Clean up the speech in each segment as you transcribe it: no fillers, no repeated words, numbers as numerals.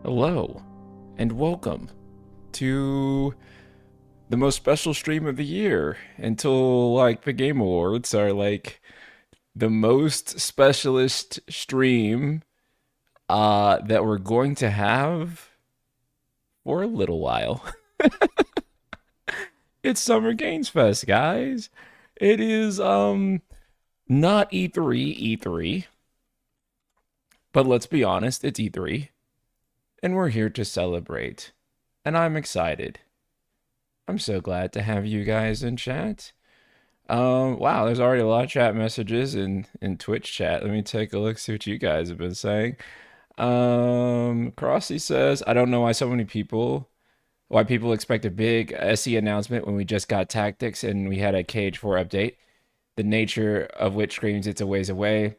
Hello, and welcome to the most special stream of the year until the Game Awards are the most specialist stream that we're going to have for a little while. It's Summer Games Fest, guys. It is not E3, but let's be honest, it's E3, and we're here to celebrate. And I'm excited. I'm so glad to have you guys in chat. Wow, there's already a lot of chat messages in Twitch chat. Let me take a look, see what you guys have been saying. Crossy says, I don't know why people expect a big SE announcement when we just got Tactics and we had a KH4 update, the nature of which screams it's a ways away.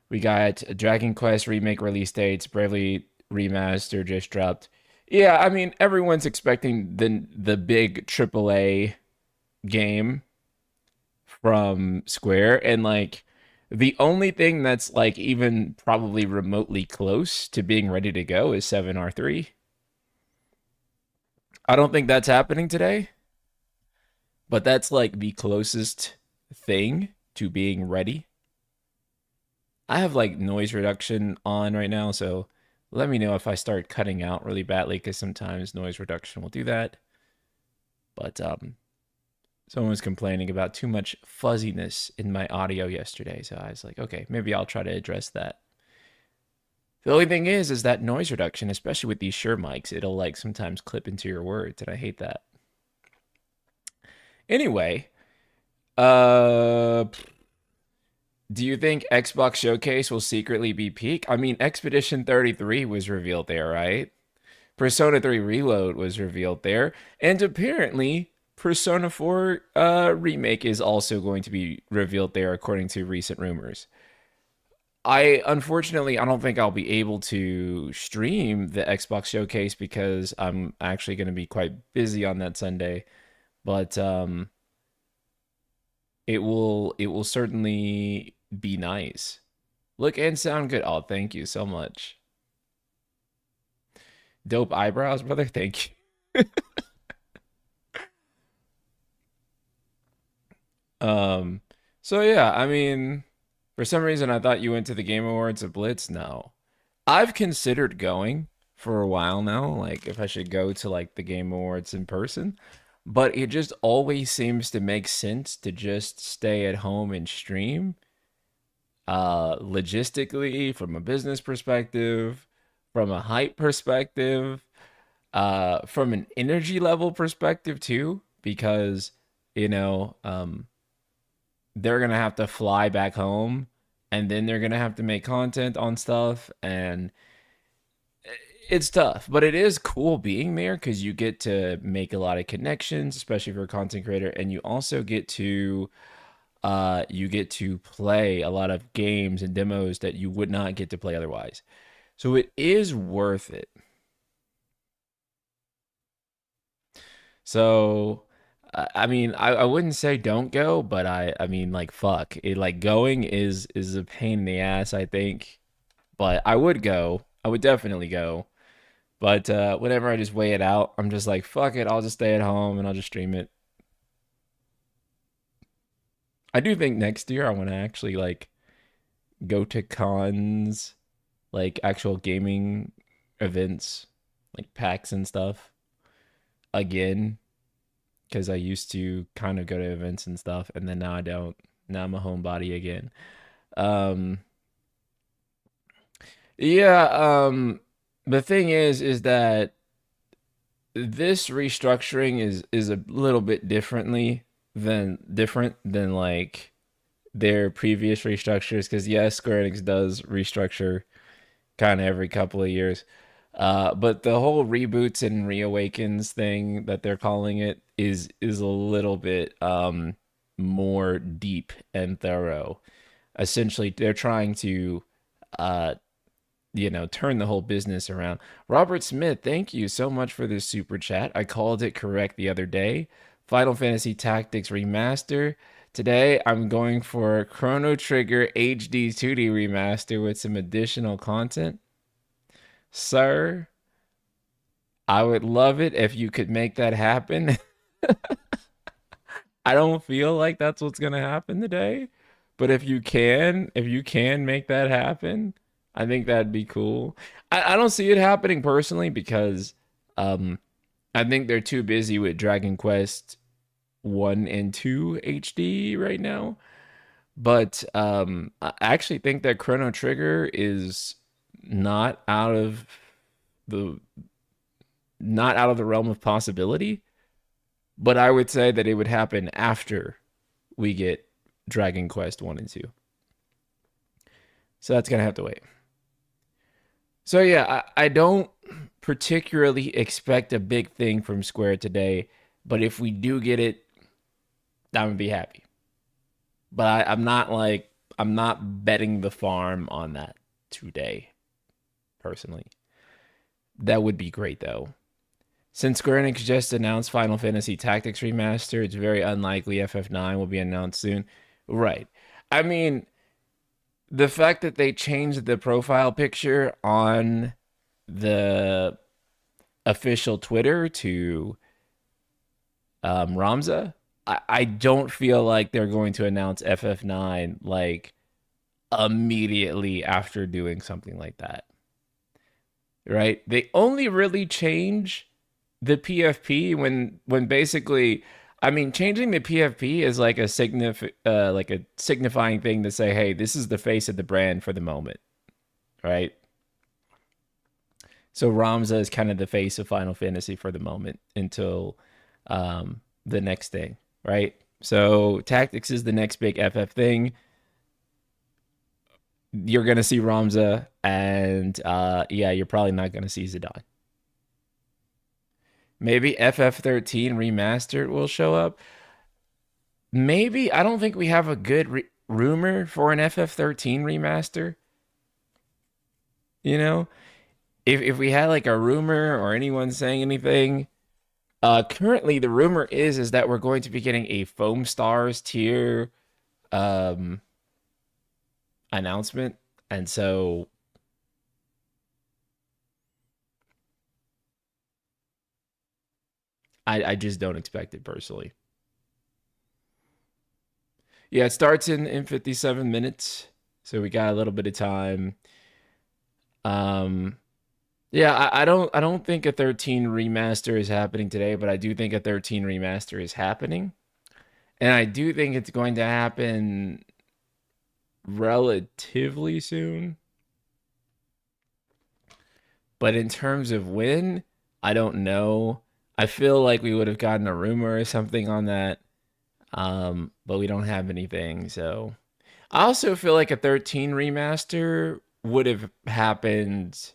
We got Dragon Quest remake release dates, Bravely Remaster just dropped. Yeah, I mean, everyone's expecting the big AAA game from Square, and the only thing that's even probably remotely close to being ready to go is 7R3. I don't think that's happening today, but that's the closest thing to being ready. I have noise reduction on right now, so let me know if I start cutting out really badly, because sometimes noise reduction will do that. But someone was complaining about too much fuzziness in my audio yesterday, so I was like, okay, maybe I'll try to address that. The only thing is that noise reduction, especially with these Shure mics, it'll sometimes clip into your words, and I hate that. Anyway, do you think Xbox Showcase will secretly be peak? I mean, Expedition 33 was revealed there, right? Persona 3 Reload was revealed there, and apparently Persona 4 Remake is also going to be revealed there, according to recent rumors. Unfortunately, I don't think I'll be able to stream the Xbox Showcase because I'm actually going to be quite busy on that Sunday, but it will certainly be nice. Look and sound good. Oh, thank you so much. Dope eyebrows, brother. Thank you. So yeah, I mean, for some reason I thought you went to the Game Awards of Blitz. No. I've considered going for a while now, if I should go to the Game Awards in person, but it just always seems to make sense to just stay at home and stream. Logistically, from a business perspective, from a hype perspective, from an energy level perspective too, because you know, they're gonna have to fly back home, and then they're gonna have to make content on stuff, and it's tough. But it is cool being there because you get to make a lot of connections, especially for a content creator, and you get to play a lot of games and demos that you would not get to play otherwise. So it is worth it. So I mean, I wouldn't say don't go, but I mean fuck. It going is a pain in the ass, I think. But I would go. I would definitely go. But whenever I just weigh it out, I'm just like, fuck it, I'll just stay at home and I'll just stream it. I do think next year I want to actually go to cons, actual gaming events, like PAX and stuff again, because I used to kind of go to events and stuff, and then now I don't. Now I'm a homebody again. Um, yeah. The thing is that this restructuring is a little bit different than their previous restructures, because yes, Square Enix does restructure kind of every couple of years. But the whole reboots and reawakens thing that they're calling it is a little bit more deep and thorough. Essentially, they're trying to uh turn the whole business around. Robert Smith, thank you so much for this super chat. I called it correct the other day. Final Fantasy Tactics Remaster. Today, I'm going for Chrono Trigger HD 2D Remaster with some additional content. Sir, I would love it if you could make that happen. I don't feel like that's what's gonna happen today, but if you can make that happen, I think that'd be cool. I don't see it happening personally because um, I think they're too busy with Dragon Quest 1 and 2 HD right now. But I actually think that Chrono Trigger is not out of the not out of the realm of possibility. But I would say that it would happen after we get Dragon Quest 1 and 2. So that's going to have to wait. So yeah, I don't particularly expect a big thing from Square today, but if we do get it, I'm gonna be happy. But I'm not betting the farm on that today, personally. That would be great though. Since Square Enix just announced Final Fantasy Tactics Remaster, it's very unlikely FF9 will be announced soon. Right. I mean, the fact that they changed the profile picture on the official Twitter to Ramza, I don't feel like they're going to announce FF9 like immediately after doing something like that. Right? They only really change the PFP when basically, I mean, changing the PFP is like like a signifying thing to say, hey, this is the face of the brand for the moment, right? So Ramza is kind of the face of Final Fantasy for the moment until the next thing, right? So Tactics is the next big FF thing. You're gonna see Ramza, and yeah, you're probably not gonna see Zidane. Maybe FF13 remastered will show up. Maybe I don't think we have a good rumor for an FF13 remaster. You know, if we had like a rumor or anyone saying anything, currently the rumor is that we're going to be getting a Foam Stars tier um announcement, and so I just don't expect it personally. Yeah, it starts in 57 minutes, so we got a little bit of time. Um, yeah, I don't think a 13 remaster is happening today, but I do think a 13 remaster is happening. And I do think it's going to happen relatively soon. But in terms of when, I don't know. I feel like we would have gotten a rumor or something on that. But we don't have anything, so I also feel like a 13 remaster would have happened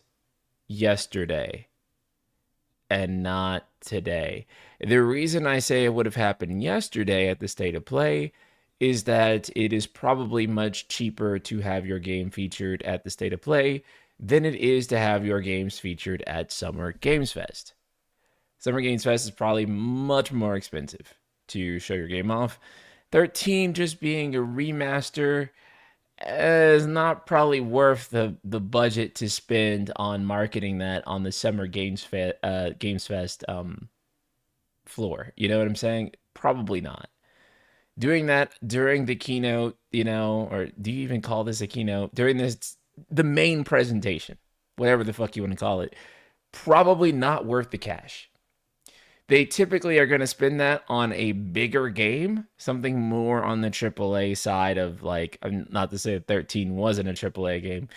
yesterday and not today. The reason I say it would have happened yesterday at the state of play is that it is probably much cheaper to have your game featured at the state of play than it is to have your games featured at Summer Games Fest. Summer Games Fest is probably much more expensive to show your game off. 13 just being a remaster is not probably worth the budget to spend on marketing that on the Summer Games Fest floor. You know what I'm saying? Probably not. Doing that during the keynote, or do you even call this a keynote? During the main presentation, whatever the fuck you want to call it, probably not worth the cash. They typically are going to spend that on a bigger game, something more on the AAA side of like, not to say that 13 wasn't a AAA game,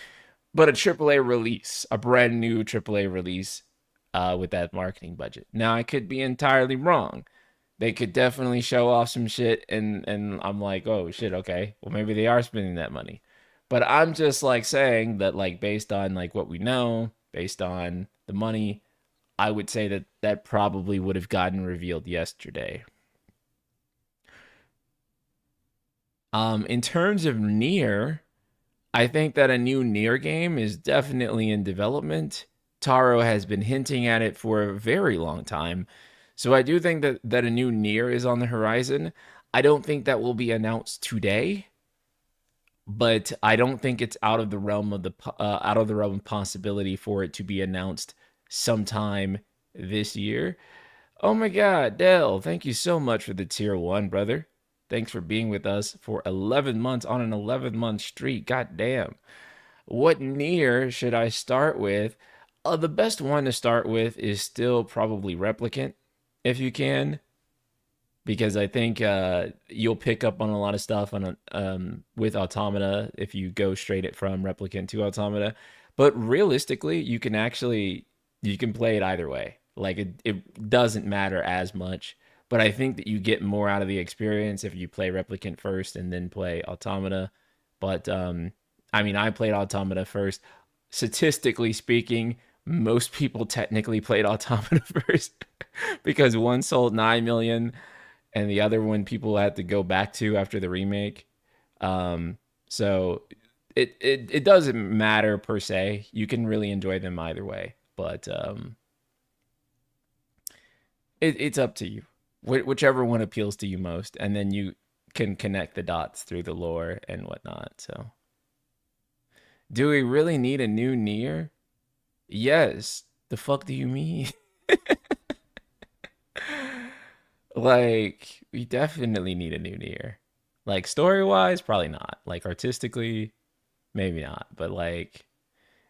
but a AAA release, a brand new AAA release with that marketing budget. Now, I could be entirely wrong. They could definitely show off some shit, and I'm like, oh shit, okay, well maybe they are spending that money. But I'm just like saying that like based on like what we know, based on the money, I would say that that probably would have gotten revealed yesterday. In terms of Nier, I think that a new Nier game is definitely in development. Taro has been hinting at it for a very long time. So I do think that a new Nier is on the horizon. I don't think that will be announced today, but I don't think it's out of the realm of possibility for it to be announced sometime this year. Oh my God, Dell, thank you so much for the tier one, brother. Thanks for being with us for 11 months on an 11-month streak. God damn. What Nier should I start with? The best one to start with is still probably Replicant, if you can, because I think you'll pick up on a lot of stuff on with Automata if you go straight it from Replicant to Automata. But realistically, you can play it either way. Like it doesn't matter as much. But I think that you get more out of the experience if you play Replicant first and then play Automata. But I mean, I played Automata first. Statistically speaking, most people technically played Automata first because one sold 9 million and the other one people had to go back to after the remake. So it doesn't matter per se. You can really enjoy them either way, but it's up to you. Whichever one appeals to you most, and then you can connect the dots through the lore and whatnot. So, do we really need a new Nier? Yes. The fuck do you mean? Like, we definitely need a new Nier. Like story wise, probably not. Like artistically, maybe not. But like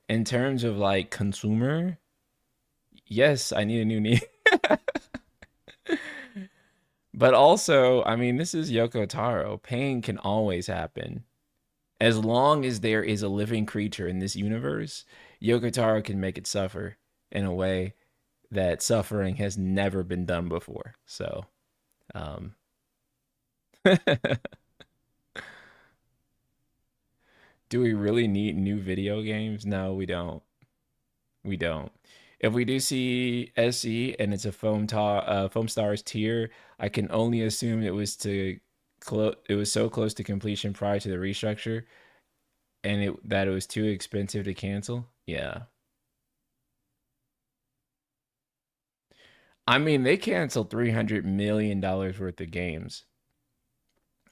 in terms of like consumer, yes, I need a new Nier. But also, I mean, this is Yoko Taro. Pain can always happen. As long as there is a living creature in this universe, Yoko Taro can make it suffer in a way that suffering has never been done before. So, um, do we really need new video games? No, we don't. We don't. If we do see SE and it's a Foam Stars tier, I can only assume it was so close to completion prior to the restructure and it was too expensive to cancel. Yeah. I mean, they canceled $300 million worth of games.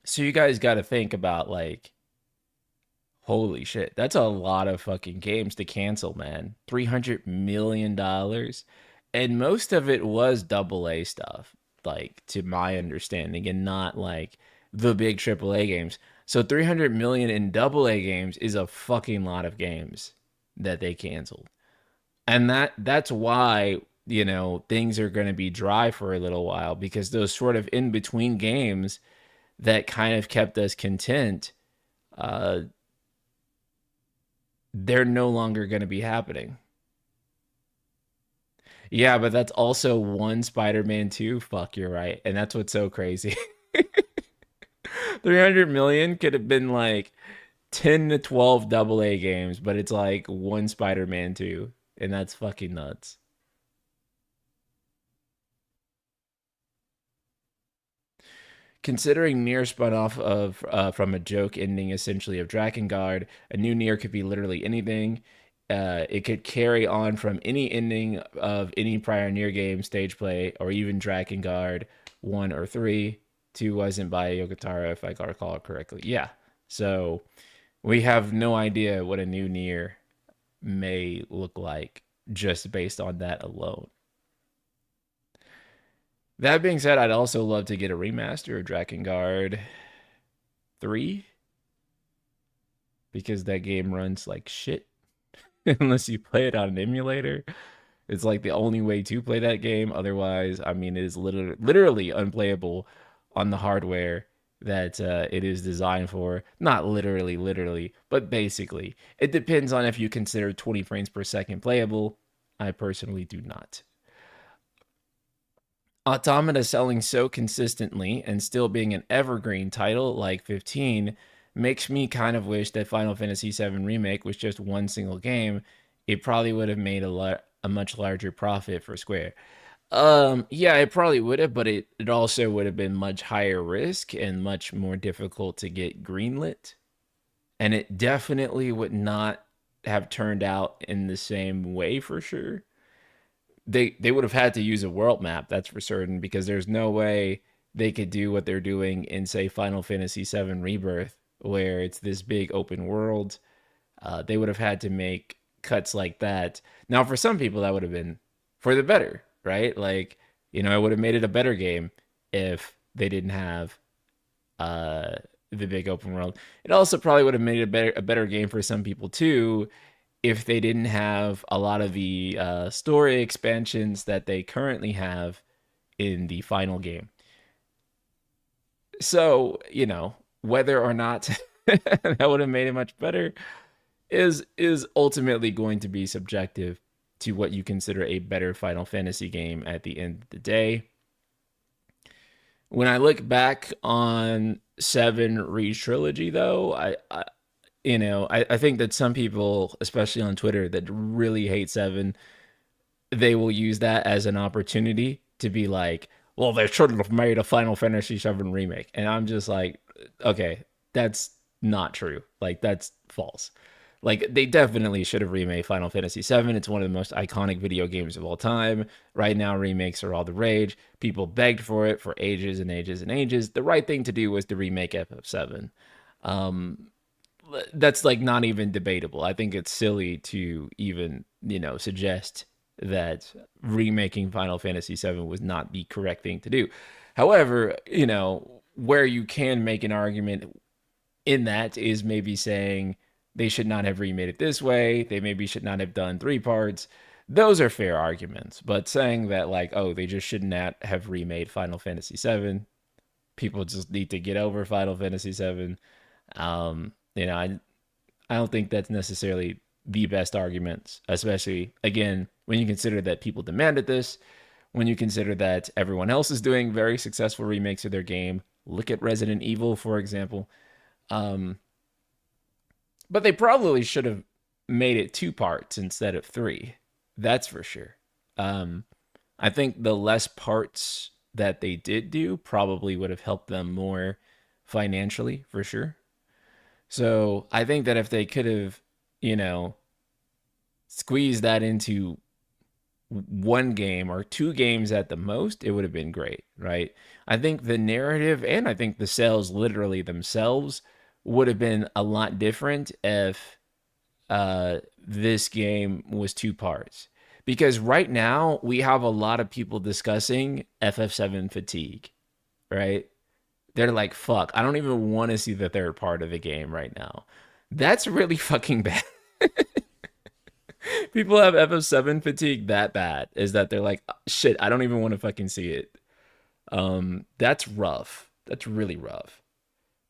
So you guys got to think about like holy shit, that's a lot of fucking games to cancel, man. $300 million. And most of it was double A stuff, like to my understanding, and not like the big triple A games. So 300 million in double A games is a fucking lot of games that they canceled. And that's why, things are going to be dry for a little while because those sort of in between games that kind of kept us content uh they're no longer going to be happening. Yeah, but that's also one Spider-Man 2. Fuck, you're right. And that's what's so crazy. 300 million could have been like 10 to 12 double A games, but it's like one Spider-Man 2. And that's fucking nuts. Considering Nier spun off of from a joke ending essentially of Drakengard, a new Nier could be literally anything. It could carry on from any ending of any prior Nier game, stage play, or even Drakengard 1 or 3. 2 wasn't by Yokotaro, if I recall it correctly. Yeah. So we have no idea what a new Nier may look like just based on that alone. That being said, I'd also love to get a remaster of Drakengard 3 because that game runs like shit unless you play it on an emulator. It's like the only way to play that game. Otherwise, I mean, it is literally unplayable on the hardware that it is designed for. Not literally, but basically. It depends on if you consider 20 frames per second playable. I personally do not. Automata selling so consistently and still being an evergreen title like 15 makes me kind of wish that Final Fantasy VII Remake was just one single game. It probably would have made a much larger profit for Square. Yeah, it probably would have, but it also would have been much higher risk and much more difficult to get greenlit. And it definitely would not have turned out in the same way for sure. They would have had to use a world map, that's for certain, because there's no way they could do what they're doing in say Final Fantasy VII Rebirth, where it's this big open world. They would have had to make cuts like that. Now, for some people, that would have been for the better, right? Like, I would have made it a better game if they didn't have uh the big open world. It also probably would have made it a better game for some people too if they didn't have a lot of the story expansions that they currently have in the final game. So, whether or not that would have made it much better is ultimately going to be subjective to what you consider a better Final Fantasy game at the end of the day. When I look back on Seven Re Trilogy, though, I think that some people, especially on Twitter, that really hate Seven, they will use that as an opportunity to be like, well, they shouldn't have made a Final Fantasy VII remake. And I'm just like, okay, that's not true. Like, that's false. Like, they definitely should have remade Final Fantasy VII. It's one of the most iconic video games of all time. Right now, remakes are all the rage. People begged for it for ages and ages and ages. The right thing to do was to remake FF7. Um, that's like not even debatable. I think it's silly to even, suggest that remaking Final Fantasy VII was not the correct thing to do. However, where you can make an argument in that is maybe saying they should not have remade it this way. They maybe should not have done three parts. Those are fair arguments. But saying that, like, oh, they just should not have remade Final Fantasy VII, people just need to get over Final Fantasy VII. I don't think that's necessarily the best arguments, especially, again, when you consider that people demanded this, when you consider that everyone else is doing very successful remakes of their game. Look at Resident Evil, for example. Um, but they probably should have made it two parts instead of three. That's for sure. Um, I think the less parts that they did do probably would have helped them more financially, for sure. So I think that if they could have, you know, squeezed that into one game or two games at the most, it would have been great, right? I think the narrative and I think the sales literally themselves would have been a lot different if this game was two parts. Because right now we have a lot of people discussing FF7 fatigue, right? They're like, fuck, I don't even want to see the third part of the game right now. That's really fucking bad. People have FF7 fatigue that bad is that they're like, shit, I don't even want to fucking see it. That's rough. That's really rough.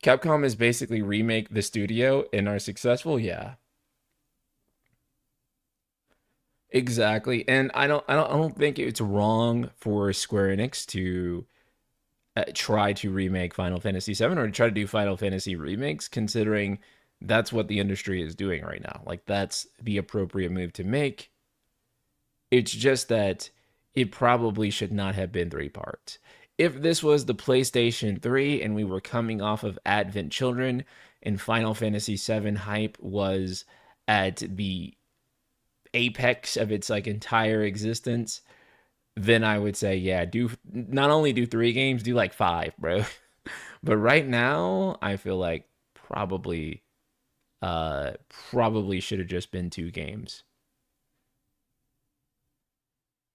Capcom is basically remake the studio and are successful. Yeah, exactly. And I don't think it's wrong for Square Enix to try to remake Final Fantasy VII or to try to do Final Fantasy remakes, considering that's what the industry is doing right now. Like, that's the appropriate move to make. It's just that it probably should not have been three parts. If this was the PlayStation 3 and we were coming off of Advent Children and Final Fantasy VII hype was at the apex of its like entire existence, then I would say, yeah, do not only do three games, do like five, bro. But right now, I feel like probably should have just been two games.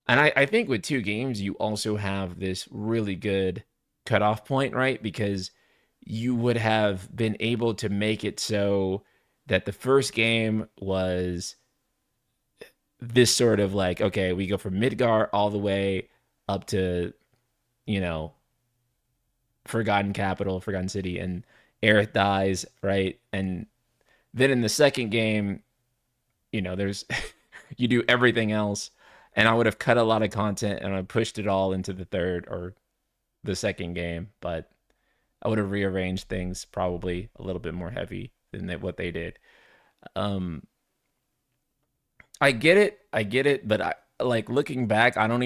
And I think with two games, you also have this really good cutoff point, right? Because you would have been able to make it so that the first game was this sort of like, okay, we go from Midgar all the way up to, you know, Forgotten Capital, Forgotten City, and Aerith dies, right? And then in the second game, there's you do everything else, and I would have cut a lot of content and I pushed it all into the third or the second game, but I would have rearranged things probably a little bit more heavy than what they did. Um, I get it, but I like looking back, I don't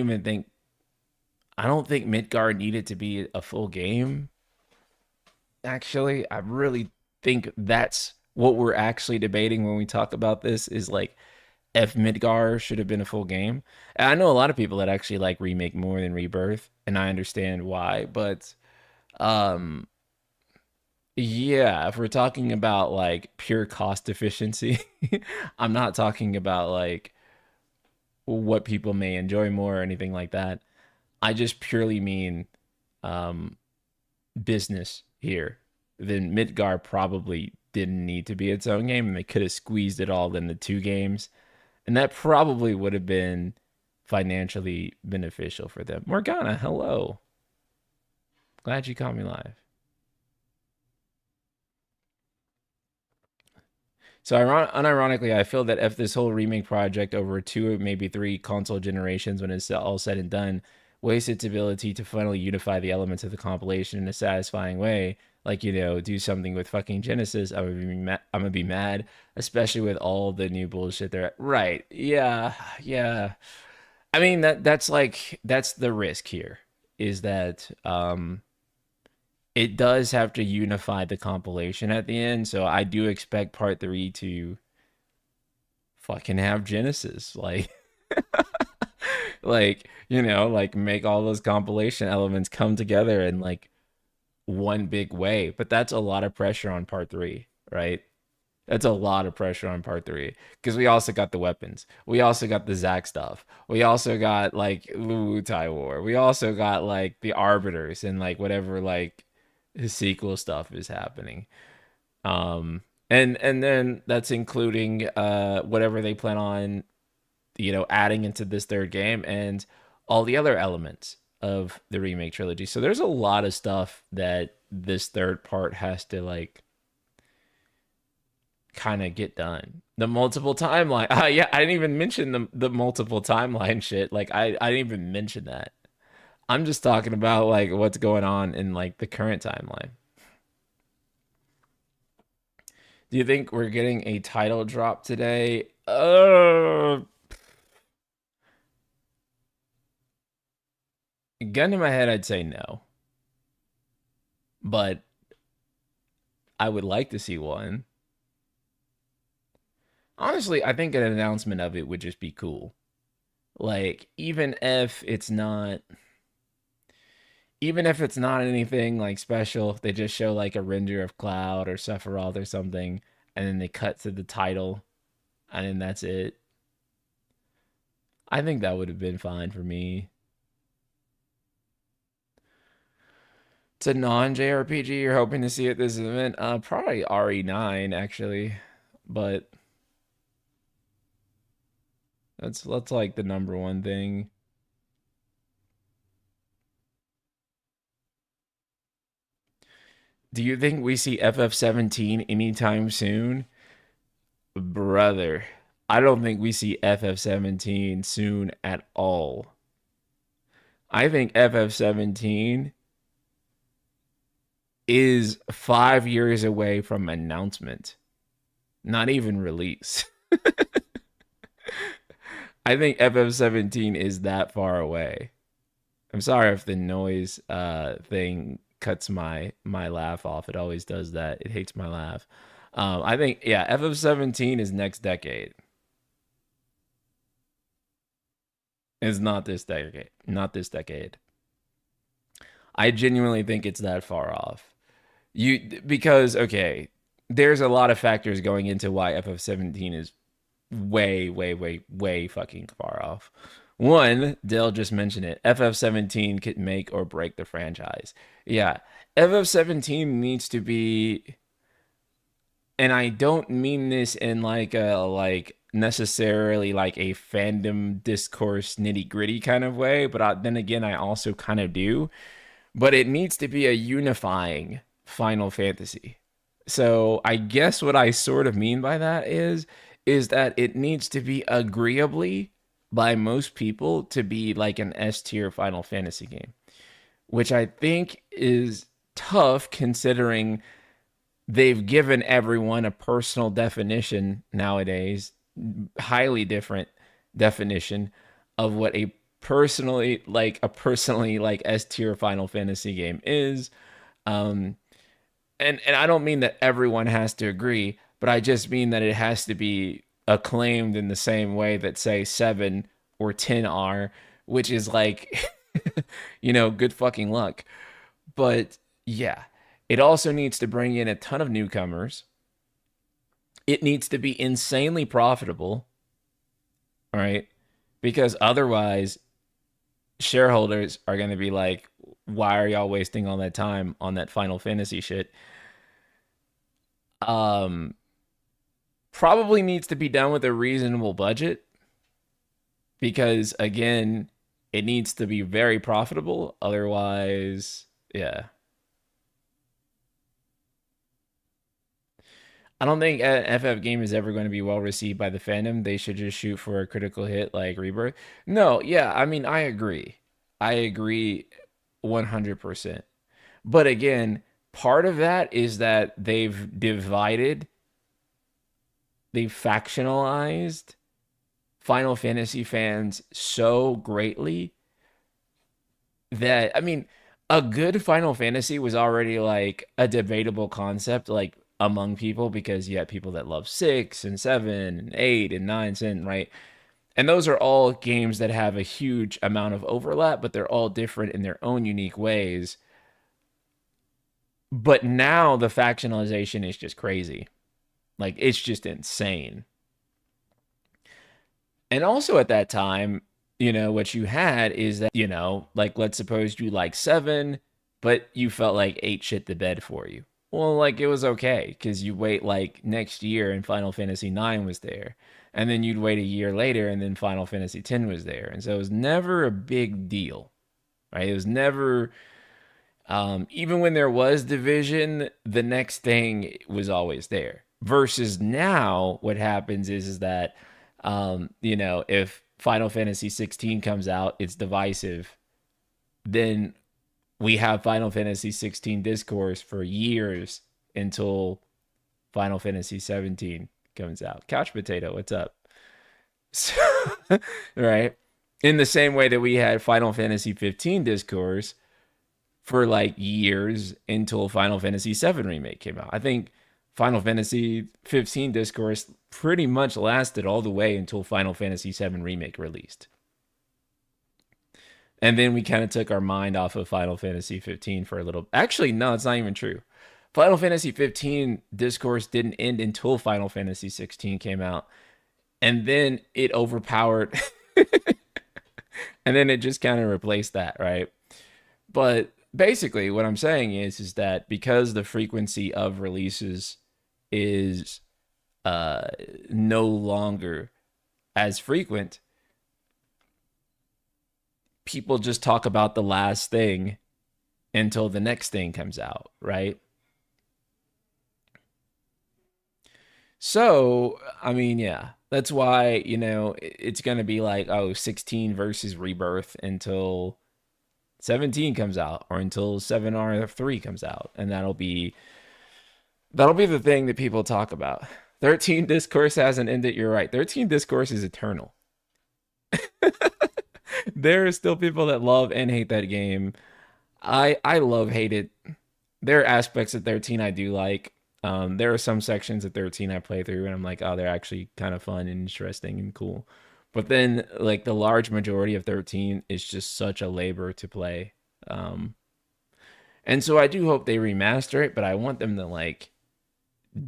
think Midgard needed to be a full game. Actually, I really think that's what we're actually debating when we talk about this is like if Midgar should have been a full game. And I know a lot of people that actually like Remake more than Rebirth, and I understand why, but um yeah, if we're talking about like pure cost efficiency, I'm not talking about like what people may enjoy more or anything like that. I just purely mean um, business here. Then Midgar probably didn't need to be its own game, and they could have squeezed it all into two games, and that probably would have been financially beneficial for them. Morgana, hello. Glad you caught me live. So unironically, I feel that if this whole remake project over two, maybe three console generations, when it's all said and done, wastes its ability to finally unify the elements of the compilation in a satisfying way, like do something with fucking Genesis, I'm gonna be mad, especially with all the new bullshit there. Right? Yeah, yeah. I mean that's the risk here, is that it does have to unify the compilation at the end. So I do expect part three to fucking have Genesis, like make all those compilation elements come together in like one big way. But that's a lot of pressure on part three, right? That's a lot of pressure on part three, because we also got the weapons. We also got the Zack stuff. We also got like Tai War. We also got like the Arbiters and like whatever like his sequel stuff is happening. Um, and then that's including whatever they plan on adding into this third game and all the other elements of the remake trilogy. So there's a lot of stuff that this third part has to like kind of get done. The multiple timeline. Yeah, I didn't even mention the multiple timeline shit. Like I didn't even mention that. I'm just talking about like what's going on in like the current timeline. Do you think we're getting a title drop today? Gun to my head, I'd say no. But I would like to see one. Honestly, I think an announcement of it would just be cool. Like, even if it's not anything like special, they just show like a render of Cloud or Sephiroth or something, and then they cut to the title, and then that's it. I think that would have been fine for me. It's a non JRPG you're hoping to see at this event. Probably RE9 actually, but that's like the number one thing. Do you think we see FF17 anytime soon? Brother, I don't think we see FF17 soon at all. I think FF17 is 5 years away from announcement, not even release. I think FF17 is that far away. I'm sorry if the noise thing cuts my laugh off. It always does that. It hates my laugh. I think yeah, FF17 is next decade. It's not this decade. Not this decade. I genuinely think it's that far off. Because okay, there's a lot of factors going into why FF17 is way, way, way, way fucking far off. One, Dale just mentioned it. FF17 could make or break the franchise. Yeah, FF17 needs to be, and I don't mean this in like a like necessarily like a fandom discourse nitty gritty kind of way, but then again, I also kind of do. But it needs to be a unifying Final Fantasy. So I guess what I sort of mean by that is that it needs to be agreeably by most people to be like an S tier Final Fantasy game, which I think is tough considering they've given everyone a personal definition nowadays, highly different definition of what a personally like S tier Final Fantasy game is. Um, and I don't mean that everyone has to agree, but I just mean that it has to be acclaimed in the same way that say 7 or 10 are, which is like good fucking luck. But yeah, it also needs to bring in a ton of newcomers. It needs to be insanely profitable, all right? because otherwise shareholders are going to be like, why are y'all wasting all that time on that Final Fantasy shit? Um, Probably needs to be done with a reasonable budget because again, it needs to be very profitable. Otherwise, yeah. I don't think a FF game is ever going to be well received by the fandom. They should just shoot for a critical hit like Rebirth. No, yeah, I mean, I agree. I agree 100%. But again, part of that is that they've factionalized Final Fantasy fans so greatly that, I mean, a good Final Fantasy was already like a debatable concept, like among people, because you had people that love 6 and 7 and 8 and 9 and right. And those are all games that have a huge amount of overlap, but they're all different in their own unique ways. But now the factionalization is just crazy. Like it's just insane. And also at that time, what you had is that, like let's suppose you like 7, but you felt like 8 shit the bed for you. Well, like it was okay because you wait like next year and Final Fantasy 9 was there. And then you'd wait a year later and then Final Fantasy 10 was there. And so it was never a big deal, right? It was never, even when there was division, the next thing was always there. Versus now, what happens is that, if Final Fantasy 16 comes out, it's divisive. Then we have Final Fantasy 16 discourse for years until Final Fantasy 17 comes out. Couch Potato, what's up? So, right? In the same way that we had Final Fantasy 15 discourse for like years until Final Fantasy 7 Remake came out. I think Final Fantasy 15 discourse pretty much lasted all the way until Final Fantasy 7 Remake released. And then we kind of took our mind off of Final Fantasy 15 for a little. Actually, no, it's not even true. Final Fantasy 15 discourse didn't end until Final Fantasy 16 came out. And then it overpowered. And then it just kind of replaced that, right? But basically, what I'm saying is that because the frequency of releases is uh, no longer as frequent, people just talk about the last thing until the next thing comes out, right? So, I mean, yeah, that's why, it's going to be like, oh, 16 versus Rebirth until 17 comes out or until 7R3 comes out. And that'll be the thing that people talk about. 13 discourse hasn't ended. You're right. 13 discourse is eternal. There are still people that love and hate that game. I love hate it. There are aspects of 13 I do like. There are some sections of 13 I play through and I'm like, oh, they're actually kind of fun and interesting and cool. But then like the large majority of 13 is just such a labor to play. Um, and so I do hope they remaster it, but I want them to like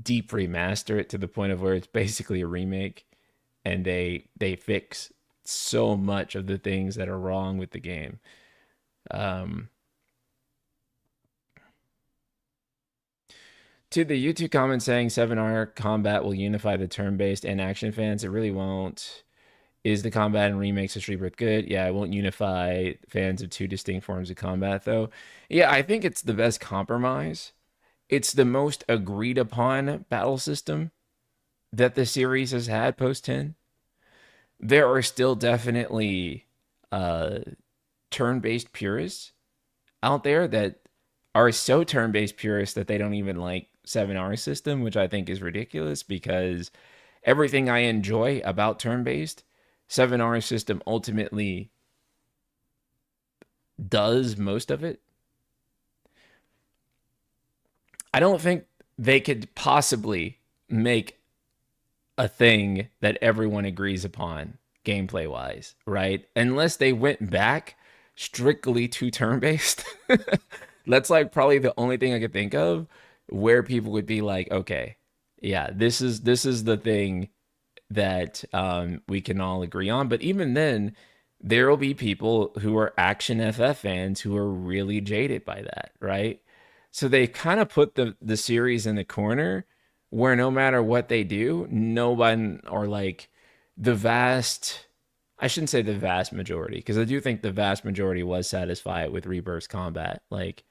deep remaster it to the point of where it's basically a remake and they fix so much of the things that are wrong with the game. Um, to the YouTube comment saying 7R combat will unify the turn-based and action fans, it really won't. Is the combat in remakes of Rebirth good? Yeah, it won't unify fans of two distinct forms of combat though. Yeah, I think it's the best compromise. It's the most agreed upon battle system that the series has had post 10. There are still definitely uh turn-based purists out there that are so turn-based purists that they don't even like 7R system, which I think is ridiculous because everything I enjoy about turn-based 7R system ultimately does most of it. I don't think they could possibly make a thing that everyone agrees upon gameplay wise, right? Unless they went back strictly to turn based. That's like probably the only thing I could think of where people would be like, okay, yeah, this is the thing that we can all agree on. But even then, there will be people who are action FF fans who are really jaded by that, right? So they kind of put the series in the corner where no matter what they do, no one or like the vast I shouldn't say the vast majority because I do think the vast majority was satisfied with Rebirth's combat, like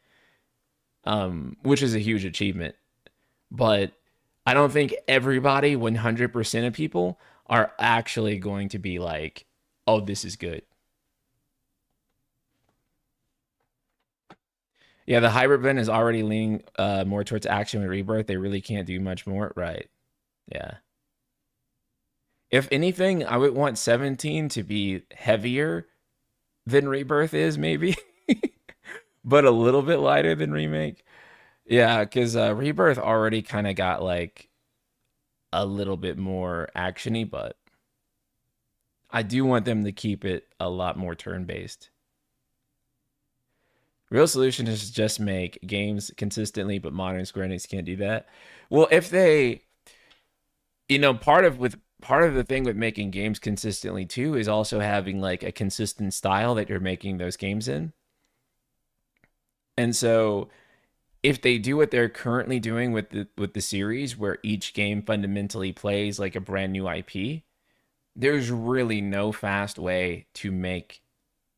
which is a huge achievement. But I don't think everybody, 100% of people, are actually going to be like, "Oh, this is good." Yeah, the hybrid blend is already leaning more towards action with Rebirth. They really can't do much more, right? Yeah. If anything, I would want 17 to be heavier than Rebirth is, maybe, but a little bit lighter than Remake. Yeah, because Rebirth already kind of got like a little bit more actiony, but I do want them to keep it a lot more turn based. Real solution is just make games consistently, but modern Square Enix can't do that. Well, if they, part of the thing with making games consistently too is also having like a consistent style that you're making those games in. And so if they do what they're currently doing with the series where each game fundamentally plays like a brand new IP, there's really no fast way to make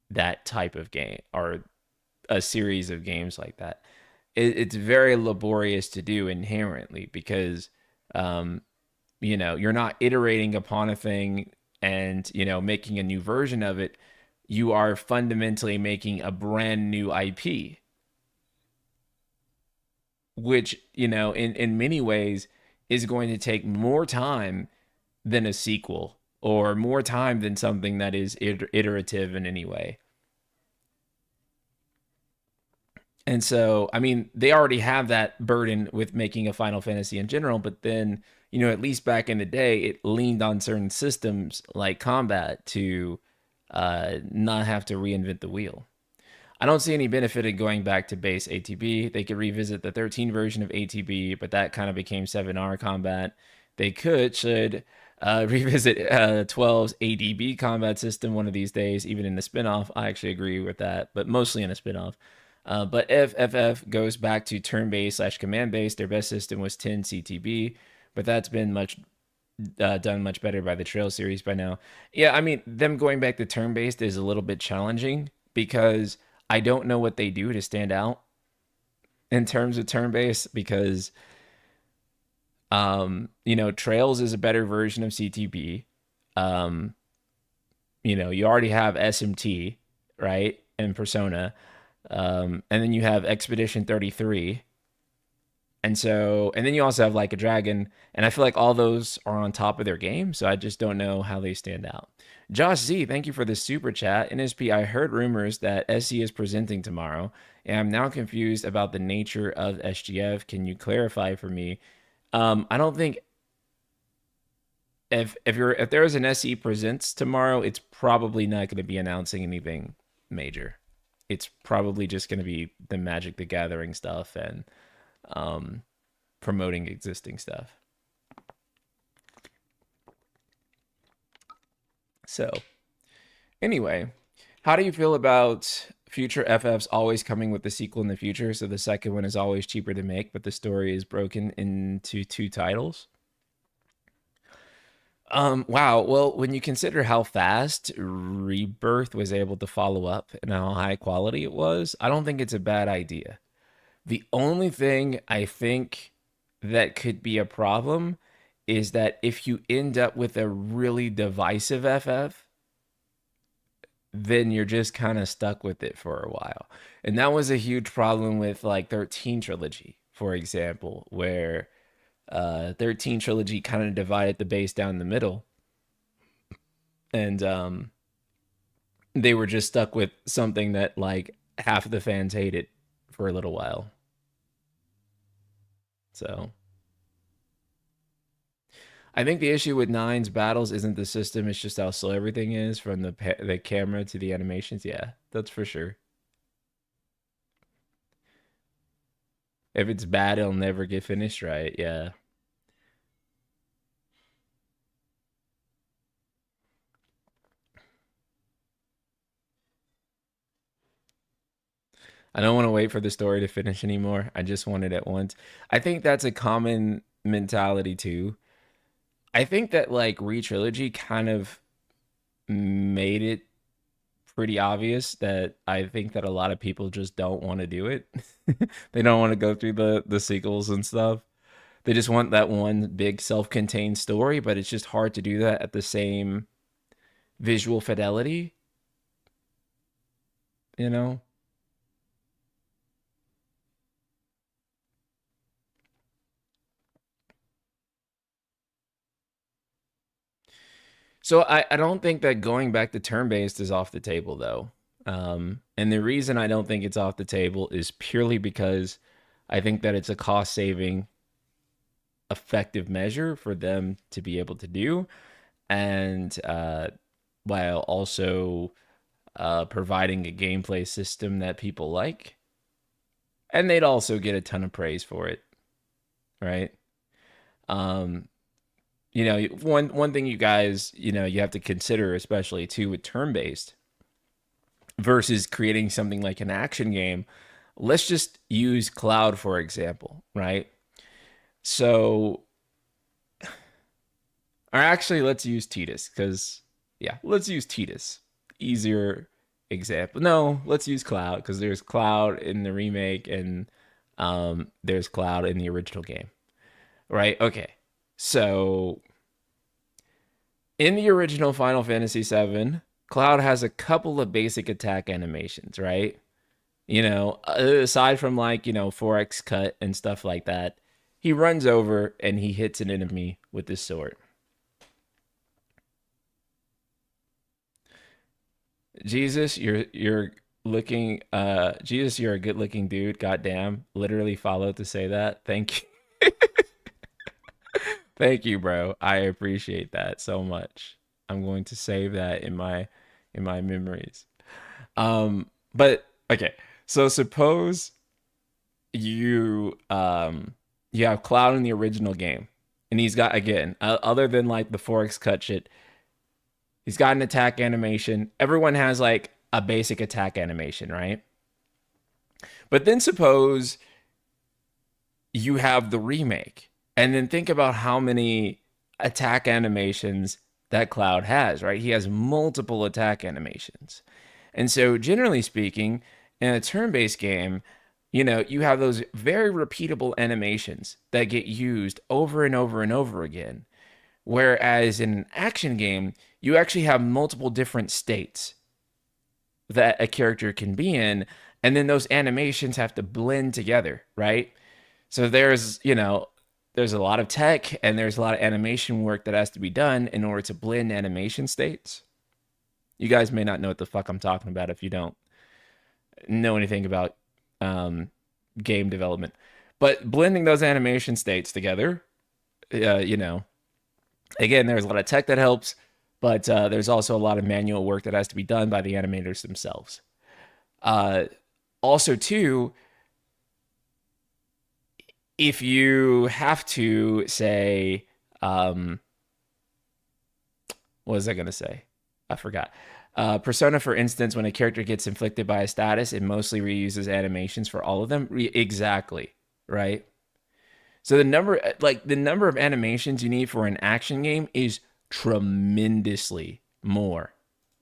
that type of game or a series of games like that. It's very laborious to do inherently because you're not iterating upon a thing and making a new version of it. You are fundamentally making a brand new IP, which in many ways is going to take more time than a sequel or more time than something that is iterative in any way. And so, I mean, they already have that burden with making a Final Fantasy in general, but then, at least back in the day, it leaned on certain systems like combat to not have to reinvent the wheel. I don't see any benefit in going back to base ATB. They could revisit the 13 version of ATB, but that kind of became 7R combat. They should revisit 12's ADB combat system one of these days, even in the spinoff. I actually agree with that, but mostly in a spinoff. But if FF goes back to turn based slash command based, their best system was 10 CTB, but that's been much done much better by the Trail series by now. Yeah, I mean, them going back to turn based is a little bit challenging because I don't know what they do to stand out in terms of turn based because Trails is a better version of CTB. Um, you already have SMT, right? And Persona. And then you have Expedition 33. And then you also have Like a Dragon. And I feel like all those are on top of their game. So I just don't know how they stand out. Josh Z, thank you for the super chat. NSP, I heard rumors that SC is presenting tomorrow. And I'm now confused about the nature of SGF. Can you clarify for me? I don't think if there is an SE presents tomorrow, it's probably not going to be announcing anything major. It's probably just going to be the Magic the Gathering stuff and um, promoting existing stuff. So, anyway, how do you feel about future FFs always coming with the sequel in the future? So the second one is always cheaper to make, but the story is broken into two titles. Wow. Well, when you consider how fast Rebirth was able to follow up and how high quality it was, I don't think it's a bad idea. The only thing I think that could be a problem is that if you end up with a really divisive FF, then you're just kind of stuck with it for a while. And that was a huge problem with like 13 Trilogy, for example, where 13 Trilogy kind of divided the base down the middle. And they were just stuck with something that like half of the fans hated for a little while. So I think the issue with Nine's battles isn't the system; it's just how slow everything is, from the camera to the animations. Yeah, that's for sure. If it's bad, it'll never get finished right. Yeah. I don't want to wait for the story to finish anymore. I just want it at once. I think that's a common mentality too. I think that like Re-Trilogy kind of made it pretty obvious that I think that a lot of people just don't want to do it. They don't want to go through the sequels and stuff. They just want that one big self-contained story, but it's just hard to do that at the same visual fidelity, you know? So I don't think that going back to turn-based is off the table though. And the reason I don't think it's off the table is purely because I think that it's a cost saving effective measure for them to be able to do. And while also providing a gameplay system that people like. And they'd also get a ton of praise for it, right? Um, one thing you guys, you have to consider, especially too with turn based versus creating something like an action game. Let's just use Cloud for example, right? So, or actually, let's use Titus because yeah, let's use Titus. Easier example. No, let's use Cloud because there's Cloud in the remake and there's Cloud in the original game, right? Okay, so in the original Final Fantasy VII, Cloud has a couple of basic attack animations, right? Aside from like, 4x cut and stuff like that, he runs over and he hits an enemy with his sword. Jesus, you're looking Jesus, you're a good looking dude. Goddamn. Literally followed to say that. Thank you. Thank you, bro. I appreciate that so much. I'm going to save that in my memories. But okay. So suppose you have Cloud in the original game, and he's got again, other than like the forex cut shit, he's got an attack animation. Everyone has like a basic attack animation, right? But then suppose you have the remake, and then think about how many attack animations that Cloud has, right? He has multiple attack animations. And so, generally speaking, in a turn based game, you have those very repeatable animations that get used over and over and over again. Whereas in an action game, you actually have multiple different states that a character can be in, and then those animations have to blend together, right? So there's a lot of tech and there's a lot of animation work that has to be done in order to blend animation states. You guys may not know what the fuck I'm talking about if you don't know anything about um, game development. But blending those animation states together, uh, you know, again, there's a lot of tech that helps, but there's also a lot of manual work that has to be done by the animators themselves. Uh, Also, too, if you have to say, um, what was I going to say? I forgot. Persona, for instance, when a character gets inflicted by a status, it mostly reuses animations for all of them. Exactly, right? So the number of animations you need for an action game is tremendously more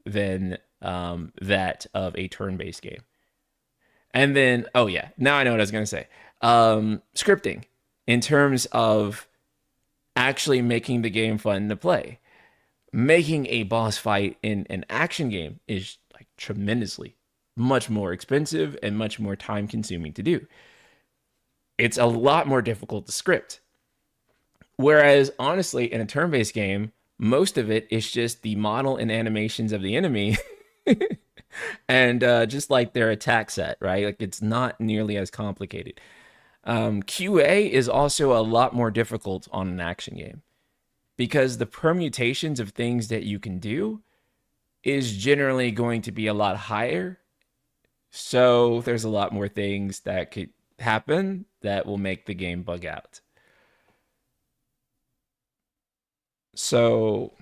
than that of a turn-based game. And then, oh yeah, now I know what I was gonna say. Scripting in terms of actually making the game fun to play. Making a boss fight in an action game is like tremendously much more expensive and much more time consuming to do. It's a lot more difficult to script. Whereas honestly, in a turn-based game, most of it is just the model and animations of the enemy and just like their attack set, right? Like it's not nearly as complicated. QA is also a lot more difficult on an action game because the permutations of things that you can do is generally going to be a lot higher. So there's a lot more things that could happen that will make the game bug out. So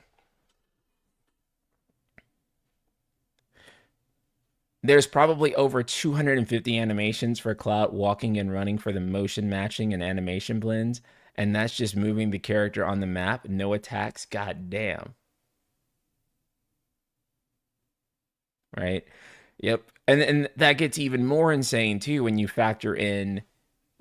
There's probably over 250 animations for Cloud walking and running for the motion matching and animation blends, and that's just moving the character on the map. No attacks. God damn. Right? Yep. And that gets even more insane too when you factor in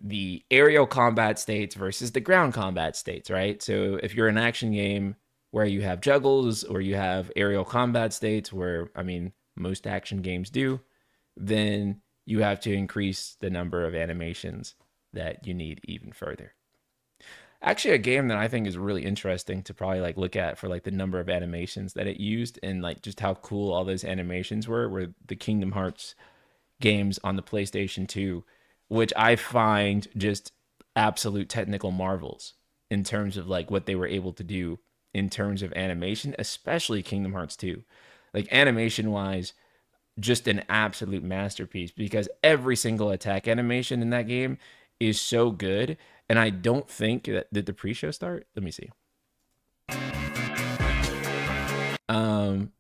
the aerial combat states versus the ground combat states, right? So if you're an action game where you have juggles or you have aerial combat states, where I mean most action games do, then you have to increase the number of animations that you need even further. Actually, a game that I think is really interesting to probably like look at for like the number of animations that it used and like just how cool all those animations were the Kingdom Hearts games on the PlayStation 2, which I find just absolute technical marvels in terms of like what they were able to do in terms of animation, especially Kingdom Hearts 2. Like animation wise, just an absolute masterpiece because every single attack animation in that game is so good. And I don't think that did the pre-show start? Let me see.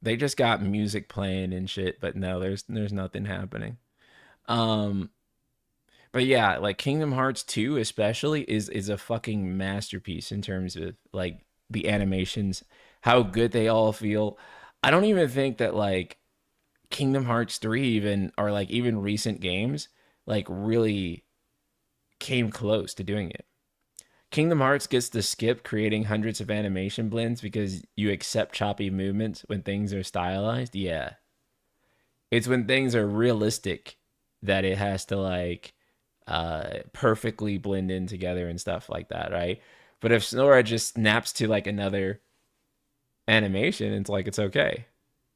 They just got music playing and shit, but no, there's nothing happening. Um, but yeah, like Kingdom Hearts 2 especially is a fucking masterpiece in terms of like the animations, how good they all feel. I don't even think that like Kingdom Hearts 3 even or like even recent games like really came close to doing it. Kingdom Hearts gets to skip creating hundreds of animation blends because you accept choppy movements when things are stylized. Yeah. It's when things are realistic that it has to like perfectly blend in together and stuff like that, right? But if Snora just snaps to like another animation, it's like it's okay.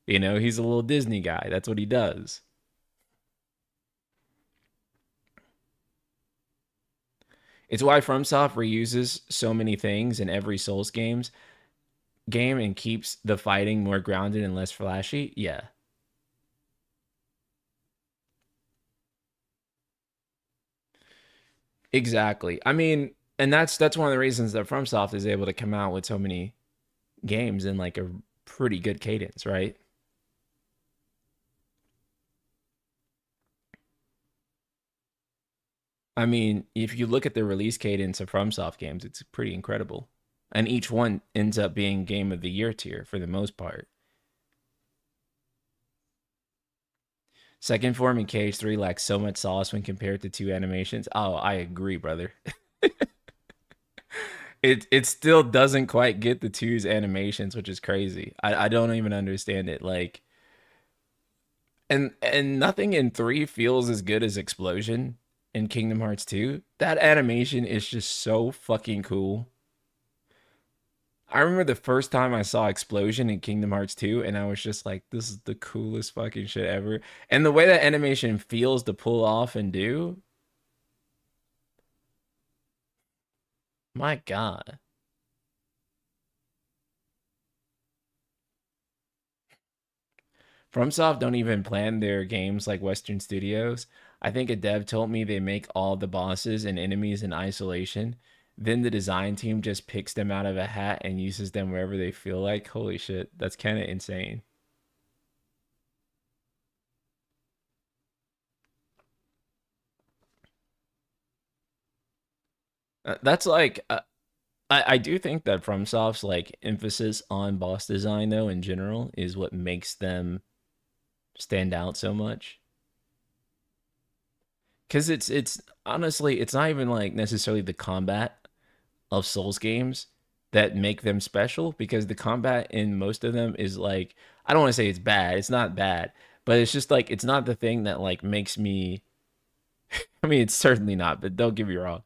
You know, he's a little Disney guy. That's what he does. It's why FromSoft reuses so many things in every Souls game and keeps the fighting more grounded and less flashy. Yeah, exactly. I mean, and that's one of the reasons that FromSoft is able to come out with so many games in like a pretty good cadence, right? I mean, if you look at the release cadence of FromSoft games, it's pretty incredible. And each one ends up being game of the year tier for the most part. Second form and KH3 lack so much sauce when compared to two animations. Oh, I agree, brother. It still doesn't quite get the two's animations, which is crazy. I don't even understand it. Like and nothing in three feels as good as Explosion in Kingdom Hearts 2. That animation is just so fucking cool. I remember the first time I saw Explosion in Kingdom Hearts 2, and I was just like, this is the coolest fucking shit ever. And the way that animation feels to pull off and do, my God. FromSoft don't even plan their games like Western studios. I think a dev told me they make all the bosses and enemies in isolation. Then the design team just picks them out of a hat and uses them wherever they feel like. Holy shit, that's kind of insane. That's like I do think that FromSoft's like emphasis on boss design though in general is what makes them stand out so much. Cause it's honestly it's not even like necessarily the combat of Souls games that make them special because the combat in most of them is like I don't want to say it's bad. It's not bad, but it's just like it's not the thing that like makes me I mean it's certainly not, but don't get me wrong.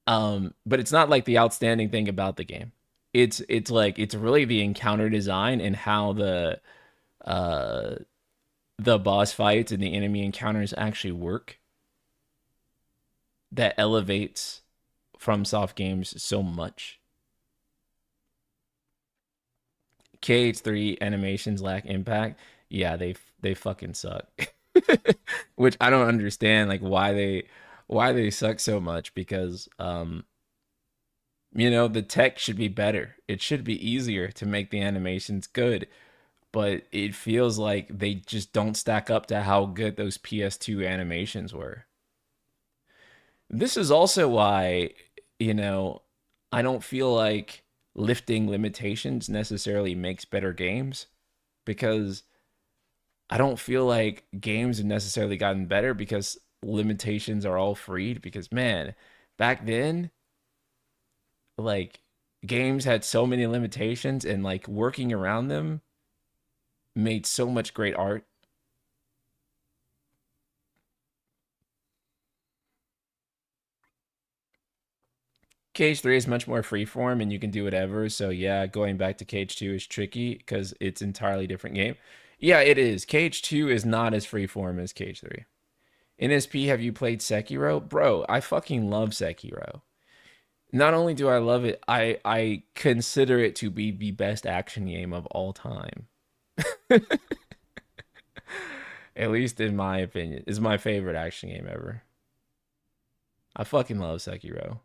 But it's not like the outstanding thing about the game. It's like it's really the encounter design and how uh the boss fights and the enemy encounters actually work that elevates from soft games so much. KH3 animations lack impact. Yeah, they fucking suck. Which I don't understand like why they suck so much because you know, the tech should be better. It should be easier to make the animations good. but it feels like they just don't stack up to how good those PS2 animations were. This is also why, you know, I don't feel like lifting limitations necessarily makes better games, because I don't feel like games have necessarily gotten better because limitations are all freed. Because, man, back then, like, games had so many limitations, and like working around them made so much great art. Cage 3 is much more freeform and you can do whatever. So yeah, going back to Cage 2 is tricky because it's entirely different game. Yeah, it is. Cage 2 is not as freeform as Cage 3. NSP, have you played Sekiro? Bro, I fucking love Sekiro. Not only do I love it, I consider it to be the best action game of all time. At least in my opinion. It's my favorite action game ever. I fucking love Sekiro.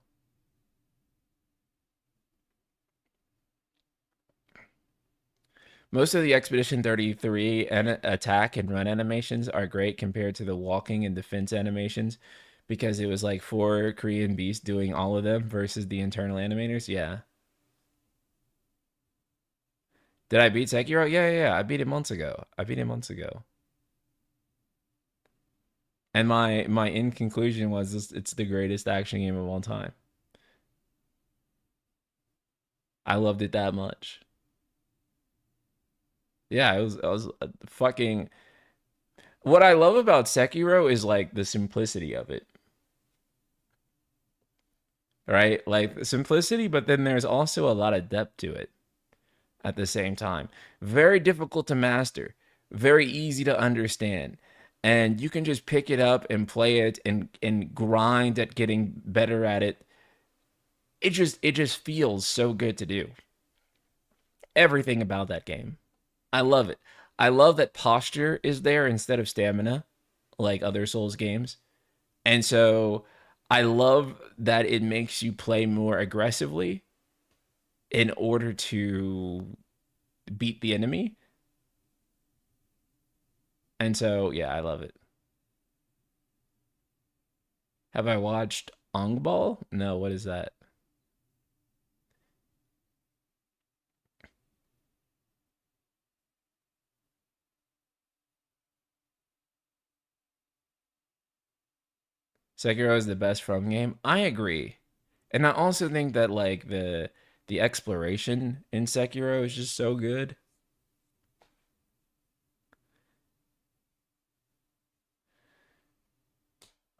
Most of the Expedition 33 and attack and run animations are great compared to the walking and defense animations, because it was like four Korean beasts doing all of them versus the internal animators. Yeah. Did I beat Sekiro? Yeah, yeah, yeah. I beat it months ago. I beat it months ago. And my in conclusion was this, it's the greatest action game of all time. I loved it that much. Yeah, it was fucking. What I love about Sekiro is like the simplicity of it, right? Like simplicity, but then there's also a lot of depth to it at the same time. Very difficult to master, very easy to understand. And you can just pick it up and play it and grind at getting better at it. It just feels so good to do. Everything about that game. I love it. I love that posture is there instead of stamina, like other Souls games. And so I love that it makes you play more aggressively in order to beat the enemy. And so, yeah, I love it. Have I watched Ongball? No, what is that? Sekiro is the best From game. I agree. And I also think that like the exploration in Sekiro is just so good.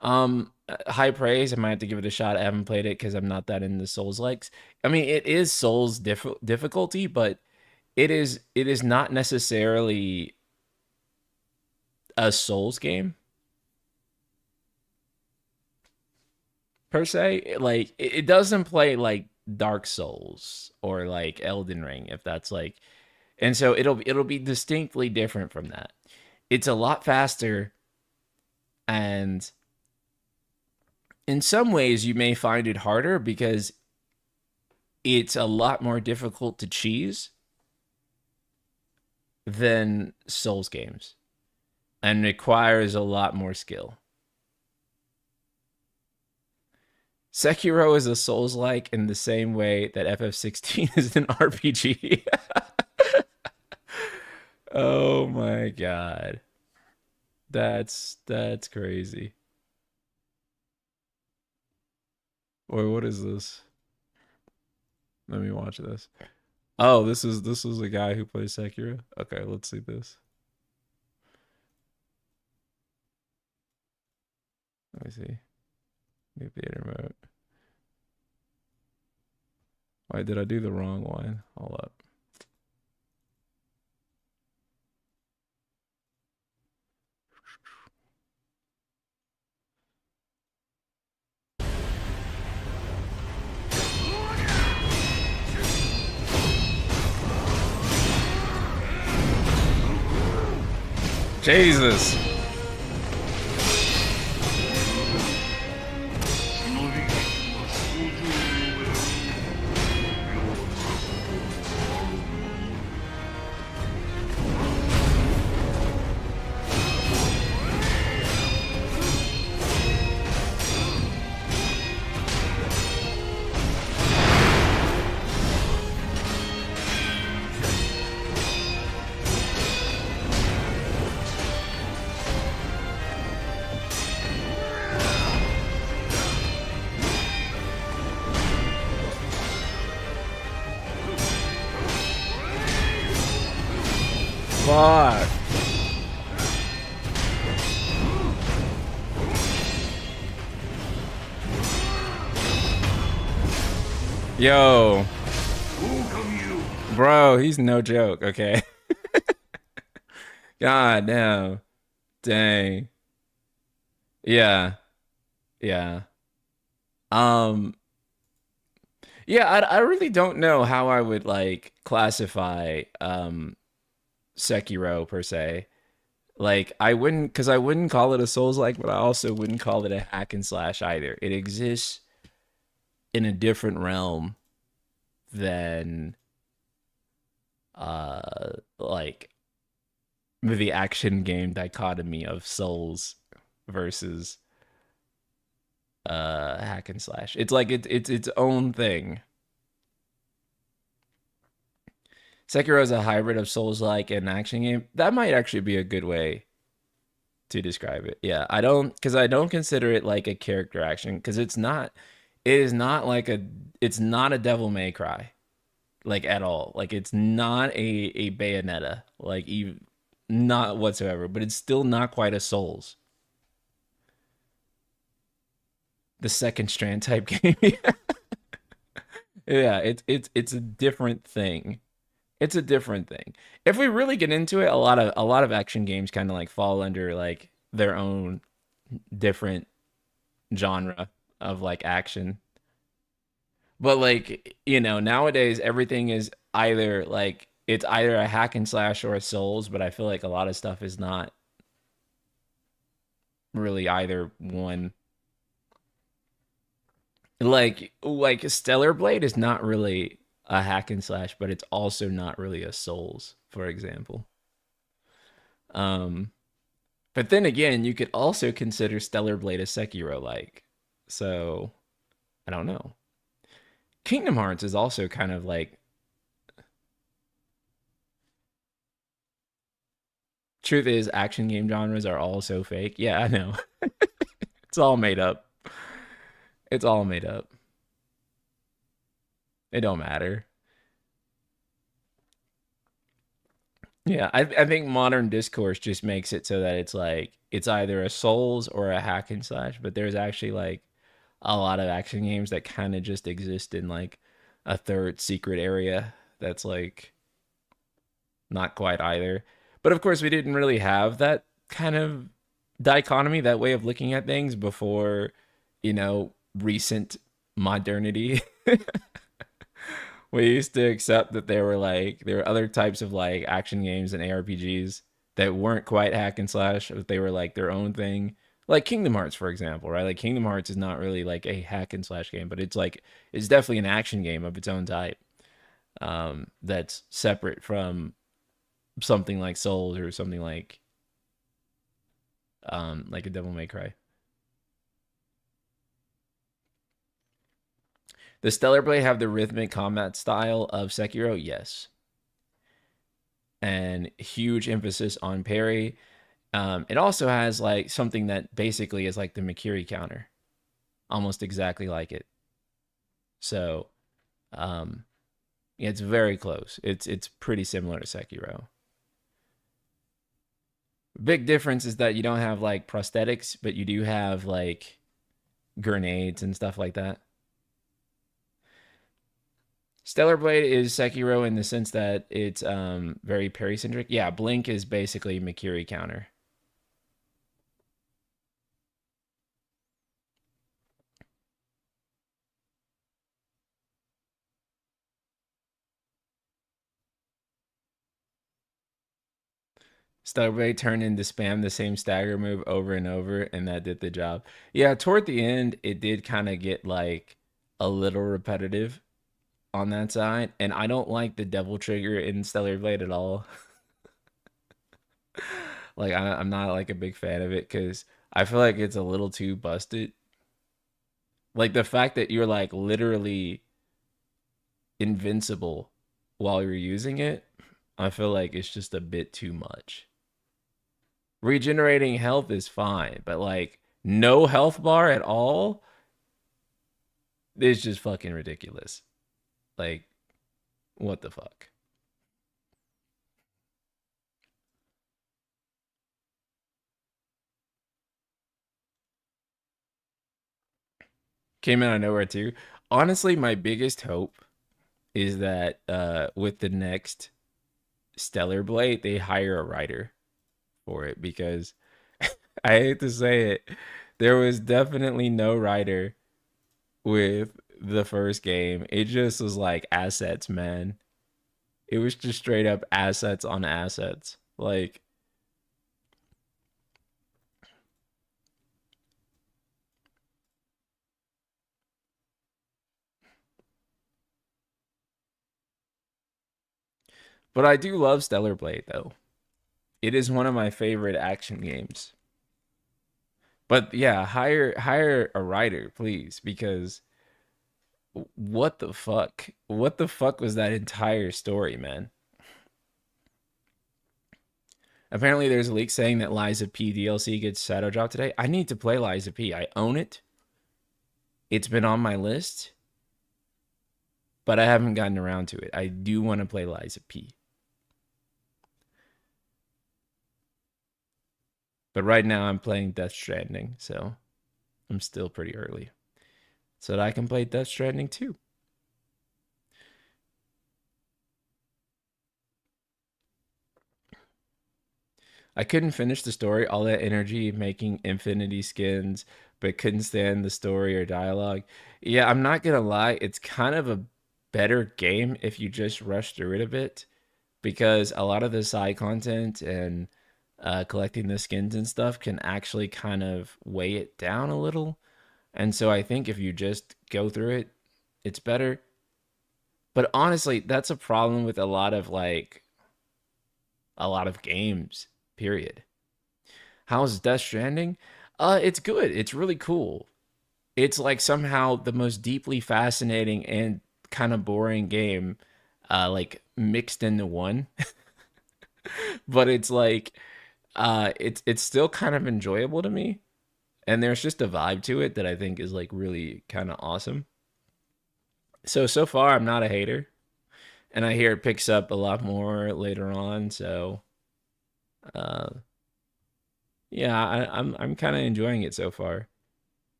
High praise. I might have to give it a shot. I haven't played it because I'm not that into Souls likes. I mean, it is Souls difficulty, but it is not necessarily a Souls game per se. Like it doesn't play like Dark Souls or like Elden Ring, if that's like, and so it'll be distinctly different from that. It's a lot faster, and in some ways you may find it harder because it's a lot more difficult to cheese than Souls games and requires a lot more skill. Sekiro is a Souls like in the same way that FF16 is an RPG. Oh my god. That's crazy. Wait, what is this? Let me watch this. Oh, this is a guy who plays Sekiro. Okay, let's see this. Let me see. New theater mode. Why did I do the wrong one? Hold up. Jesus. fuck? Yo, bro, he's no joke. Okay. God damn. Dang. Yeah. Yeah. Um. Yeah. I really don't know how I would like classify Sekiro per se. Like I wouldn't, because I wouldn't call it a Souls like, but I also wouldn't call it a hack and slash either. It exists in a different realm than like the action game dichotomy of Souls versus hack and slash. It's like it's its own thing. Sekiro is a hybrid of Souls like and action game. That might actually be a good way to describe it. Yeah, I don't consider it like a character action because it is not like it's not a Devil May Cry like at all. Like it's not a Bayonetta like even not whatsoever, but it's still not quite a Souls. The second strand type game. Yeah, it's a different thing. It's a different thing. If we really get into it, a lot of action games kind of like fall under like their own different genre of like action. But like, you know, nowadays everything is either like it's either a hack and slash or a Souls, but I feel like a lot of stuff is not really either one. Like Stellar Blade is not really a hack and slash, but it's also not really a Souls, for example. Um, but then again, you could also consider Stellar Blade a Sekiro like. So I don't know. Kingdom Hearts is also kind of like truth is action game genres are all so fake. Yeah, I know. It's all made up. It's all made up. It don't matter. Yeah, I think modern discourse just makes it so that it's like it's either a Souls or a hack and slash, but there's actually like a lot of action games that kind of just exist in like a third secret area that's like not quite either. But of course, we didn't really have that kind of dichotomy, that way of looking at things before, you know, recent modernity. We used to accept that there were other types of like action games and ARPGs that weren't quite hack and slash, but they were like their own thing. Like Kingdom Hearts, for example, right? Like Kingdom Hearts is not really like a hack and slash game, but it's definitely an action game of its own type. That's separate from something like Souls or something like a Devil May Cry. Does Stellar Blade have the rhythmic combat style of Sekiro? Yes, and huge emphasis on parry. It also has like something that basically is like the Makiri counter, almost exactly like it. So, um, yeah, it's very close. It's pretty similar to Sekiro. Big difference is that you don't have like prosthetics, but you do have like grenades and stuff like that. Stellar Blade is Sekiro in the sense that it's very parry centric. Yeah, Blink is basically Makiri counter. Stellar Blade turned into spam the same stagger move over and over, and that did the job. Yeah, toward the end, it did kind of get like a little repetitive on that side, and I don't like the devil trigger in Stellar Blade at all. Like I'm not like a big fan of it because I feel like it's a little too busted. Like the fact that you're like literally invincible while you're using it, I feel like it's just a bit too much. Regenerating health is fine, but like no health bar at all is just fucking ridiculous. Like, what the fuck? Came out of nowhere too. Honestly, my biggest hope is that with the next Stellar Blade, they hire a writer for it because I hate to say it, there was definitely no writer with the first game. It just was like assets, man. It was just straight up assets on assets. Like, but I do love Stellar Blade though. It is one of my favorite action games. But yeah, hire a writer, please, because what the fuck? What the fuck was that entire story, man? Apparently, there's a leak saying that Liza P DLC gets shadow drop today. I need to play Liza P. I own it. It's been on my list, but I haven't gotten around to it. I do want to play Liza P. But right now, I'm playing Death Stranding, so I'm still pretty early. So that I can play Death Stranding too. I couldn't finish the story, all that energy making infinity skins, but couldn't stand the story or dialogue. Yeah, I'm not gonna lie, it's kind of a better game if you just rush through it a bit because a lot of the side content and collecting the skins and stuff can actually kind of weigh it down a little. And so I think if you just go through it, it's better. But honestly, that's a problem with a lot of games, period. How's Death Stranding? It's good. It's really cool. It's like somehow the most deeply fascinating and kind of boring game, like mixed into one. But it's like, it's still kind of enjoyable to me, and there's just a vibe to it that I think is like really kind of awesome. So far, I'm not a hater, and I hear it picks up a lot more later on. So, uh, yeah, I'm kind of enjoying it so far.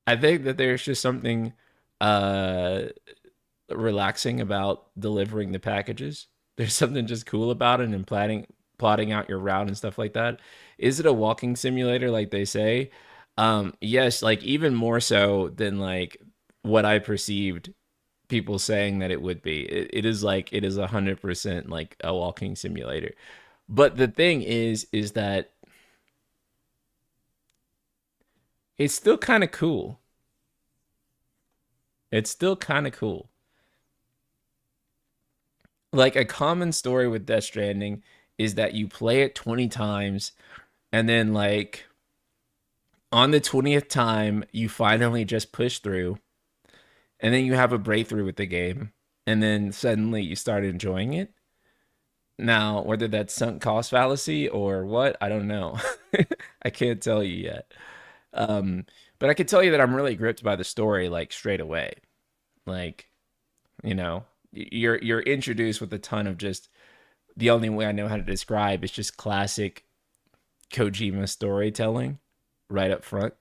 I think that there's just something uh relaxing about delivering the packages. There's something just cool about it and plotting out your route and stuff like that. Is it a walking simulator like they say? Yes, like even more so than like what I perceived people saying that it would be. It is like it is 100% like a walking simulator. But the thing is that it's still kind of cool. It's still kind of cool. Like a common story with Death Stranding is that you play it 20 times and then like on the 20th time you finally just push through and then you have a breakthrough with the game and then suddenly you start enjoying it. Now, whether that's sunk cost fallacy or what, I don't know. I can't tell you yet. Um, but I can tell you that I'm really gripped by the story like straight away. Like, you know, you're introduced with a ton of just the only way I know how to describe is just classic Kojima storytelling right up front.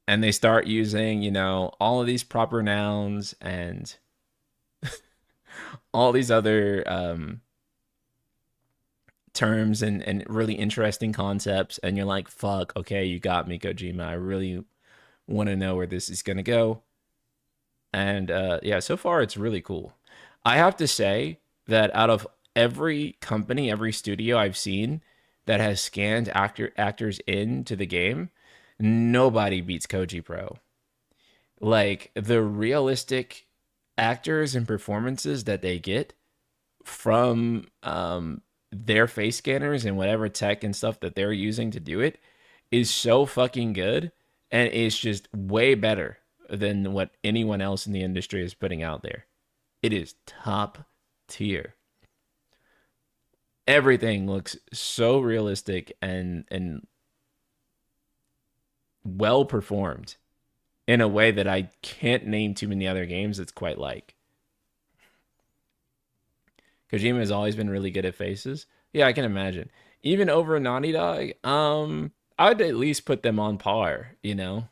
And they start using, all of these proper nouns and all these other terms and really interesting concepts. And you're like, fuck, okay, you got me, Kojima. I really want to know where this is going to go. And yeah, so far it's really cool. I have to say that out of every company, every studio I've seen that has scanned actors into the game, nobody beats Koji Pro. Like the realistic actors and performances that they get from their face scanners and whatever tech and stuff that they're using to do it is so fucking good, and it's just way better than what anyone else in the industry is putting out there. It is top tier. Everything looks so realistic and well performed in a way that I can't name too many other games it's quite like. Kojima has always been really good at faces. Yeah, I can imagine. Even over Naughty Dog, I'd at least put them on par, you know?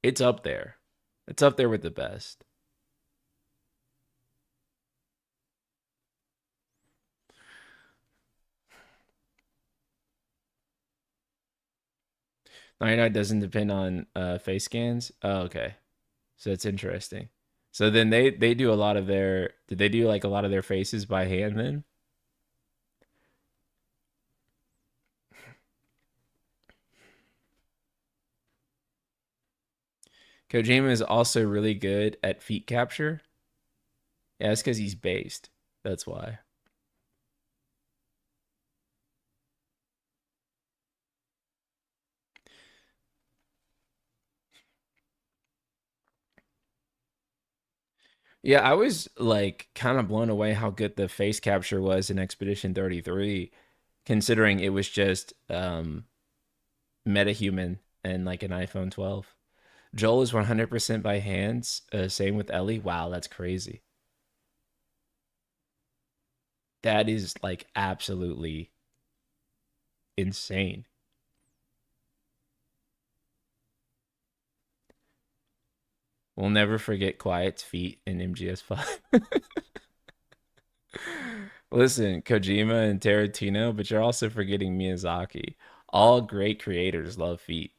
It's up there. It's up there with the best. 99 doesn't depend on face scans. Oh, okay. So it's interesting. So then they do a lot of their did they do like a lot of their faces by hand then? Kojima is also really good at feat capture. Yeah, it's because he's based. That's why. Yeah, I was like kind of blown away how good the face capture was in Expedition 33, considering it was just metahuman and like an iPhone 12. Joel is 100% by hands. Same with Ellie. Wow, that's crazy. That is like absolutely insane. We'll never forget Quiet's feet in MGS5. Listen, Kojima and Tarantino, but you're also forgetting Miyazaki. All great creators love feet.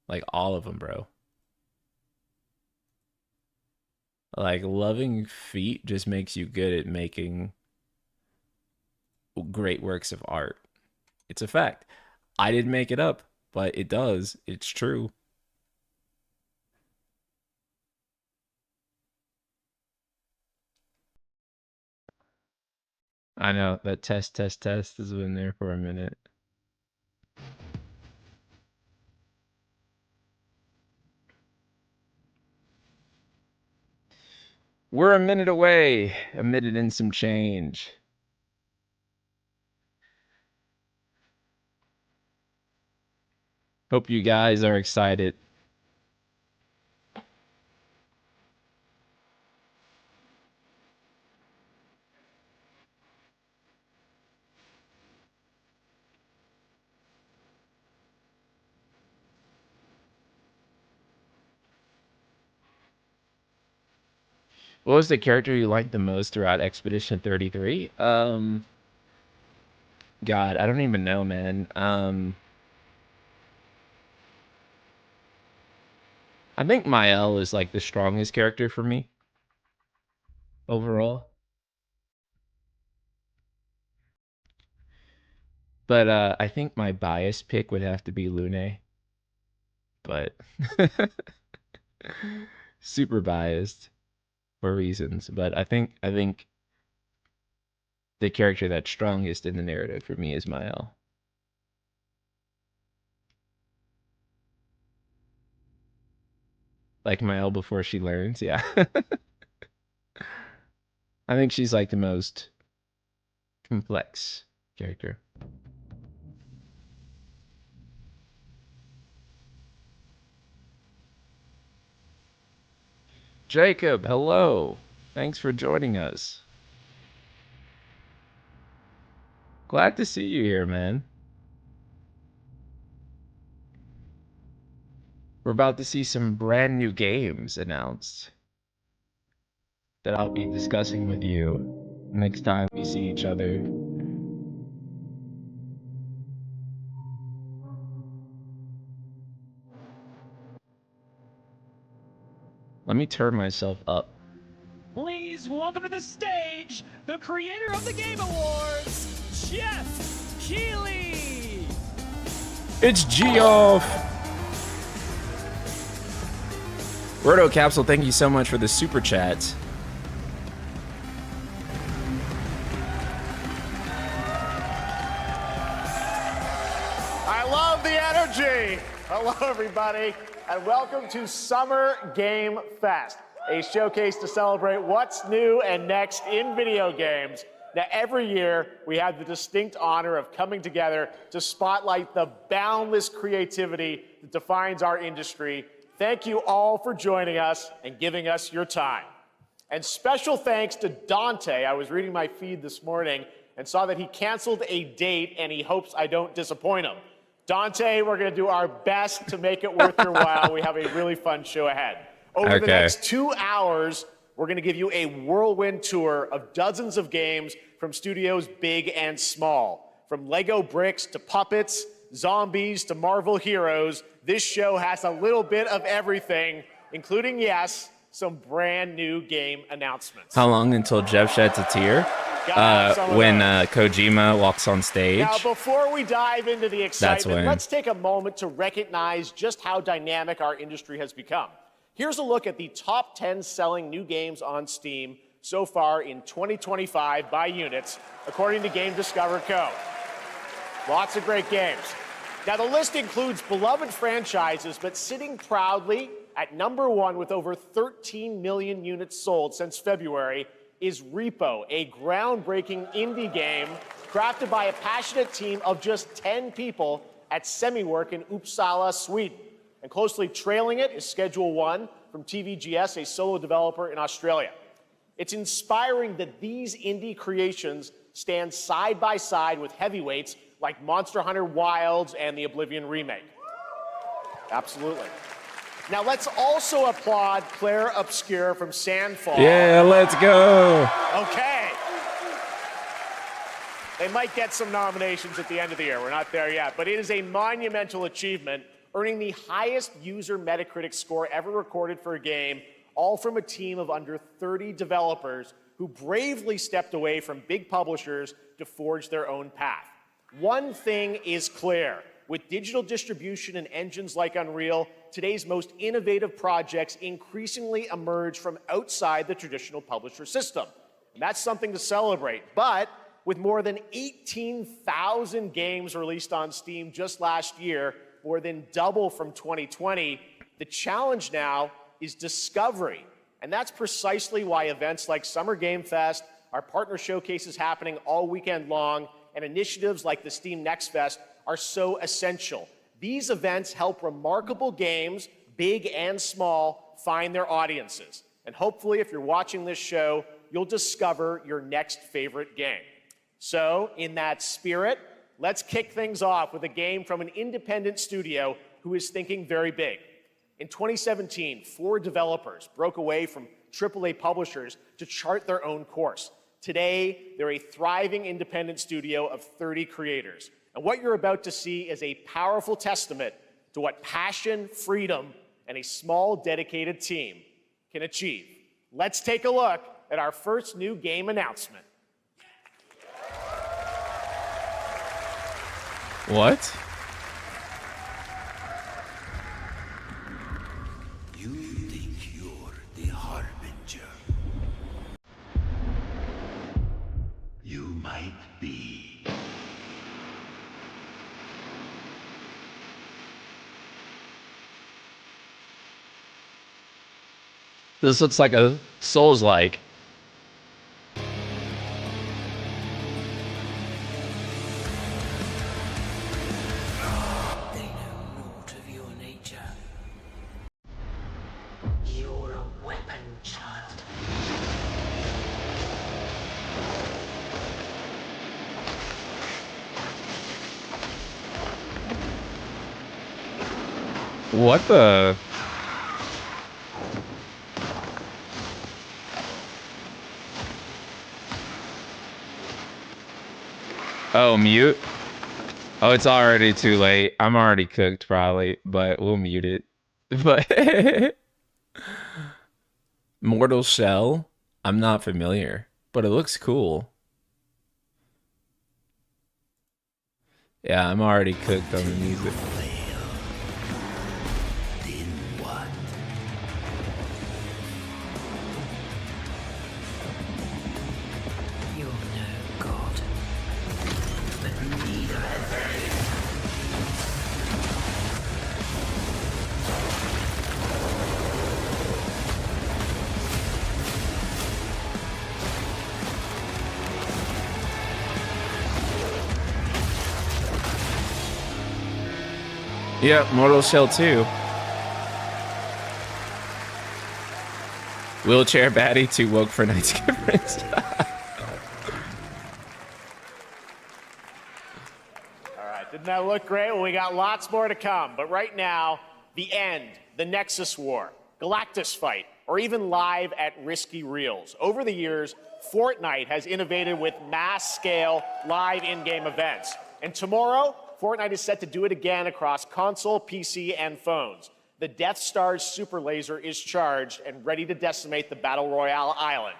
Like all of them, bro. Like loving feet just makes you good at making great works of art. It's a fact. I didn't make it up, but it does. It's true. I know that test has been there for a minute. We're a minute away, a minute and some change. Hope you guys are excited. What was the character you liked the most throughout Expedition 33? God, I don't even know, man. I think Mael is like the strongest character for me overall. But I think my bias pick would have to be Lune, but super biased for reasons. But I think the character that's strongest in the narrative for me is Mael. Like Mael before she learns, yeah. I think she's like the most complex character. Jacob, hello. Thanks for joining us. Glad to see you here, man. We're about to see some brand new games announced that I'll be discussing with you next time we see each other. Let me turn myself up. Please welcome to the stage the creator of the Game Awards, Jeff Keighley. It's Geoff. Roto Capsule, thank you so much for the super chat. I love the energy. Hello, everybody, and welcome to Summer Game Fest, a showcase to celebrate what's new and next in video games. Now, every year, we have the distinct honor of coming together to spotlight the boundless creativity that defines our industry. Thank you all for joining us and giving us your time. And special thanks to Dante. I was reading my feed this morning and saw that he canceled a date and he hopes I don't disappoint him. Dante, we're going to do our best to make it worth your while. We have a really fun show ahead. Over the next 2 hours, we're going to give you a whirlwind tour of dozens of games from studios big and small. From Lego bricks to puppets, zombies to Marvel heroes, this show has a little bit of everything, including, yes, some brand new game announcements. How long until Jeff sheds a tear? When Kojima walks on stage. Now, before we dive into the excitement, let's take a moment to recognize just how dynamic our industry has become. Here's a look at the top 10 selling new games on Steam so far in 2025 by units, according to Game Discover Co. Lots of great games. Now, the list includes beloved franchises, but sitting proudly at number 1 with over 13 million units sold since February is Repo, a groundbreaking indie game crafted by a passionate team of just 10 people at Semiwork in Uppsala, Sweden. And closely trailing it is Schedule 1 from TVGS, a solo developer in Australia. It's inspiring that these indie creations stand side by side with heavyweights like Monster Hunter Wilds and the Oblivion remake. Absolutely. Now let's also applaud Claire Obscure from Sandfall. Yeah, let's go. Okay. They might get some nominations at the end of the year. We're not there yet, but it is a monumental achievement, earning the highest user Metacritic score ever recorded for a game, all from a team of under 30 developers who bravely stepped away from big publishers to forge their own path. One thing is clear. With digital distribution and engines like Unreal, today's most innovative projects increasingly emerge from outside the traditional publisher system. And that's something to celebrate. But with more than 18,000 games released on Steam just last year, more than double from 2020, the challenge now is discovery. And that's precisely why events like Summer Game Fest, our partner showcases happening all weekend long, and initiatives like the Steam Next Fest are so essential. These events help remarkable games, big and small, find their audiences. And hopefully, if you're watching this show, you'll discover your next favorite game. So, in that spirit, let's kick things off with a game from an independent studio who is thinking very big. In 2017, 4 developers broke away from AAA publishers to chart their own course. Today, they're a thriving independent studio of 30 creators. And what you're about to see is a powerful testament to what passion, freedom, and a small, dedicated team can achieve. Let's take a look at our first new game announcement. What? You think you're the Harbinger. You might be. This looks like a Souls-like. They know naught of your nature. You're a weapon, child. What the? Oh, mute? Oh, it's already too late. I'm already cooked, probably, but we'll mute it. But Mortal Shell? I'm not familiar, but it looks cool. Yeah, I'm already cooked on the music. Then what? You're no god. But neither have they. Yep, Mortal Shell 2. Wheelchair baddie too woke for night skippers. Didn't that look great? Well, we got lots more to come. But right now, the end, the Nexus War, Galactus Fight, or even live at Risky Reels. Over the years, Fortnite has innovated with mass-scale live in-game events. And tomorrow, Fortnite is set to do it again across console, PC, and phones. The Death Star's super laser is charged and ready to decimate the Battle Royale island.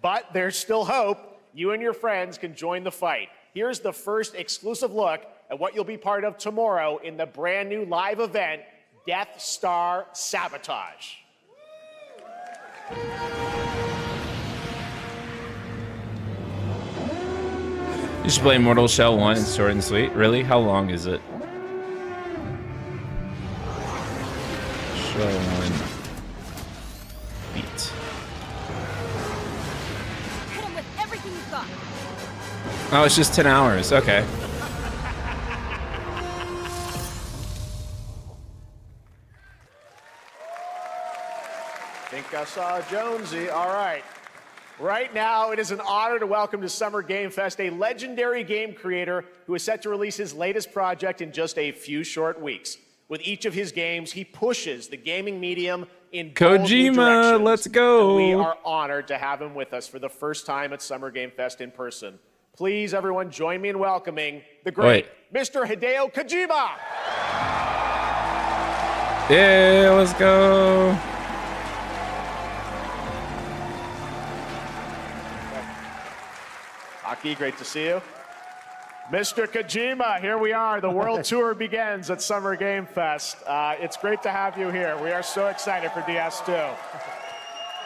But there's still hope. You and your friends can join the fight. Here's the first exclusive look at what you'll be part of tomorrow in the brand new live event, Death Star Sabotage. You should play Mortal Shell 1 and short and sweet. Really? How long is it? Shell 1. Beat. Hit him with everything you've got. Oh, it's just 10 hours. Okay. Think I saw Jonesy. All right. Right now, it is an honor to welcome to Summer Game Fest a legendary game creator who is set to release his latest project in just a few short weeks. With each of his games, he pushes the gaming medium in bold new Kojima, directions. let's go. And we are honored to have him with us for the first time at Summer Game Fest in person. Please, everyone, join me in welcoming the great Mr. Hideo Kojima. Yeah, let's go. Aki, great to see you. Mr. Kojima, here we are. The world tour begins at Summer Game Fest. It's great to have you here. We are so excited for DS2.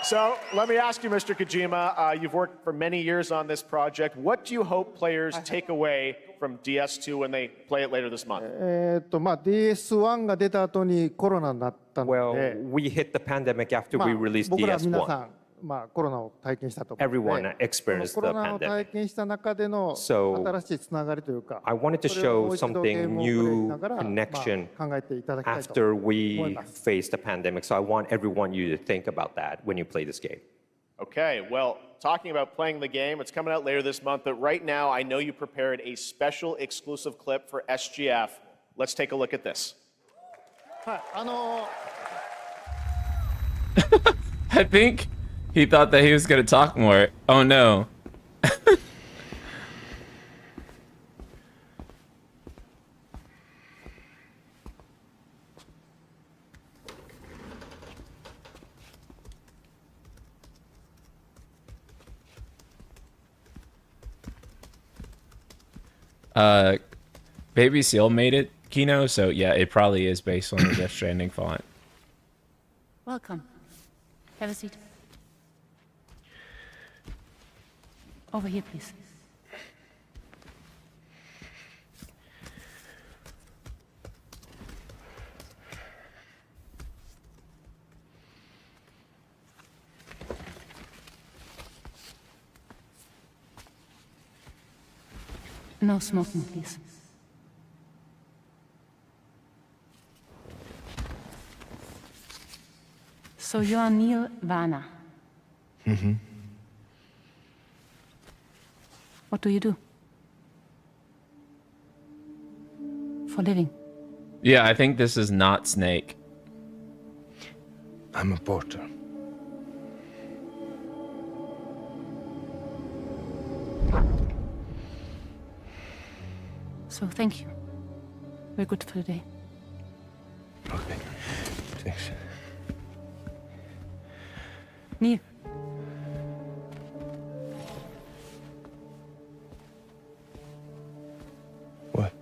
So let me ask you, Mr. Kojima, you've worked for many years on this project. What do you hope players take away from DS2 when they play it later this month? DS1 が出た後にコロナになったので、 Well, we hit the pandemic after we released 僕ら皆さ DS1. ん、コロナを体験したと思うので、 Everyone experienced コ the ロナを pandemic. 体験した中での So, 新しいつながりというか、 I wanted to それをもう show 一度ゲー something ムをプレイし new ながら、 connection 考えていただきたいと after 思い we ます。 faced the pandemic. So I want everyone you to think about that when you play this game. Okay, well, talking about playing the game, it's coming out later this month, but right now I know you prepared a special exclusive clip for SGF. Let's take a look at this. はい、I think he thought that he was going to talk more. Oh no. Baby Seal made it, Kino, so yeah, it probably is based on the Death Stranding font. Welcome. Have a seat. Over here, please. No smoking, please. So you are Neil Varner. Mm-hmm. What do you do? For living? Yeah, I think this is not Snake. I'm a porter. So thank you. We're good for the day. Okay. Thanks. Neil. What?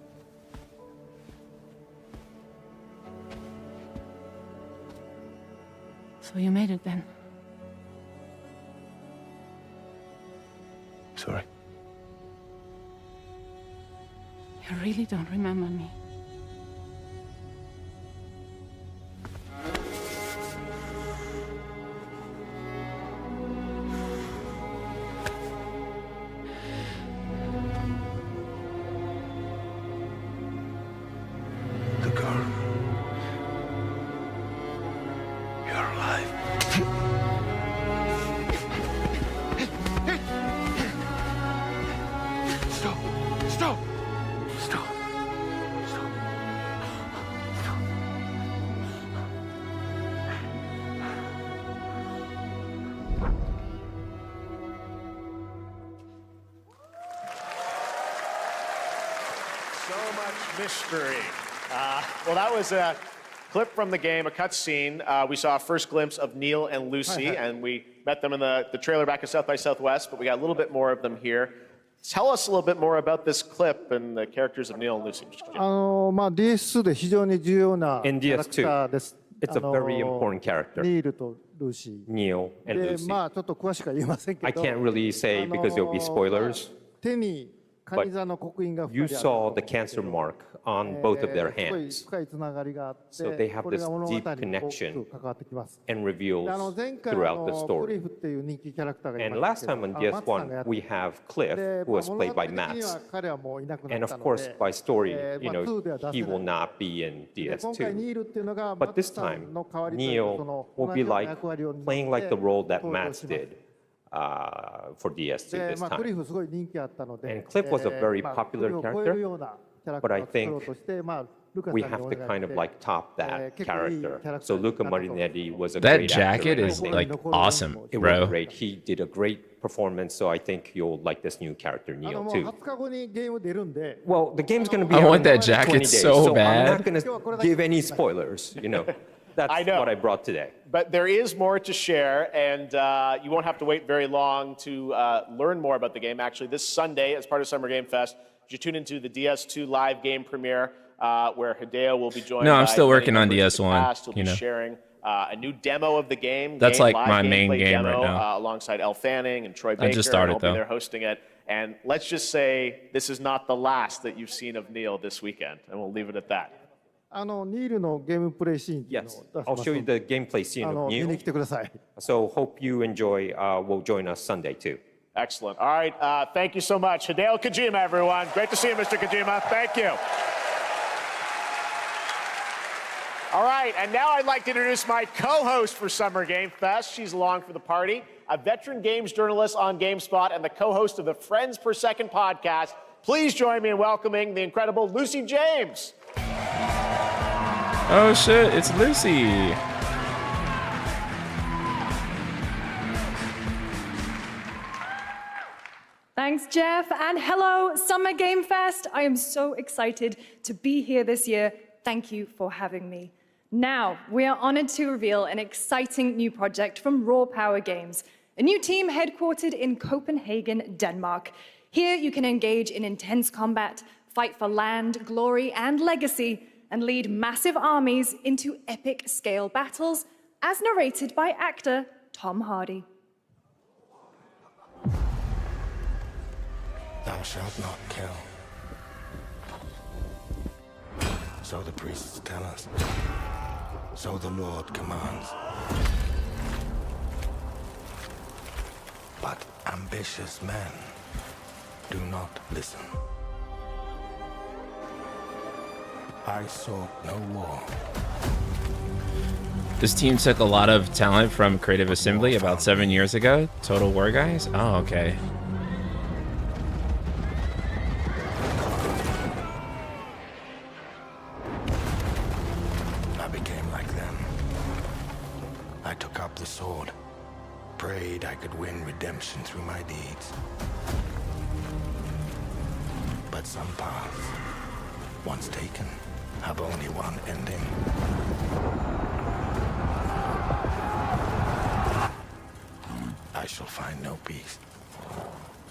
So you made it then. Sorry. You really don't remember me. The girl. You're alive. Stop! Stop! Stop! So much mystery. Well, that was a clip from the game, a cutscene. We saw a first glimpse of Neil and Lucy, and we met them in the trailer back at South by Southwest, but we got a little bit more of them here. Tell us a little bit more about this clip and the characters of Neil and Lucy. DS2 で非常に重要なキ In ャラクター DS2, です。 it's a very important character, ニールとルーシー。 Neil and で、 Lucy. まあちょっと詳しくは言えませんけ I ど、 can't really say because there'll be spoilers. 手にカニ座の刻印が You 2人ある saw the cancer mark on both of their すごい hands 深いつながりがあって、 So they have これが this 物語に deep 大き connection く関わってきます。 and で reveals 前回 throughout the クリ story. フっていう人気キャラクターがい And ま last したけ time ど、 on マッツさん DS1, がやって we have Cliff, で who was 物 played 語 by 的に Mats. は彼はもういなくな And った of の course, で、 by story, you 2 know, では出せない he will not be in で今回ニ DS2. ールっていうのが But マッ this ツさんの time, 代わりというか、 Neil その will 同 be じような like 役割を担って playing like the role that 登場 Mats します。 did for DS2 で、 this まあ、クリ time. フすごい人気あったので、 And Cliff was a very まあ popular クリフを超えるようなキャラク But タ I ーを作ろう think として、まあ、ルカさん we に have お to 願い kind し of て、 like top that 結構いいキャ character. ラクター So にな Luca ったと思います。 Marinetti was a That great actor. jacket and I is think like awesome, it was bro. great. He did a great performance, so I think you'll like this new character, も Neil, う too. 20日後にゲーム出るんで、 Well, the game's going to be I out want in that 20 jacket days, so I'm bad. not going to give any spoilers, you know. That's I know. what I brought today. But there is more to share, and you won't have to wait very long to learn more about the game. Actually, this Sunday, as part of Summer Game Fest, you tune into the DS2 live game premiere, where Hideo will be joined. No, I'm by still many working on members of the DS1, cast. He'll you be know. sharing a new demo of the game. That's like live my main gameplay game demo, right now. Alongside Elle Fanning and Troy I Baker. just started, and I'll be though. there hosting it. And let's just say this is not the last that you've seen of Neil this weekend, and we'll leave it at that. ニールのゲームプレイシーンっていうの Yes, を I'll 出します show you ので、 the gameplay scene of 見に Neil. 来てください。 So hope you enjoy, will join us Sunday, too. Excellent. All right. Thank you so much. Hideo Kojima, everyone. Great to see you, Mr. Kojima. Thank you. All right. And now I'd like to introduce my co-host for Summer Game Fest. She's along for the party, a veteran games journalist on GameSpot and the co-host of the Friends Per Second podcast. Please join me in welcoming the incredible Lucy James. Oh shit, it's Lucy. Thanks, Jeff, and hello, Summer Game Fest. I am so excited to be here this year. Thank you for having me. Now, we are honored to reveal an exciting new project from Raw Power Games, a new team headquartered in Copenhagen, Denmark. Here, you can engage in intense combat, fight for land, glory, and legacy, and lead massive armies into epic scale battles, as narrated by actor Tom Hardy. Thou shalt not kill. So the priests tell us. So the Lord commands. But ambitious men do not listen. I sought no war. This team took a lot of talent from Creative Assembly about 7 years ago. Total War guys? Oh, okay. I became like them. I took up the sword, prayed I could win redemption through my deeds. But some paths, once taken, have only one ending. I shall find no peace.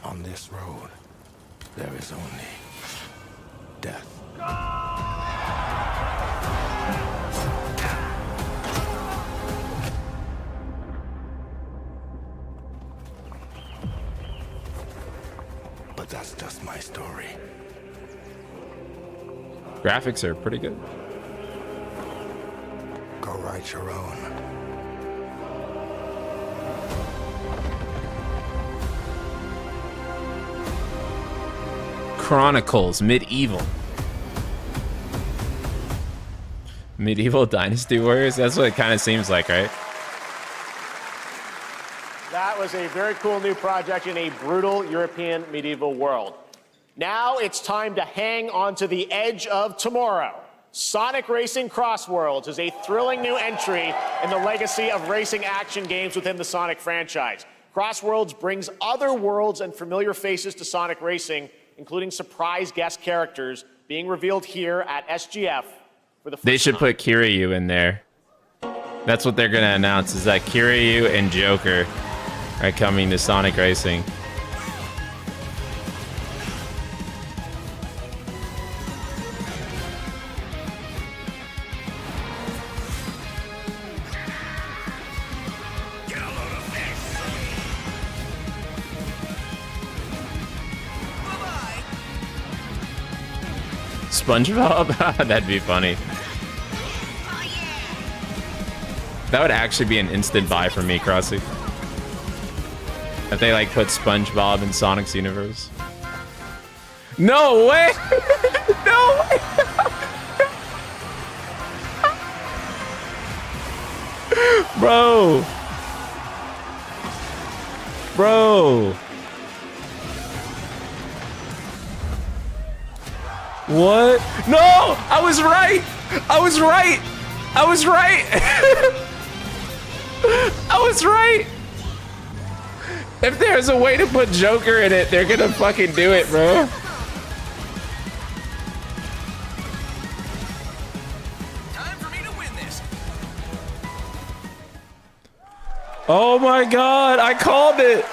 On this road, there is only death. But that's just my story. Graphics are pretty good. Go write your own. Chronicles Medieval. Medieval Dynasty Warriors? That's what it kind of seems like, right? That was a very cool new project in a brutal European medieval world. Now it's time to hang on to the edge of tomorrow. Sonic Racing Crossworlds is a thrilling new entry in the legacy of racing action games within the Sonic franchise. Crossworlds brings other worlds and familiar faces to Sonic Racing, including surprise guest characters being revealed here at SGF for the first They should time. put Kiryu in there. That's what they're going to announce, is that Kiryu and Joker are coming to Sonic Racing. SpongeBob? That'd be funny. That would actually be an instant buy for me, Crossy. If they like put SpongeBob in Sonic's universe. No way! No way! Bro! Bro! What? No! I was right! I was right! I was right! I was right! If there's a way to put Joker in it, they're gonna fucking do it, bro. Time for me to win this. Oh my god, I called it!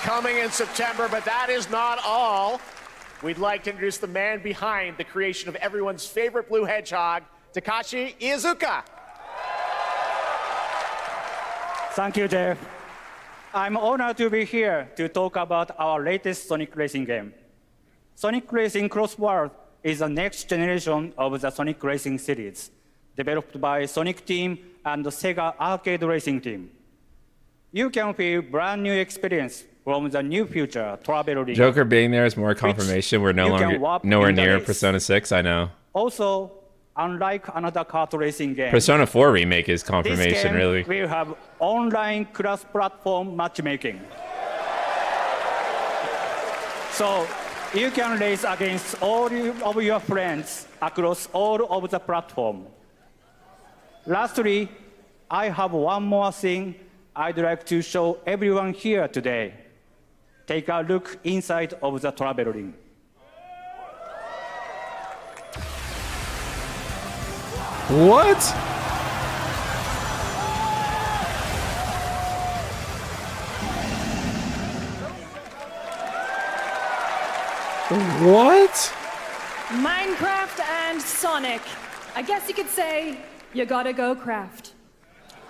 Coming in September, but that is not all. We'd like to introduce the man behind the creation of everyone's favorite blue hedgehog, Takashi Iizuka. Thank you, Jeff. I'm honored to be here to talk about our latest Sonic Racing game. Sonic Racing Cross World is the next generation of the Sonic Racing series, developed by Sonic Team and the Sega Arcade Racing Team. You can feel brand new experience from the new future traveling. Joker being there is more confirmation we're nowhere near Persona 6, I know. Also, unlike another kart racing game, Persona 4 remake is this confirmation, game really. will have online cross-platform matchmaking. So you can race against all of your friends across all of the platform. Lastly, I have one more thing I'd like to show everyone here today. Take a look inside of the travel ring. What? What? Minecraft and Sonic. I guess you could say, you gotta go craft.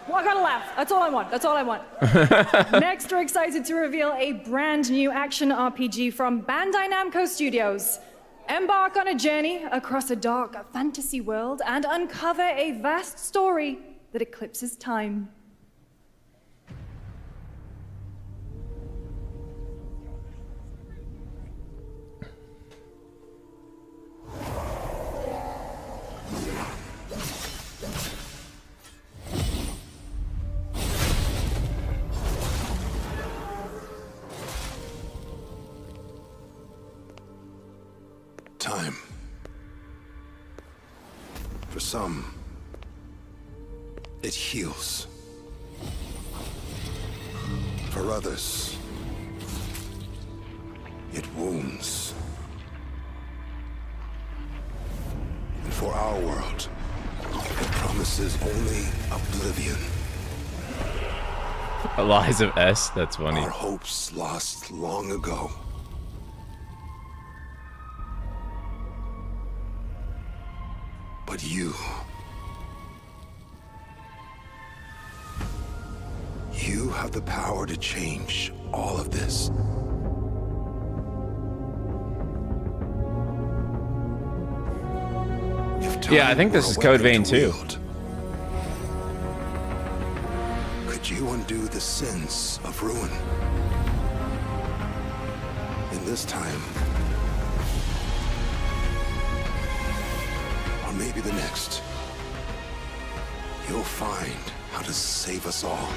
Well, I gotta laugh. That's all I want. That's all I want. Next, we're excited to reveal a brand new action RPG from Bandai Namco Studios. Embark on a journey across a dark fantasy world and uncover a vast story that eclipses time. Time. For some, it heals. For others, it wounds. And for our world, it promises only oblivion. Lies of S, that's funny. Our hopes lost long ago. But you have the power to change all of this. Yeah, I think this is Code Vein too. Could you undo the sins of ruin? In this time, or maybe the next, you'll find how to save us all.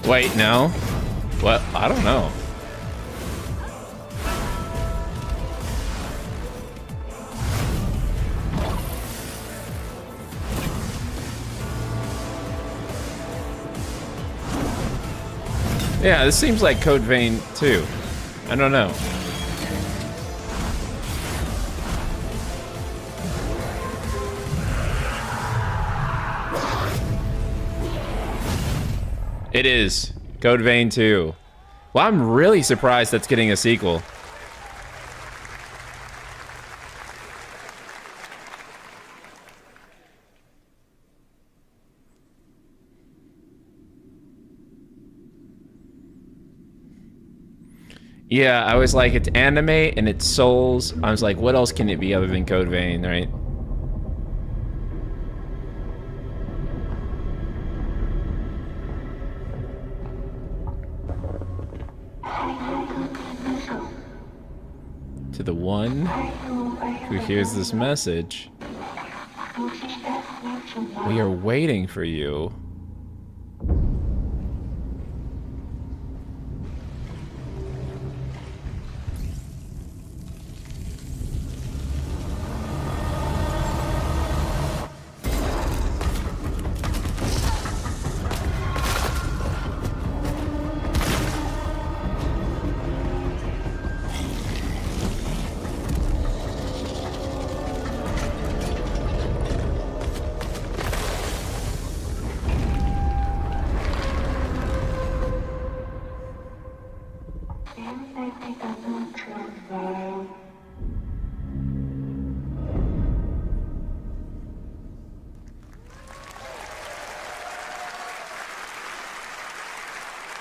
Wait, no. What? I don't know. Yeah, this seems like Code Vein too. I don't know. It is Code Vein 2. Well, I'm really surprised that's getting a sequel. Yeah, I was like, it's anime and it's Souls. I was like, what else can it be other than Code Vein, right? To the one who hears this message, we are waiting for you.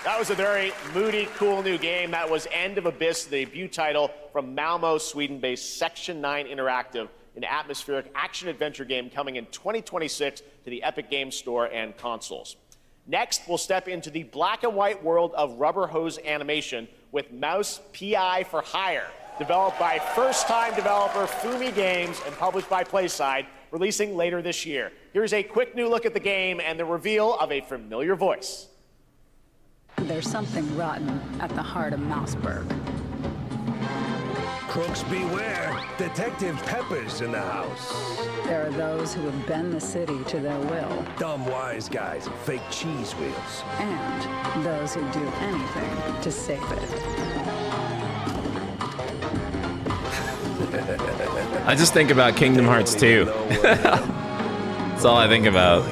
That was a very moody, cool new game. That was End of Abyss, the debut title from Malmo, Sweden-based Section 9 Interactive, an atmospheric action-adventure game coming in 2026 to the Epic Games Store and consoles. Next, we'll step into the black and white world of rubber hose animation with Mouse PI for Hire, developed by first-time developer Fumi Games and published by PlaySide, releasing later this year. Here's a quick new look at the game and the reveal of a familiar voice. There's something rotten at the heart of Mouseburg. Crooks beware. Detective Pepper's in the house. There are those who have bent the city to their will. Dumb wise guys and fake cheese wheels. And those who do anything to save it. I just think about Kingdom Hearts 2. That's all I think about.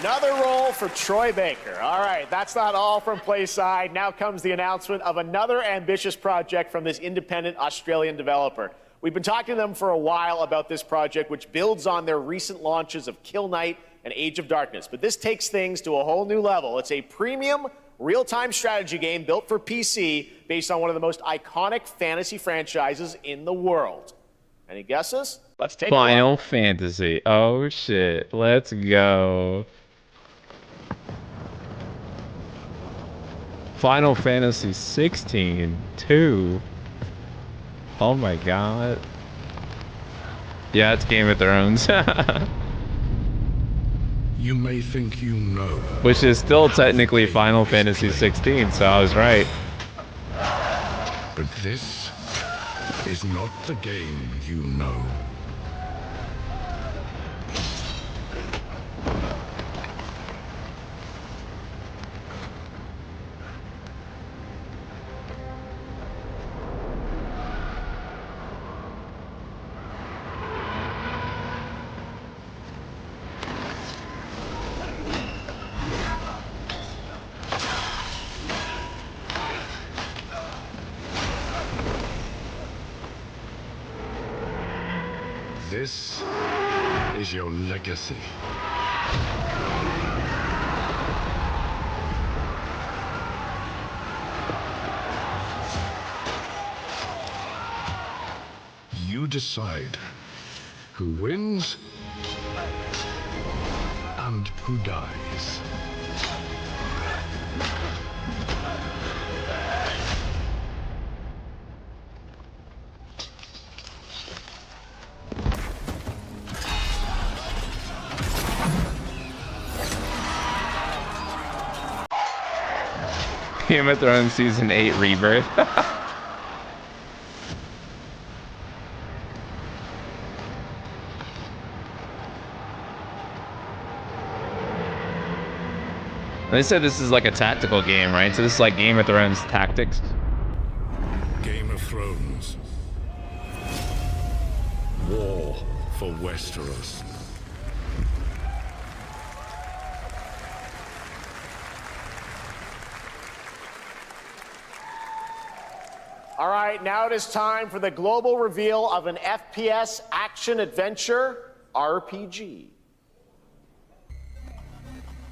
Another role for Troy Baker. All right, that's not all from PlaySide. Now comes the announcement of another ambitious project from this independent Australian developer. We've been talking to them for a while about this project, which builds on their recent launches of Kill Knight and Age of Darkness. But this takes things to a whole new level. It's a premium, real-time strategy game built for PC based on one of the most iconic fantasy franchises in the world. Any guesses? Let's take Final Fantasy. Oh shit. Let's go. Final Fantasy 16 2. Oh my god. Yeah, it's Game of Thrones. You may think you know. Which is still technically Final Fantasy 16, so I was right. But this is not the game you know. This is your legacy. You decide who wins and who dies. Game of Thrones Season 8 Rebirth. They said this is like a tactical game, right? So this is like Game of Thrones tactics. Game of Thrones. War for Westeros. All right, now it is time for the global reveal of an FPS action-adventure RPG.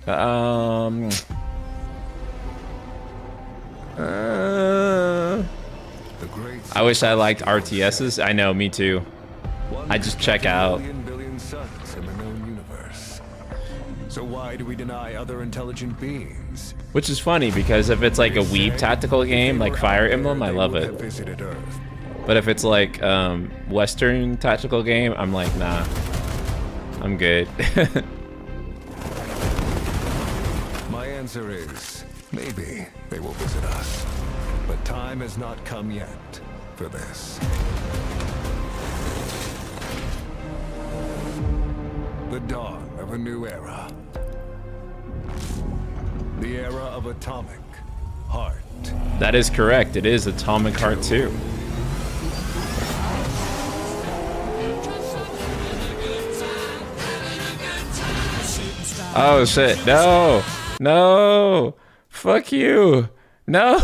I wish I liked RTSs. I know, me too. I just check out. Billion suns in the known universe. So why do we deny other intelligent beings? Which is funny because if it's like a weeb tactical game like Fire Emblem, I love it. But if it's like Western tactical game, I'm like, nah, I'm good. My answer is maybe they will visit us, but time has not come yet for this. The dawn of a new era. The era of Atomic Heart. That is correct. It is Atomic Heart 2. Oh shit, no! No! Fuck you! No!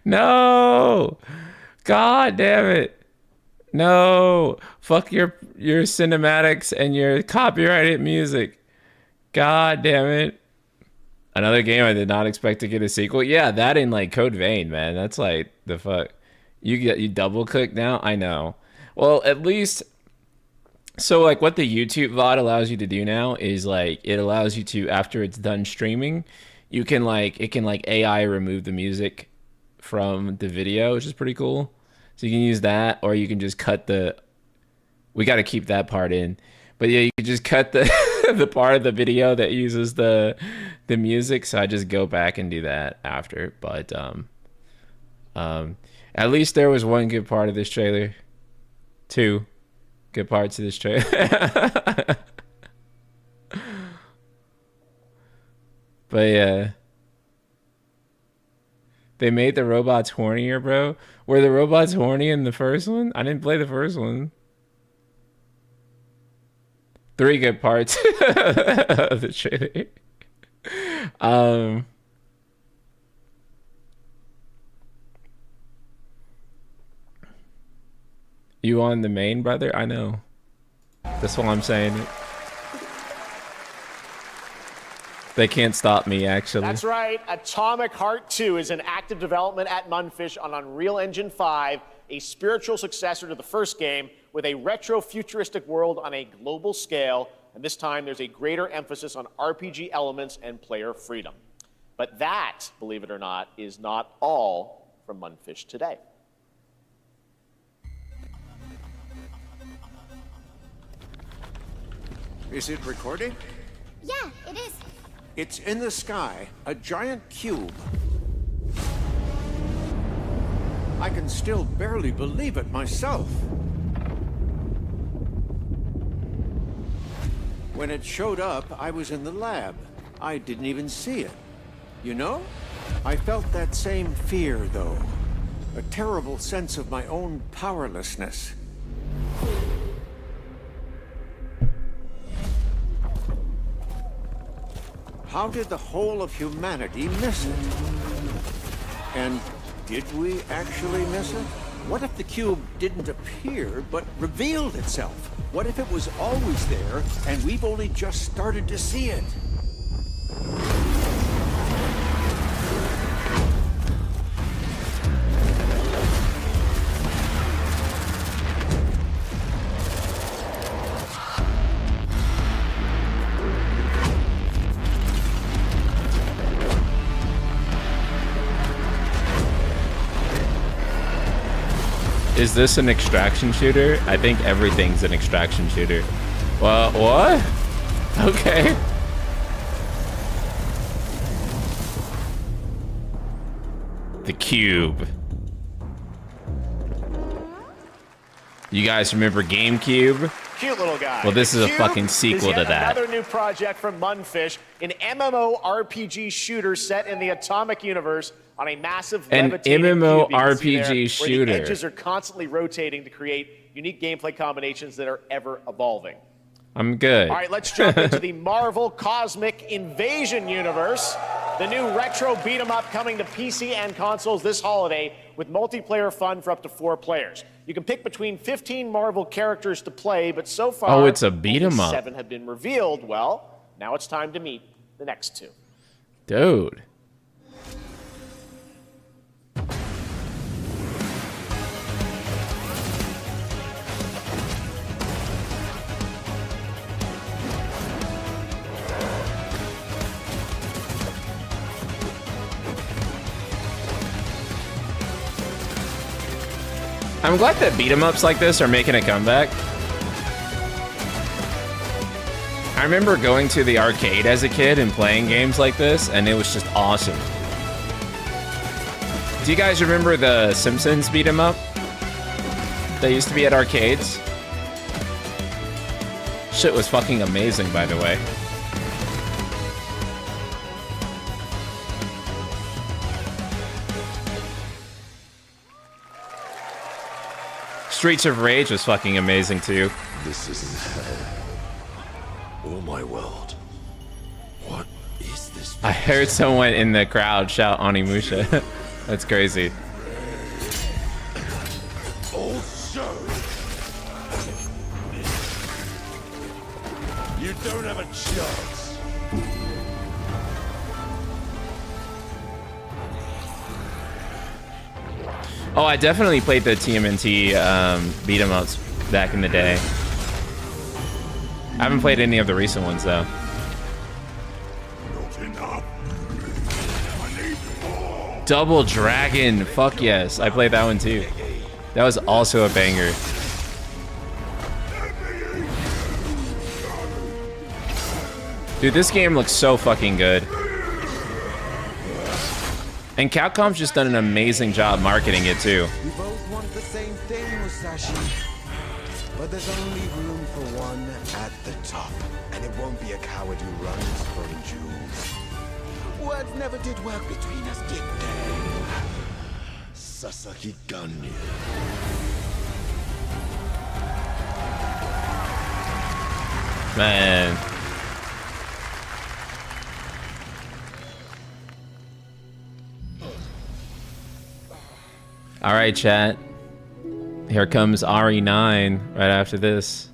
No! God damn it! No! Fuck your cinematics and your copyrighted music. God damn it. Another game I did not expect to get a sequel. Yeah, that in like Code Vein, man. That's like the fuck. You double click now? I know. Well, at least so like what the YouTube VOD allows you to do now is like it allows you to, after it's done streaming, you can like it can like AI remove the music from the video, which is pretty cool. So you can use that, or you can just cut the, we got to keep that part in. But yeah, you can just cut the the part of the video that uses the music. So I just go back and do that after. But at least there was one good part of this trailer. Two good parts of this trailer. But yeah. They made the robots hornier, bro. Were the robots horny in the first one? I didn't play the first one. 3 good parts of the trailer. You on the main, brother? I know. That's why I'm saying it. They can't stop me, actually. That's right. Atomic Heart 2 is in active development at Munfish on Unreal Engine 5, a spiritual successor to the first game with a retro-futuristic world on a global scale. And this time, there's a greater emphasis on RPG elements and player freedom. But that, believe it or not, is not all from Munfish today. Is it recording? Yeah, it is. It's in the sky, a giant cube. I can still barely believe it myself. When it showed up, I was in the lab. I didn't even see it. You know? I felt that same fear, though. A terrible sense of my own powerlessness. How did the whole of humanity miss it? And did we actually miss it? What if the cube didn't appear, but revealed itself? What if it was always there, and we've only just started to see it? Is this an extraction shooter? I think everything's an extraction shooter. Well, what? Okay. The cube. You guys remember GameCube? Cute little guy. Well, this is a Cube fucking sequel is yet to that. Another new project from Munfish, an MMO RPG shooter set in the Atomic universe on a massive An levitating MMO cube you can see there, RPG where shooter. the edges are constantly rotating to create unique gameplay combinations that are ever evolving. I'm good. All right, let's jump into the Marvel Cosmic Invasion universe. The new retro beat 'em up coming to PC and consoles this holiday with multiplayer fun for up to 4 players. You can pick between 15 Marvel characters to play, but so far, Oh, it's a beat 'em only up. 7 have been revealed. Well, now it's time to meet the next 2. Dude. I'm glad that beat 'em ups like this are making a comeback. I remember going to the arcade as a kid and playing games like this, and it was just awesome. Do you guys remember the Simpsons beat 'em up? They used to be at arcades. Shit was fucking amazing, by the way. Streets of Rage was fucking amazing too. This isn't hell. Or my world. What is this? I heard someone in the crowd shout Oni Musha. That's crazy. Also, you don't have a chance. Oh, I definitely played the TMNT beat 'em ups back in the day. I haven't played any of the recent ones though. Double Dragon, fuck yes, I played that one too. That was also a banger. Dude, this game looks so fucking good. And Capcom's just done an amazing job marketing it too. We both want the same thing, Musashi. But there's only room for one at the top. And it won't be a coward who runs from jewels. Words never did work between us, did they? Sasaki Ganyu. Man. All right, chat. Here comes RE9 right after this.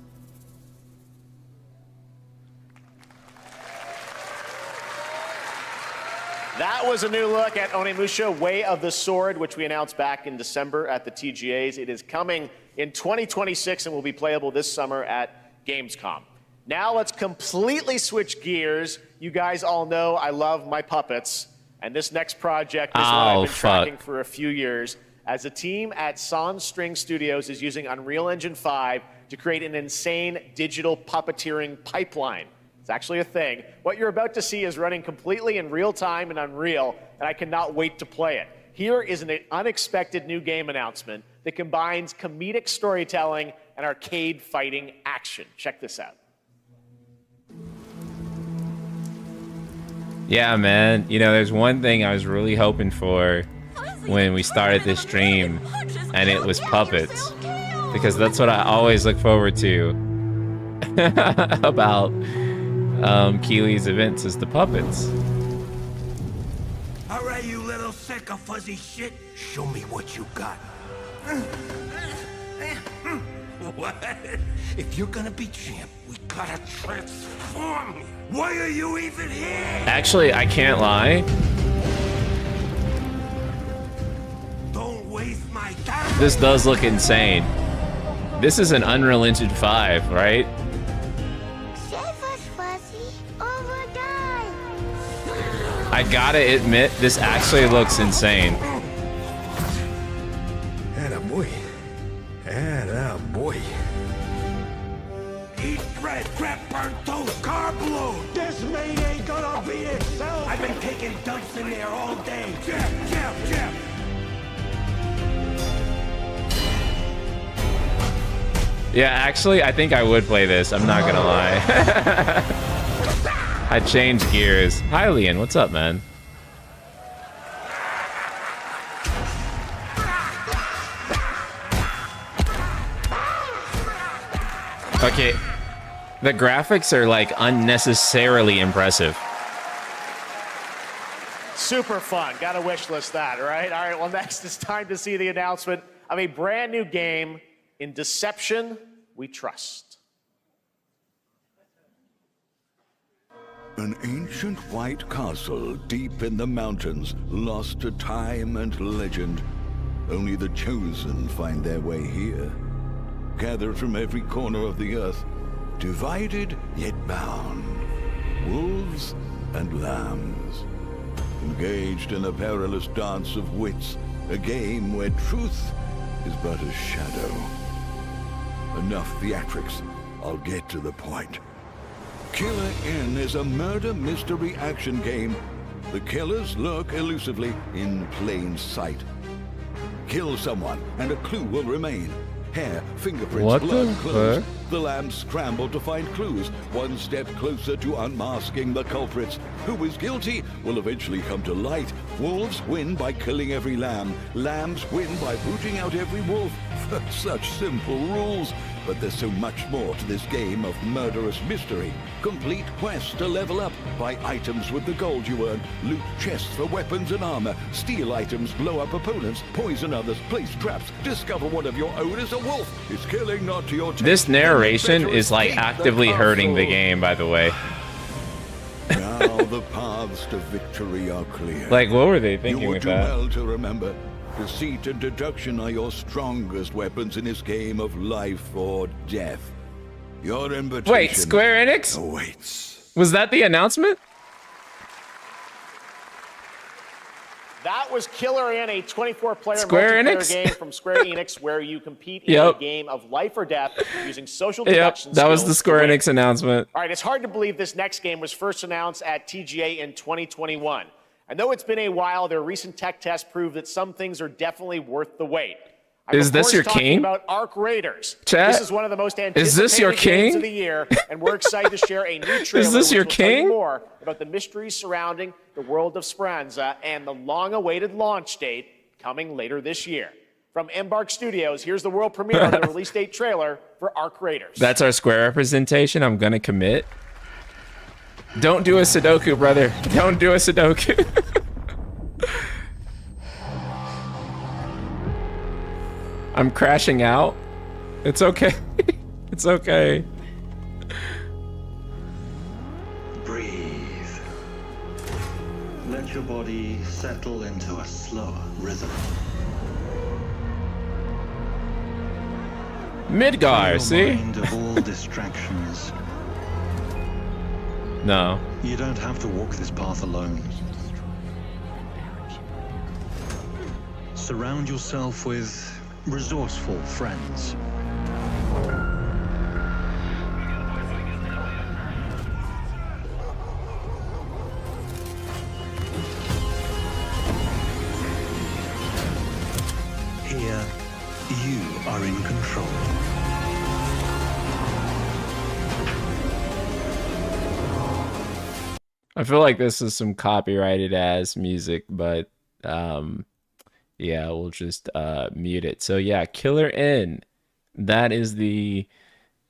That was a new look at Oni Musha, Way of the Sword, which we announced back in December at the TGAs. It is coming in 2026 and will be playable this summer at Gamescom. Now let's completely switch gears. You guys all know I love my puppets, and this next project is one I've been tracking for a few years. As a team at Sans String Studios is using Unreal Engine 5 to create an insane digital puppeteering pipeline. It's actually a thing. What you're about to see is running completely in real time in Unreal, and I cannot wait to play it. Here is an unexpected new game announcement that combines comedic storytelling and arcade fighting action. Check this out. Yeah, man. You know, there's one thing I was really hoping for when we started this stream, and it was puppets. Because that's what I always look forward to about Keely's events is the puppets. All right, you little sick of fuzzy shit. Show me what you got. What? If you're gonna be champ, we gotta transform you. Why are you even here? Actually, I can't lie. Don't waste my time. This does look insane. This is an Unreal Engine 5, right? I gotta admit, this actually looks insane. Attaboy. Attaboy. Eat bread, crap, burnt toast, carb load. This meat ain't gonna beat itself. I've been taking dumps in there all day. Jeff. Yeah, actually, I think I would play this. I'm not gonna lie. I changed gears. Hi, Leon. What's up, man? Okay, the graphics are like unnecessarily impressive. Super fun. Gotta wish list that, right? All right, well, next it's time to see the announcement of a brand new game in Deception We Trust. An ancient white castle deep in the mountains, lost to time and legend. Only the chosen find their way here. Gathered from every corner of the earth, divided yet bound. Wolves and lambs. Engaged in a perilous dance of wits, a game where truth is but a shadow. Enough theatrics, I'll get to the point. Killer Inn is a murder mystery action game. The killers lurk elusively in plain sight. Kill someone and a clue will remain. Hair, fingerprints, What blood, the clothes. fuck? The lambs scramble to find clues, one step closer to unmasking the culprits. Who is guilty will eventually come to light. Wolves win by killing every lamb. Lambs win by rooting out every wolf. Such simple rules. But there's so much more to this game of murderous mystery. Complete quests to level up, buy items with the gold you earn, loot chests for weapons and armor, steal items, blow up opponents, poison others, place traps, discover one of your own is a wolf. It's killing not to your taste. This narration is like actively hurting the game, by the way. Now the paths to victory are clear. Like, what were they thinking You would with do that? well to remember, deceit and deduction are your strongest weapons in this game of life or death. Your invitation. Wait, Square Enix? Awaits. Was that the announcement? That was Killer Inn, a 24-player Square multiplayer Enix? game from Square Enix where you compete in Yep. a game of life or death using social Yep, deduction that was the skills to Square win. Enix announcement. All right, it's hard to believe this next game was first announced at TGA in 2021. And though it's been a while, their recent tech tests prove that some things are definitely worth the wait. I'm, Is of this course, your talking king? about Arc Raiders. Chat? This is one of the most anticipated Is this your games king? of the year, and we're excited to share a new trailer Is this your which will tell you king? more about the mysteries surrounding the world of Speranza and the long-awaited launch date coming later this year. From Embark Studios, here's the world premiere of the release date trailer for Arc Raiders. That's our Square representation. I'm gonna commit. Don't do a Sudoku, brother. Don't do a Sudoku. I'm crashing out. It's okay. It's okay. Breathe. Let your body settle into a slower rhythm. Midgar, see? Mind of all distractions. No. You don't have to walk this path alone. Surround yourself with resourceful friends. Here, you are in control. I feel like this is some copyrighted ass music, but yeah, we'll just mute it. So yeah, Killer Inn. That is the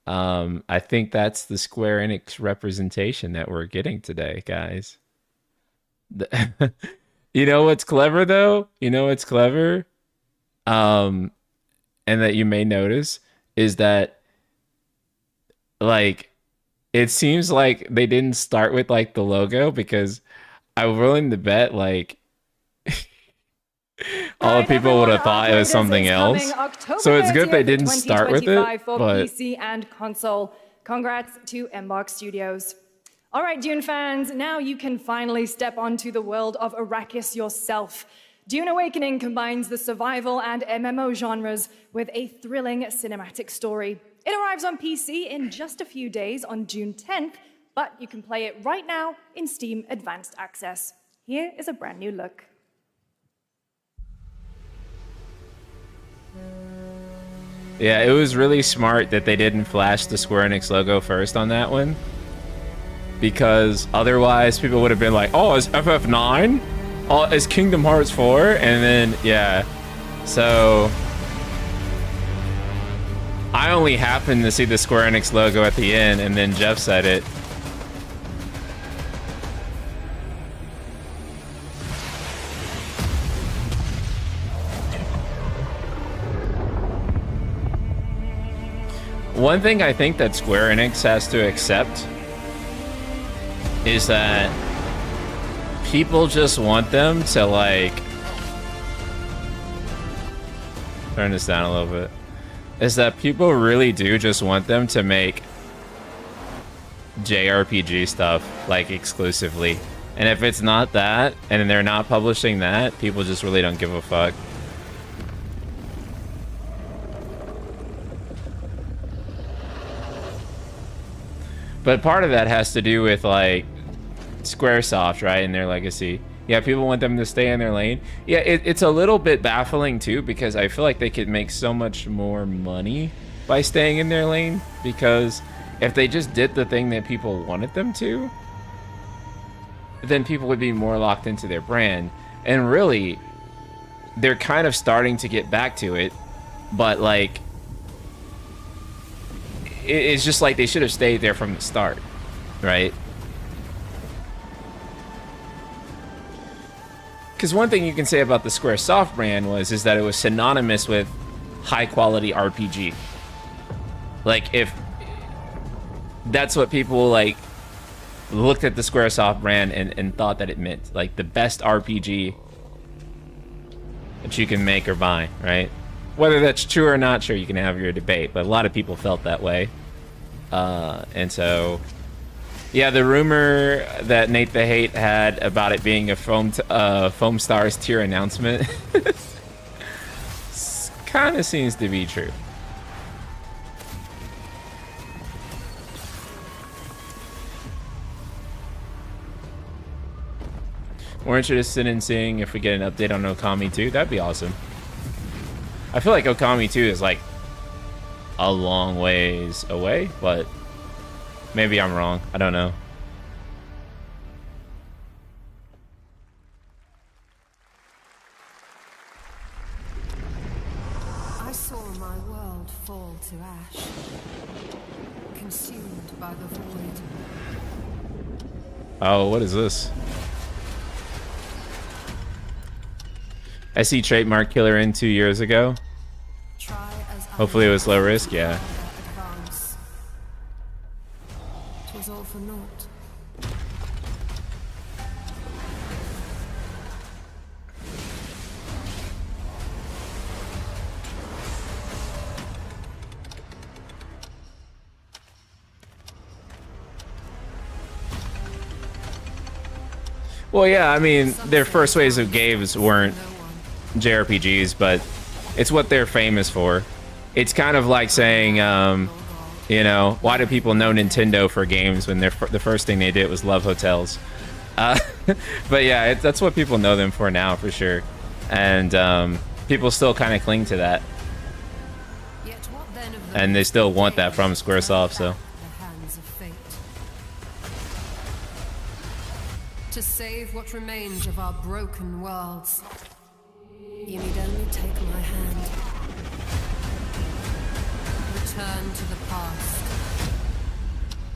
I think that's the Square Enix representation that we're getting today, guys. You know what's clever though? You know what's clever? And that you may notice is that like it seems like they didn't start with like the logo, because I'm willing to bet like all the people would have thought it was something else. So it's good they didn't start with it. For But PC and console. Congrats to Embark Studios. All right, Dune fans, now you can finally step onto the world of Arrakis yourself. Dune Awakening combines the survival and MMO genres with a thrilling cinematic story. It arrives on PC in just a few days on June 10th, but you can play it right now in Steam Advanced Access. Here is a brand new look. Yeah, it was really smart that they didn't flash the Square Enix logo first on that one. Because otherwise people would have been like, oh, is FF9? Oh, is Kingdom Hearts 4? And then, yeah. So I only happened to see the Square Enix logo at the end, and then Jeff said it. One thing I think that Square Enix has to accept is that people just want them to, like, turn this down a little bit, is that people really do just want them to make JRPG stuff, like, exclusively. And if it's not that, and they're not publishing that, people just really don't give a fuck. But part of that has to do with, like, Squaresoft, right, and their legacy. Yeah, people want them to stay in their lane. Yeah, it's a little bit baffling, too, because I feel like they could make so much more money by staying in their lane, because if they just did the thing that people wanted them to, then people would be more locked into their brand. And really, they're kind of starting to get back to it, but, like, it's just like they should have stayed there from the start, right? Because one thing you can say about the Squaresoft brand is that it was synonymous with high quality RPG. Like, if that's what people, like, looked at the Squaresoft brand and thought that it meant, like, the best RPG that you can make or buy, right? Whether that's true or not, sure, you can have your debate, but a lot of people felt that way. And so, yeah, the rumor that Nate the Hate had about it being a Foam Stars tier announcement kind of seems to be true. We're interested in seeing if we get an update on Okami 2. That'd be awesome. I feel like Okami 2 is, like, a long ways away, but maybe I'm wrong. I don't know. I saw my world fall to ash, consumed by the void. Oh, what is this? I see trademark Killer in 2 years ago. Hopefully it was low risk, yeah. Twas all for naught. Well, yeah, I mean, their first waves of games weren't JRPGs, but it's what they're famous for. It's kind of like saying, you know, why do people know Nintendo for games when the first thing they did was Love Hotels? But yeah, that's what people know them for now, for sure. And people still kind of cling to that. And they still want that from Squaresoft, so. To save what remains of our broken worlds, you need only take my hand. Return to the past,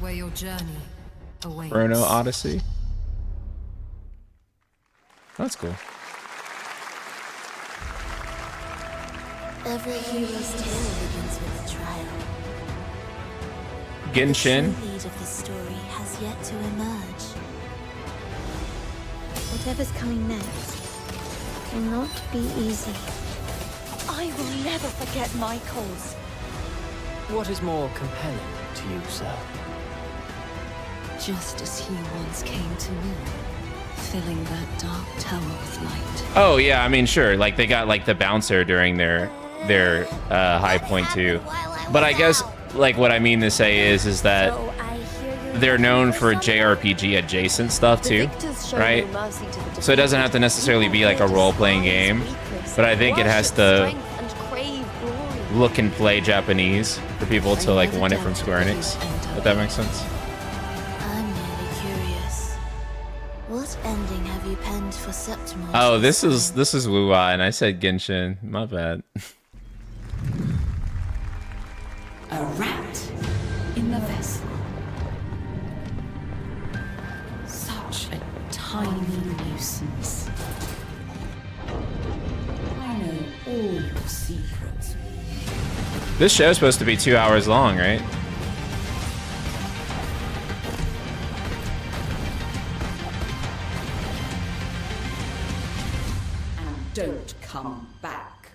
where your journey awaits. Chrono Odyssey. That's cool. Every hero's tale begins with a trial. Genshin. The true lead of the story has yet to emerge. Whatever's coming next cannot be easy. I will never forget my cause. What is more compelling to you, sir? Just as he once came to me, filling that dark tower with light. Oh yeah, I mean, sure. Like they got like the bouncer during their high point too. But I guess like what I mean to say is that they're known for JRPG adjacent stuff too, right? So it doesn't have to necessarily be like a role-playing game, but I think it has to look and play Japanese for people to like want it from Square Enix. If that makes sense. I'm really curious. What ending have you penned for Septimus? Oh, this is Wuwa, and I said Genshin. My bad. A rat in the vessel. Such a tiny nuisance. I know all your secrets. This show's supposed to be 2 hours long, right? And don't come back.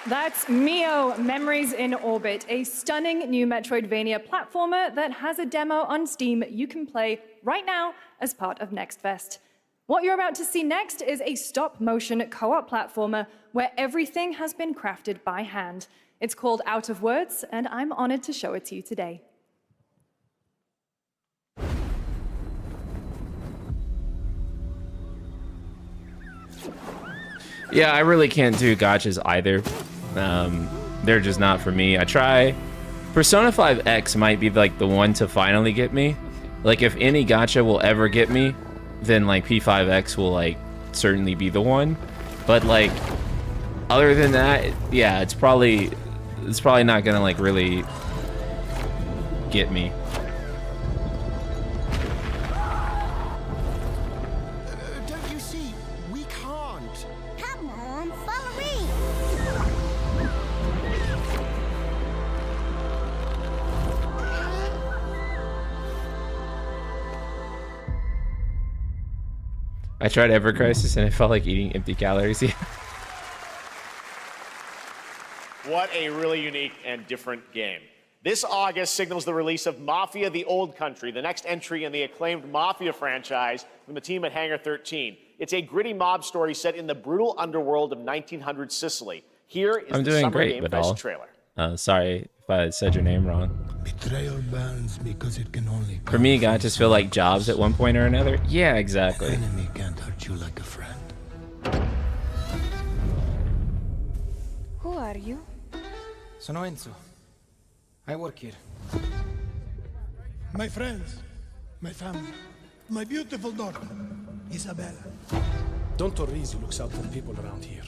That's Mio, Memories in Orbit, a stunning new Metroidvania platformer that has a demo on Steam you can play right now as part of Next Fest. What you're about to see next is a stop-motion co-op platformer where everything has been crafted by hand. It's called Out of Words, and I'm honored to show it to you today. Yeah, I really can't do gachas either. They're just not for me. I try. Persona 5X might be like the one to finally get me. Like if any gacha will ever get me, then like P5X will like certainly be the one. But like other than that, yeah, it's probably not gonna like really get me. Don't you see? We can't. Come on, follow me. I tried Ever Crisis and it felt like eating empty calories. Yeah. What a really unique and different game. This August signals the release of Mafia: The Old Country, the next entry in the acclaimed Mafia franchise from the team at Hangar 13. It's a gritty mob story set in the brutal underworld of 1900 Sicily. Here is I'm the doing Summer great, Game but Fest trailer. Sorry if I said your name wrong. Betrayal burns because it can only For me, gachas feel like jobs at one point or another. Yeah, exactly. enemy can't hurt you like a friend. Who are you? Sono Enzo. I work here. My friends, my family, my beautiful daughter, Isabella. Don Torrisi looks out for people around here.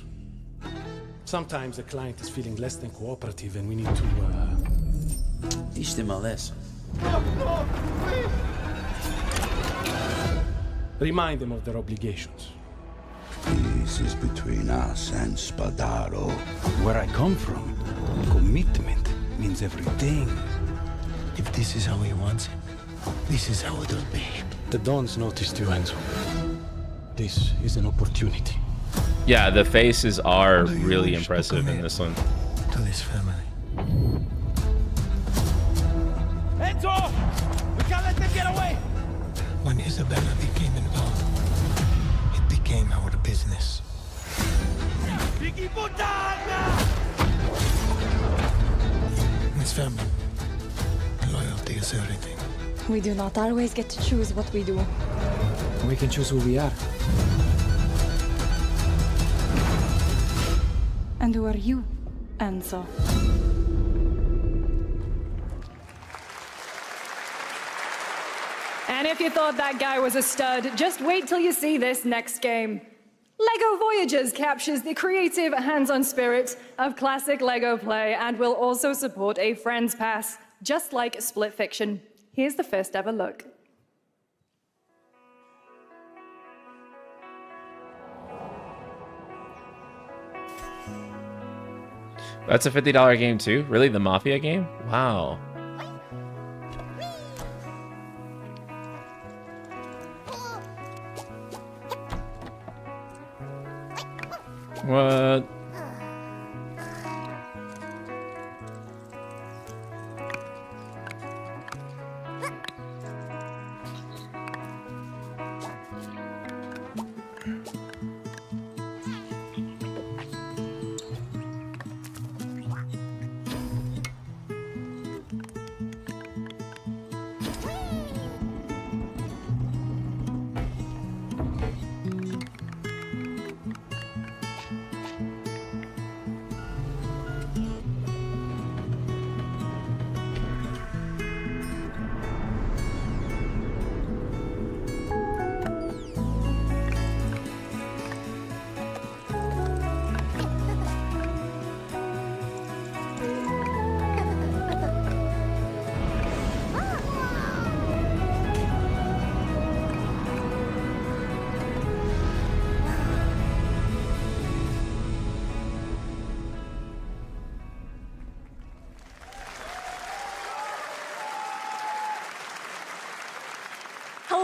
Sometimes the client is feeling less than cooperative and we need to, teach them a lesson. remind them of their obligations. This is between us and Spadaro. Where I come from, commitment means everything. If this is how he wants it, this is how it'll be. The Dons noticed you, Enzo. This is an opportunity. Yeah, the faces are really impressive in this one. To this family. Enzo! We can't let them get away! When Isabella became involved, it became our business. Piggy Puttana! This family, loyalty is everything. We do not always get to choose what we do. We can choose who we are. And who are you, Enzo? And if you thought that guy was a stud, just wait till you see this next game. LEGO Voyagers captures the creative, hands-on spirit of classic LEGO play and will also support a Friends Pass, just like Split Fiction. Here's the first ever look. That's a $50 game too? Really? The Mafia game? Wow. What?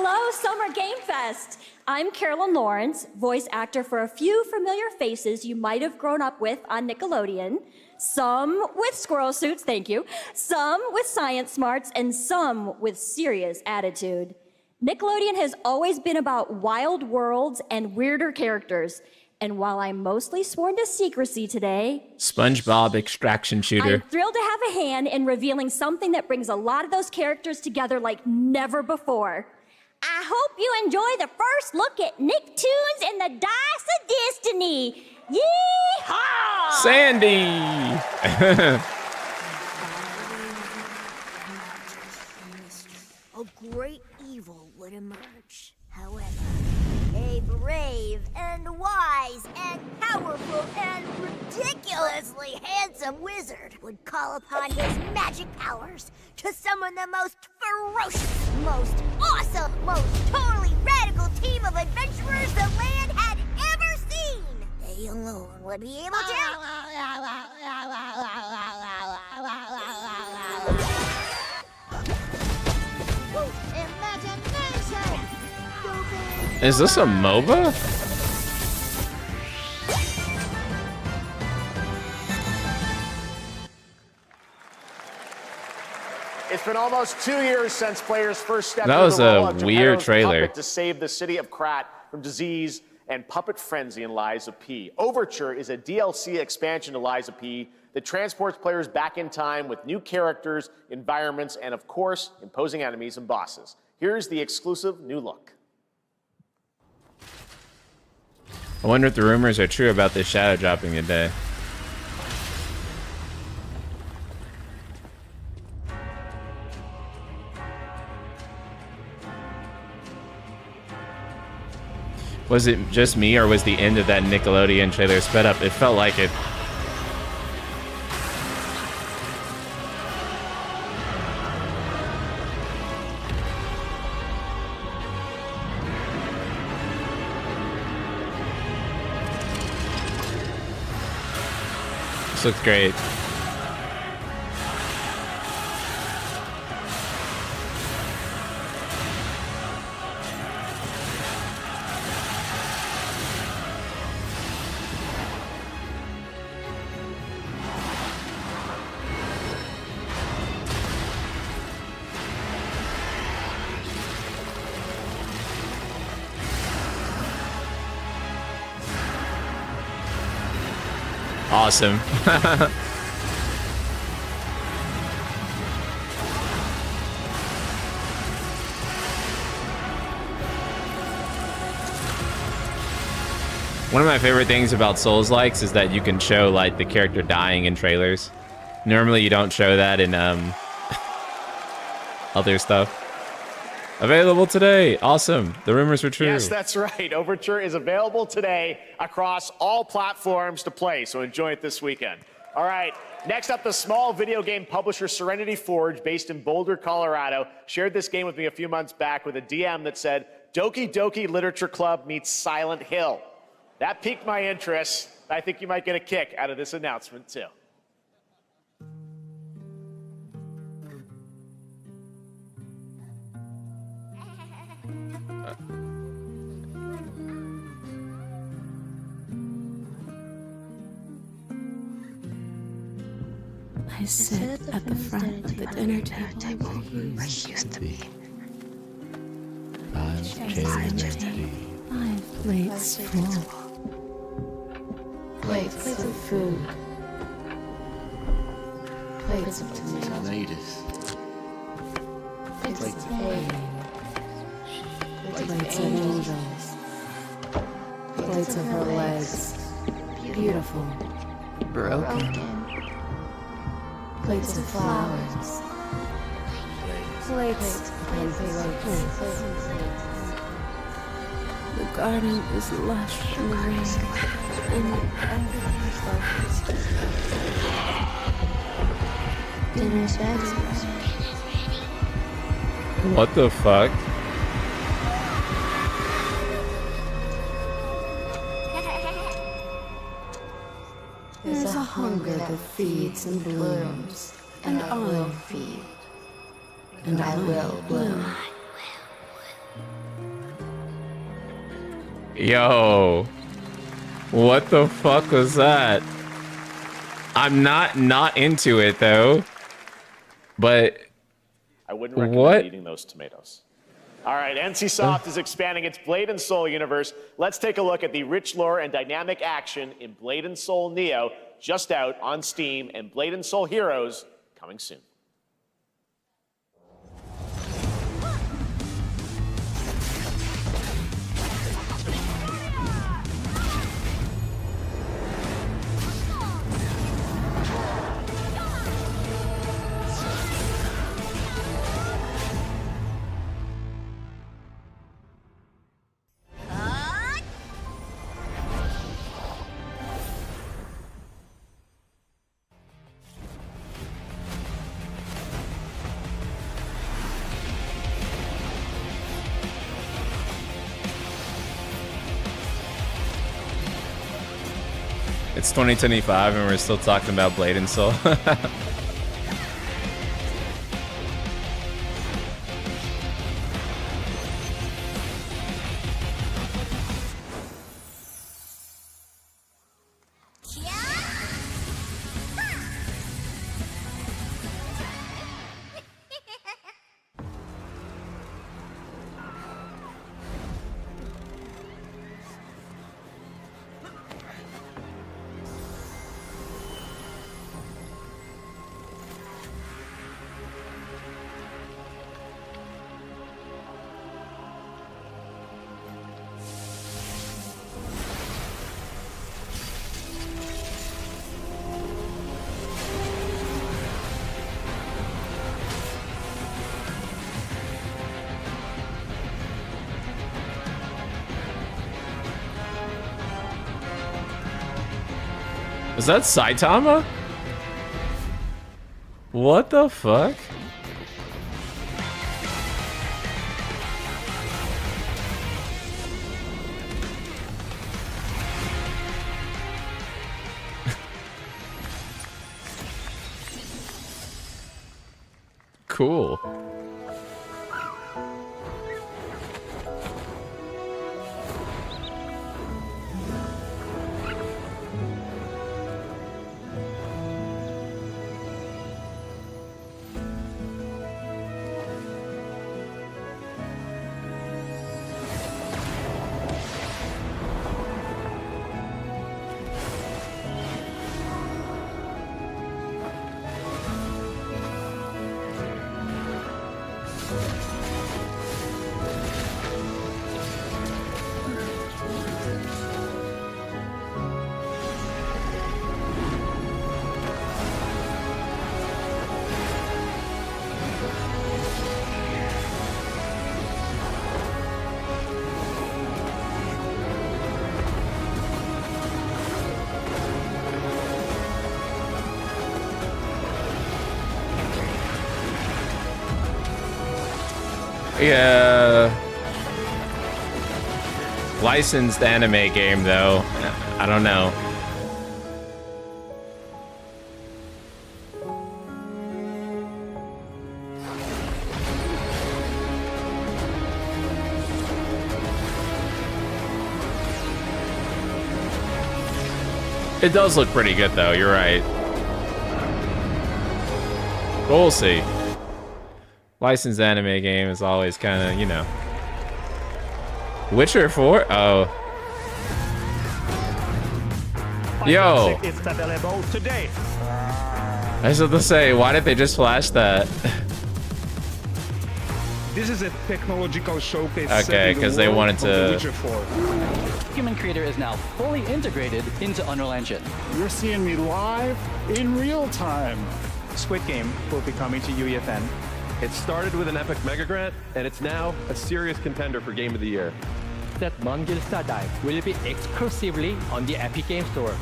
Hello, Summer Game Fest! I'm Carolyn Lawrence, voice actor for a few familiar faces you might have grown up with on Nickelodeon. Some with squirrel suits, thank you. Some with science smarts, and some with serious attitude. Nickelodeon has always been about wild worlds and weirder characters. And while I'm mostly sworn to secrecy today, SpongeBob extraction shooter. I'm thrilled to have a hand in revealing something that brings a lot of those characters together like never before. I hope you enjoy the first look at Nicktoons and the Dice of Destiny. Yeehaw! Sandy! A great evil would emerge. However, a brave and wise and powerful and ridiculously handsome wizard would call upon his magic powers to summon the most ferocious, most awesome, most totally radical team of adventurers the land had ever seen. They alone would be able to... Imagination! Is this a MOBA? It's been almost 2 years since players first stepped That into was the a role of weird Geppetto's trailer. puppet to save the city of Krat from disease and puppet frenzy in Lies of P. Overture is a DLC expansion to Lies of P that transports players back in time with new characters, environments, and of course, imposing enemies and bosses. Here's the exclusive new look. I wonder if the rumors are true about this shadow dropping today. Was it just me, or was the end of that Nickelodeon trailer sped up? It felt like it. This looks great. Awesome. One of my favorite things about Souls-likes is that you can show like the character dying in trailers. Normally you don't show that in other stuff. Available today. Awesome. The rumors were true. Yes, that's right. Overture is available today across all platforms to play, so enjoy it this weekend. All right, next up, the small video game publisher Serenity Forge, based in Boulder, Colorado, shared this game with me a few months back with a DM that said, Doki Doki Literature Club meets Silent Hill. That piqued my interest. I think you might get a kick out of this announcement, too. I sit at the front of the dinner table where he used to be. 5 plates full. Plates of food. Plates of tomatoes. Plates of hay. Plates of angels. Plates of her legs. Beautiful. Broken. Plates of flowers. Plates and plates. The garden is lush in the rain, and everything is focused. Dinner's ready. What the fuck? There's a hunger that feeds and blooms, and I will feed, and I will bloom. Yo. What the fuck was that? I'm not into it though. But I wouldn't recommend eating those tomatoes. All right, NCSoft is expanding its Blade and Soul universe. Let's take a look at the rich lore and dynamic action in Blade and Soul Neo, just out on Steam, and Blade and Soul Heroes coming soon. It's 2025 and we're still talking about Blade and Soul. Is that Saitama? What the fuck? Cool. Yeah. Licensed anime game though. I don't know. It does look pretty good though, you're right. We'll see. Licensed anime game is always kind of, you know. Witcher 4? Oh. Yo. It's available today. I was about to say, why did they just flash that? This is a technological showcase. Okay, because they wanted to. Human Creator is now fully integrated into Unreal Engine. You're seeing me live in real time. Squid Game will be coming to UEFN. It started with an epic mega grant, and it's now a serious contender for Game of the Year. That Mongil Dive will be exclusively on the Epic Game Store.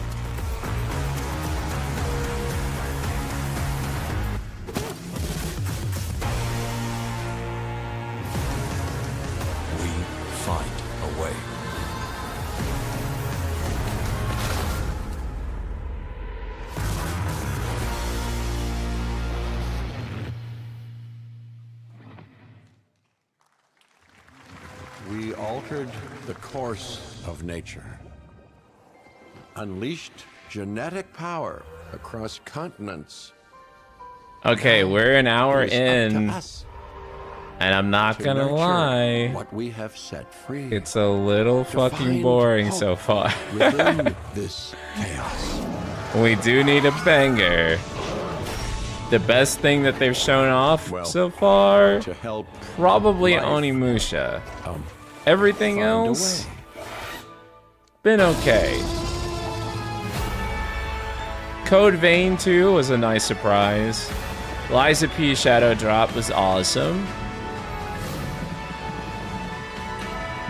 We find a way. We altered the course of nature. Unleashed genetic power across continents. Okay, we're an hour It is up in, to us and I'm not to gonna nurture lie, what we have set free. it's a little fucking find boring hope so far. within this chaos. We do need a banger. The best thing that they've shown off so far, to help probably life, Oni Musha. Everything else, been okay. Code Vein 2 was a nice surprise. Liza P Shadow Drop was awesome.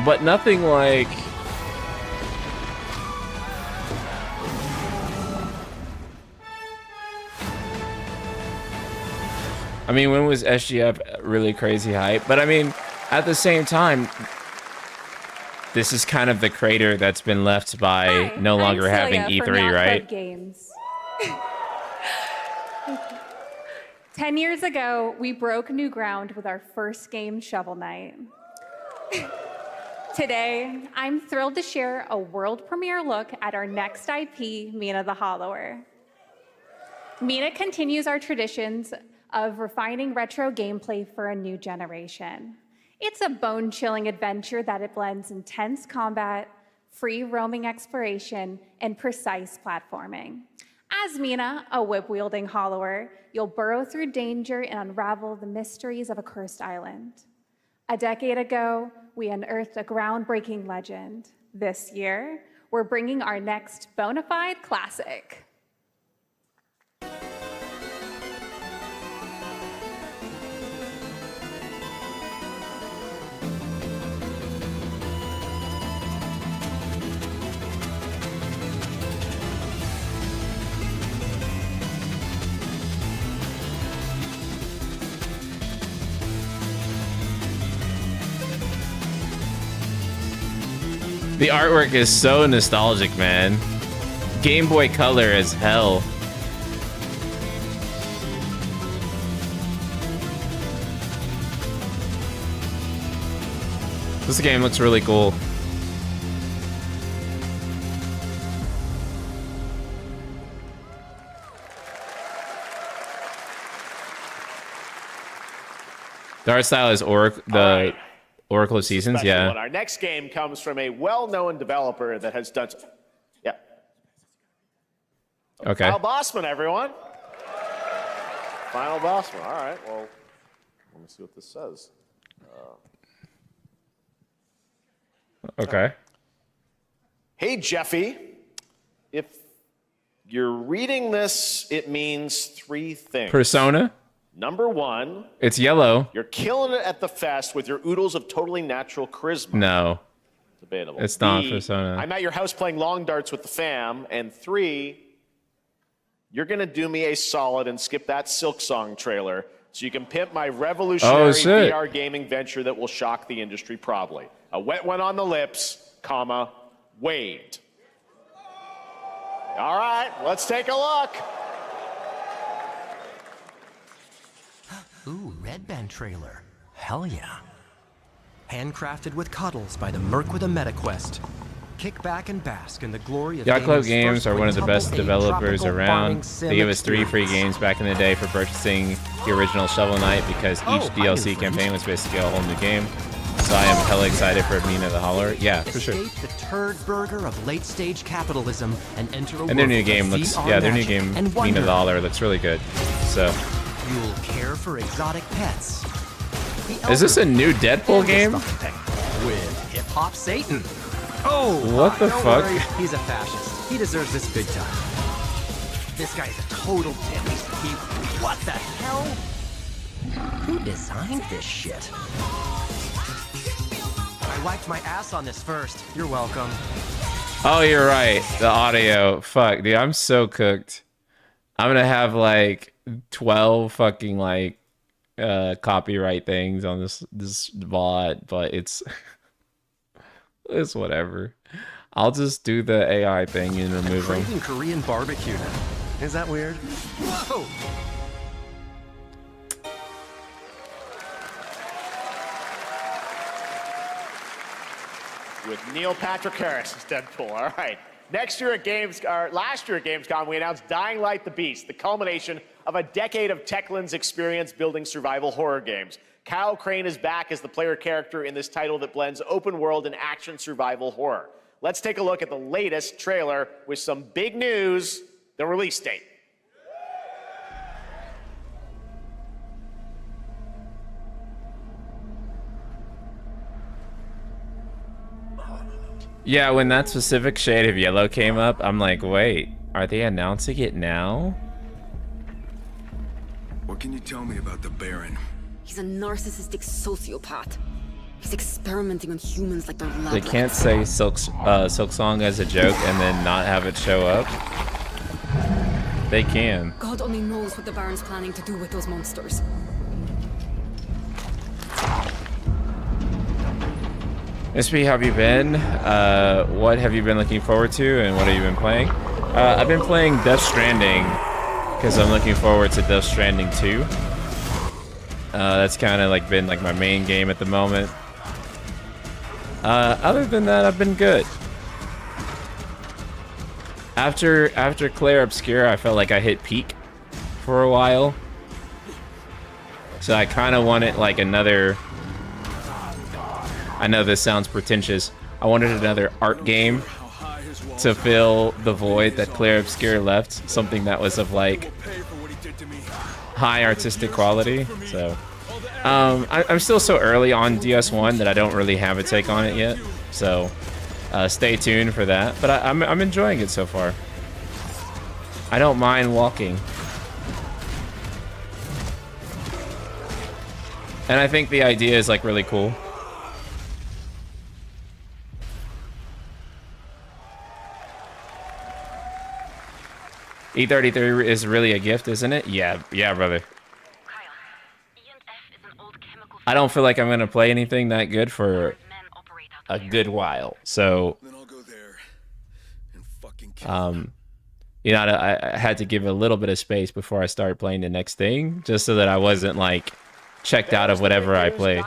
But nothing like... I mean, when was SGF really crazy hype? But I mean, at the same time, this is kind of the crater that's been left by no longer having E3, right? Games. 10 years ago, we broke new ground with our first game, Shovel Knight. Today, I'm thrilled to share a world premiere look at our next IP, Mina the Hollower. Mina continues our traditions of refining retro gameplay for a new generation. It's a bone-chilling adventure that it blends intense combat, free roaming exploration, and precise platforming. As Mina, a whip-wielding hollower, you'll burrow through danger and unravel the mysteries of a cursed island. A decade ago, we unearthed a groundbreaking legend. This year, we're bringing our next bona fide classic. The artwork is so nostalgic, man. Game Boy Color as hell. This game looks really cool. The art style is Oracle of Seasons, yeah. Our next game comes from a well-known developer that has done... Yeah. Okay. Final Bossman, everyone. Final Bossman. All right, well, let me see what this says. Okay. Hey, Jeffy. If you're reading this, it means 3 things. Persona? Number 1. It's yellow. You're killing it at the fest with your oodles of totally natural charisma. No. Debatable. It's not B, Persona. I'm at your house playing long darts with the fam. And 3, you're going to do me a solid and skip that Silk Song trailer so you can pimp my revolutionary VR gaming venture that will shock the industry probably. A wet one on the lips, comma, waved. All right, let's take a look. Ooh, Red Band trailer. Hell yeah. Handcrafted with cuddles by the Merc with a MetaQuest. Kick back and bask in the glory of Yacht Club Games are one of the best developers around. They gave us 3 free games back in the day for purchasing the original Shovel Knight because each DLC campaign was basically a whole new game. So I am hella excited for Mina the Hollower. Yeah, for sure. Escape the turd burger of late-stage capitalism and enter a And their world new of game looks, VR yeah, their new magic game, and Mina wonder. the Hollower, looks really good. So, You'll care for exotic pets. is this a new Deadpool game? With Hip Hop Satan. Oh, What the don't fuck? worry, he's a fascist. He deserves this big time. This guy's a total dimmy. What the hell? Who designed this shit? I wiped my ass on this first. You're welcome. Oh, you're right. The audio. Fuck, dude, I'm so cooked. I'm gonna have like 12 fucking like copyright things on this VOD, but it's it's whatever. I'll just do the AI thing and remove them. Craving Korean barbecue now. Is that weird? Whoa! with Neil Patrick Harris as Deadpool. All right. Last year at Gamescom, we announced Dying Light the Beast, the culmination of a decade of Techland's experience building survival horror games. Kyle Crane is back as the player character in this title that blends open world and action survival horror. Let's take a look at the latest trailer with some big news, the release date. Yeah, when that specific shade of yellow came up, I'm like, wait, are they announcing it now? What can you tell me about the Baron? He's a narcissistic sociopath. He's experimenting on humans like they're lab They can't say Silk Song as a joke and then not have it show up. They can. God only knows what the Baron's planning to do with those monsters. SP, how have you been? What have you been looking forward to, and what have you been playing? I've been playing Death Stranding because I'm looking forward to Death Stranding 2. That's kind of like been like my main game at the moment. Other than that, I've been good. After Claire Obscura, I felt like I hit peak for a while, so I kind of wanted like another. I know this sounds pretentious. I wanted another art game to fill the void that Claire Obscura left. Something that was of like high artistic quality. So I'm still so early on DS1 that I don't really have a take on it yet. So stay tuned for that. But I'm enjoying it so far. I don't mind walking. And I think the idea is like really cool. E33 is really a gift, isn't it? Yeah, brother. I don't feel like I'm gonna play anything that good for a good while. So, you know, I had to give a little bit of space before I started playing the next thing, just so that I wasn't like checked out of whatever I played.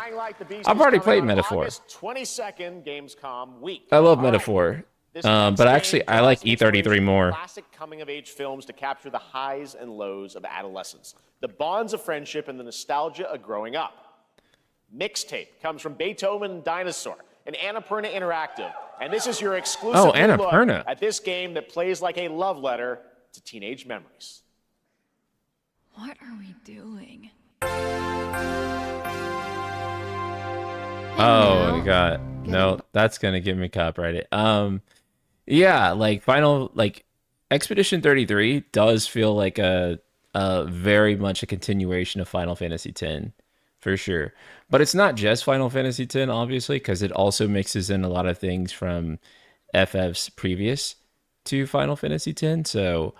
I've already played Metaphor. 22nd Gamescom week. I love Metaphor. But actually, I like E33 more. Classic coming-of-age films to capture the highs and lows of adolescence, the bonds of friendship, and the nostalgia of growing up. Mixtape comes from Beethoven and Dinosaur, and Annapurna Interactive, and this is your exclusive look at this game that plays like a love letter to teenage memories. What are we doing? Oh my god, no, that's gonna get me copyrighted. Yeah, like Expedition 33 does feel like a very much a continuation of Final Fantasy X, for sure. But it's not just Final Fantasy X, obviously, because it also mixes in a lot of things from FF's previous to Final Fantasy X. So,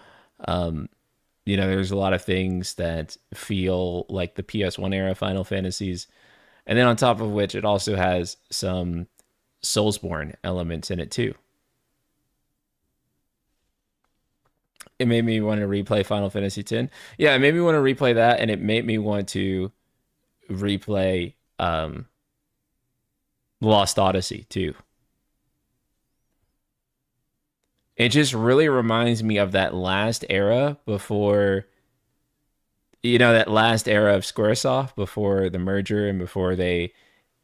you know, there's a lot of things that feel like the PS1 era Final Fantasies. And then on top of which, it also has some Soulsborne elements in it too. It made me want to replay Final Fantasy X. Yeah, it made me want to replay that, and it made me want to replay Lost Odyssey too. It just really reminds me of that last era before, you know, that last era of Squaresoft before the merger and before they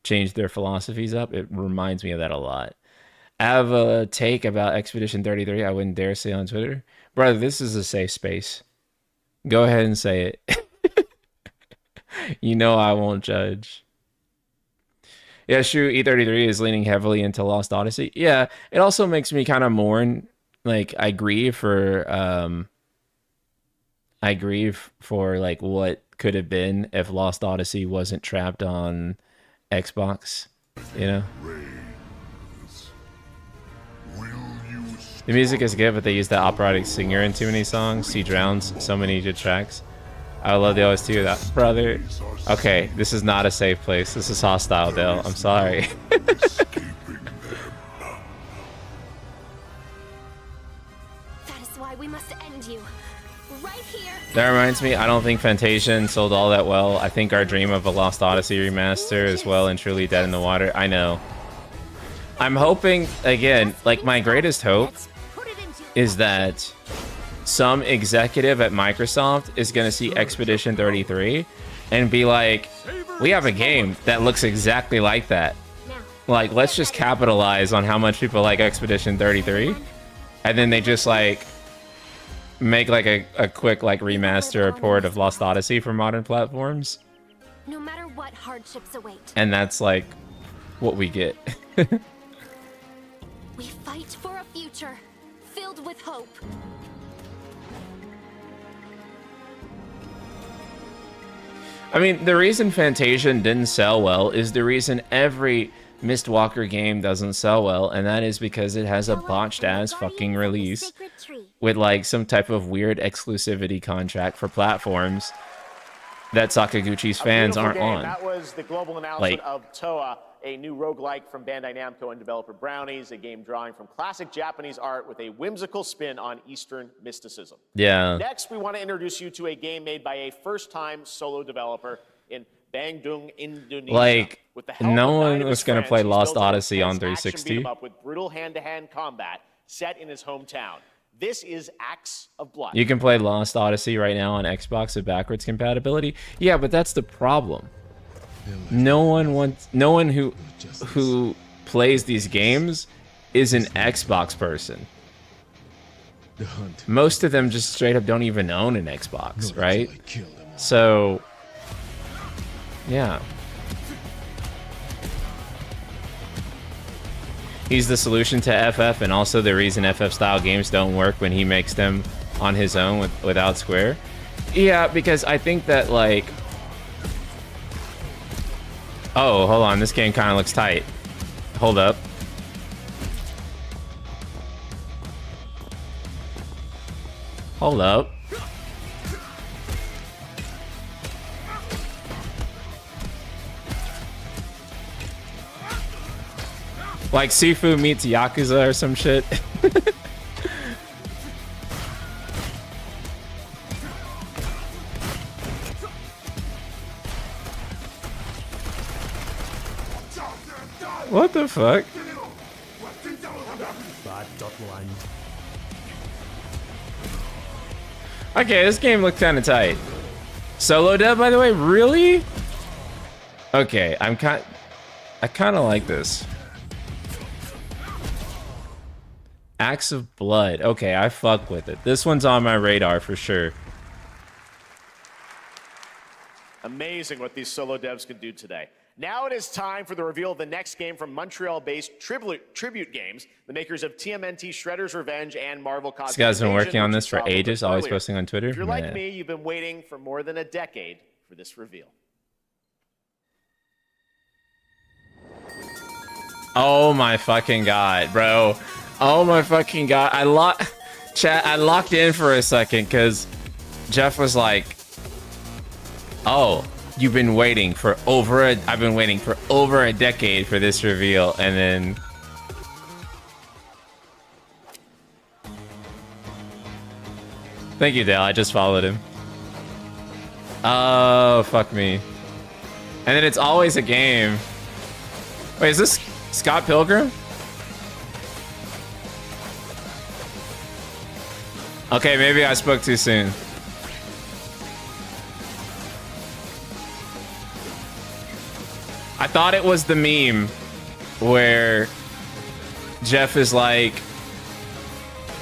changed their philosophies up. It reminds me of that a lot. I have a take about Expedition 33 I wouldn't dare say on Twitter. Brother, this is a safe space. Go ahead and say it. You know I won't judge. Yeah, true. E33 is leaning heavily into Lost Odyssey. Yeah, it also makes me kind of mourn. Like, I grieve for like what could have been if Lost Odyssey wasn't trapped on Xbox, you know? The music is good, but they use that operatic singer in too many songs. He drowns so many good tracks. I love the OST of that. Brother. Okay, this is not a safe place. This is hostile, Dale. I'm sorry. That is why we must end you. Right here. That reminds me, I don't think Fantasian sold all that well. I think our dream of a Lost Odyssey remaster is well and truly dead in the water. I know. I'm hoping, again, like my greatest hope is that some executive at Microsoft is going to see Expedition 33 and be like, we have a game that looks exactly like that. Like, let's just capitalize on how much people like Expedition 33. And then they just like make like a quick like remaster or port of Lost Odyssey for modern platforms. No matter what hardships await, And that's like what we get. we fight for a future filled with hope. I mean, the reason Fantasian didn't sell well is the reason every Mistwalker game doesn't sell well, and that is because it has a botched-ass fucking release with, like, some type of weird exclusivity contract for platforms that Sakaguchi's fans aren't on. That was the global announcement of Toa, a new roguelike from Bandai Namco and developer Brownies, a game drawing from classic Japanese art with a whimsical spin on Eastern mysticism. Yeah. Next, we want to introduce you to a game made by a first-time solo developer in Bandung, Indonesia. Like, with the help no of one 9 of was his going to friends, play he's Lost built an Odyssey on intense action 360. beat-em-up with brutal hand-to-hand combat set in his hometown. This is Acts of Blood. You can play Lost Odyssey right now on Xbox with backwards compatibility. Yeah, but that's the problem. No one who plays these games is an Xbox person. Most of them just straight up don't even own an Xbox, right? So, yeah. He's the solution to FF and also the reason FF style games don't work when he makes them on his own without Square. Yeah, because I think that, like, oh, hold on, this game kind of looks tight. Hold up. Hold up. Like Sifu meets Yakuza or some shit. What the fuck? Okay, this game looked kind of tight. Solo dev, by the way, really? Okay, I kind of like this. Acts of Blood. Okay, I fuck with it. This one's on my radar for sure. Amazing what these solo devs can do today. Now it is time for the reveal of the next game from Montreal-based Tribute Games, the makers of TMNT Shredder's Revenge and Marvel Cosmic This guy's been Invasion, working on which this you for saw a little ages, bit always earlier. posting on Twitter. If you're like Man. me, you've been waiting for more than a decade for this reveal. Oh my fucking god, bro. Oh my fucking god. I locked in for a second because Jeff was like, oh, you've been waiting for I've been waiting for over a decade for this reveal, and then thank you, Dale. I just followed him. Oh, fuck me. And then it's always a game. Wait, is this Scott Pilgrim? Okay, maybe I spoke too soon. I thought it was the meme where Jeff is like,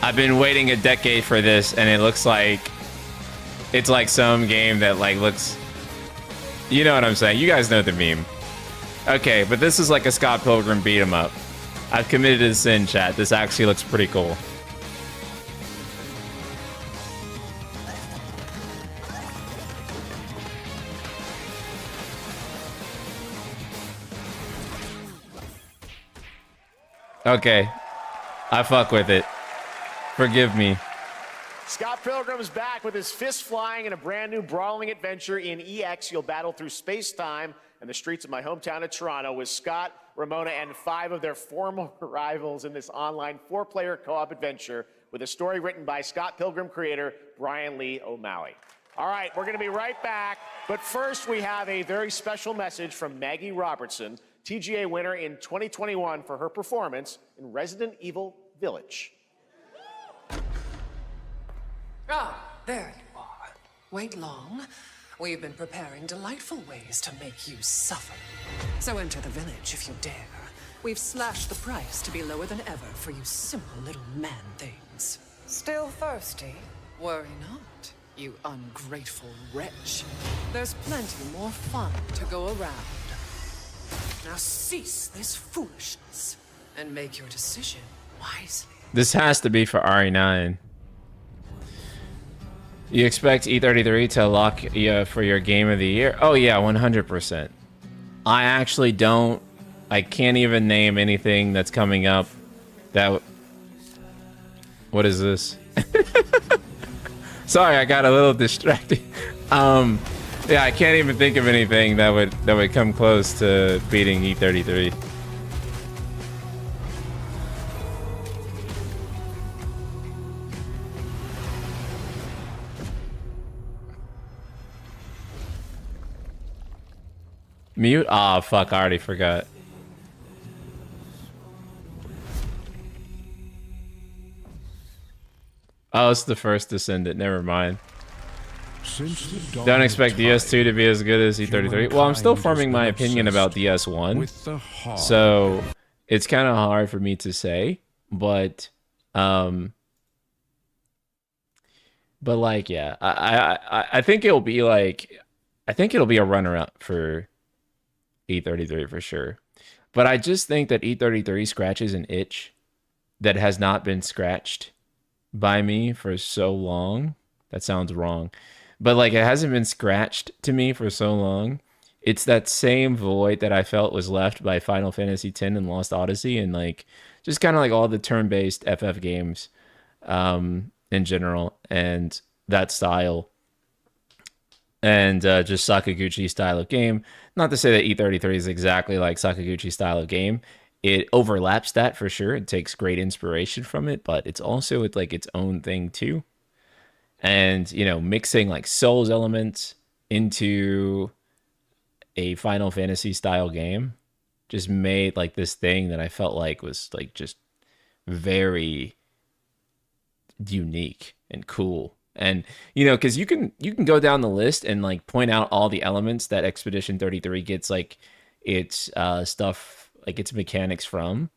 I've been waiting a decade for this, and it looks like it's like some game that like looks, you know what I'm saying? You guys know the meme. Okay, but this is like a Scott Pilgrim beat 'em up. I've committed a sin, chat. This actually looks pretty cool. Okay, I fuck with it. Forgive me. Scott Pilgrim is back with his fists flying in a brand new brawling adventure in EX. You'll battle through space-time and the streets of my hometown of Toronto with Scott, Ramona, and 5 of their former rivals in this online 4-player co-op adventure with a story written by Scott Pilgrim creator Brian Lee O'Malley. All right, we're going to be right back. But first, we have a very special message from Maggie Robertson, TGA winner in 2021 for her performance in Resident Evil Village. Ah, there you are. Wait long. We've been preparing delightful ways to make you suffer. So enter the village if you dare. We've slashed the price to be lower than ever for you simple little man things. Still thirsty? Worry not, you ungrateful wretch. There's plenty more fun to go around. Now cease this foolishness and make your decision wisely. This has to be for RE9. You expect E33 to lock you for your game of the year? Oh yeah, 100%. I actually don't. I can't even name anything that's coming up that... What is this? Sorry, I got a little distracted. Yeah, I can't even think of anything that would come close to beating E33. Mute? Ah, fuck, I already forgot. Oh, it's the first Descendant, never mind. Don't expect DS2 to be as good as E33. Well, I'm still forming my opinion about DS1. So, it's kind of hard for me to say, but like, yeah, I think it'll be like, I think it'll be a runner-up for E33 for sure. But I just think that E33 scratches an itch that has not been scratched by me for so long. That sounds wrong. But like, it hasn't been scratched to me for so long. It's that same void that I felt was left by Final Fantasy X and Lost Odyssey, and like just kind of like all the turn-based FF games in general, and that style. And just Sakaguchi style of game. Not to say that E33 is exactly like Sakaguchi style of game. It overlaps that for sure. It takes great inspiration from it, but it's also like its own thing too. And, you know, mixing like Souls elements into a Final Fantasy style game just made like this thing that I felt like was like just very unique and cool. And, you know, because you can go down the list and like point out all the elements that Expedition 33 gets like its stuff, like its mechanics from.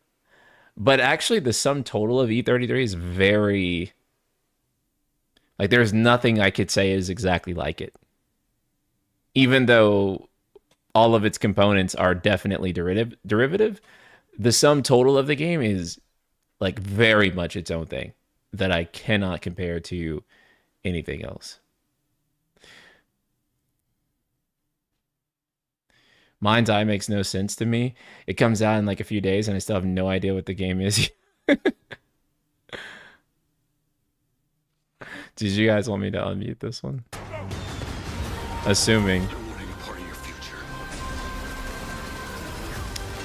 But actually the sum total of E33 is very... Like, there's nothing I could say is exactly like it. Even though all of its components are definitely derivative, the sum total of the game is, like, very much its own thing that I cannot compare to anything else. Mind's Eye makes no sense to me. It comes out in, like, a few days, and I still have no idea what the game is. Did you guys want me to unmute this one? Assuming.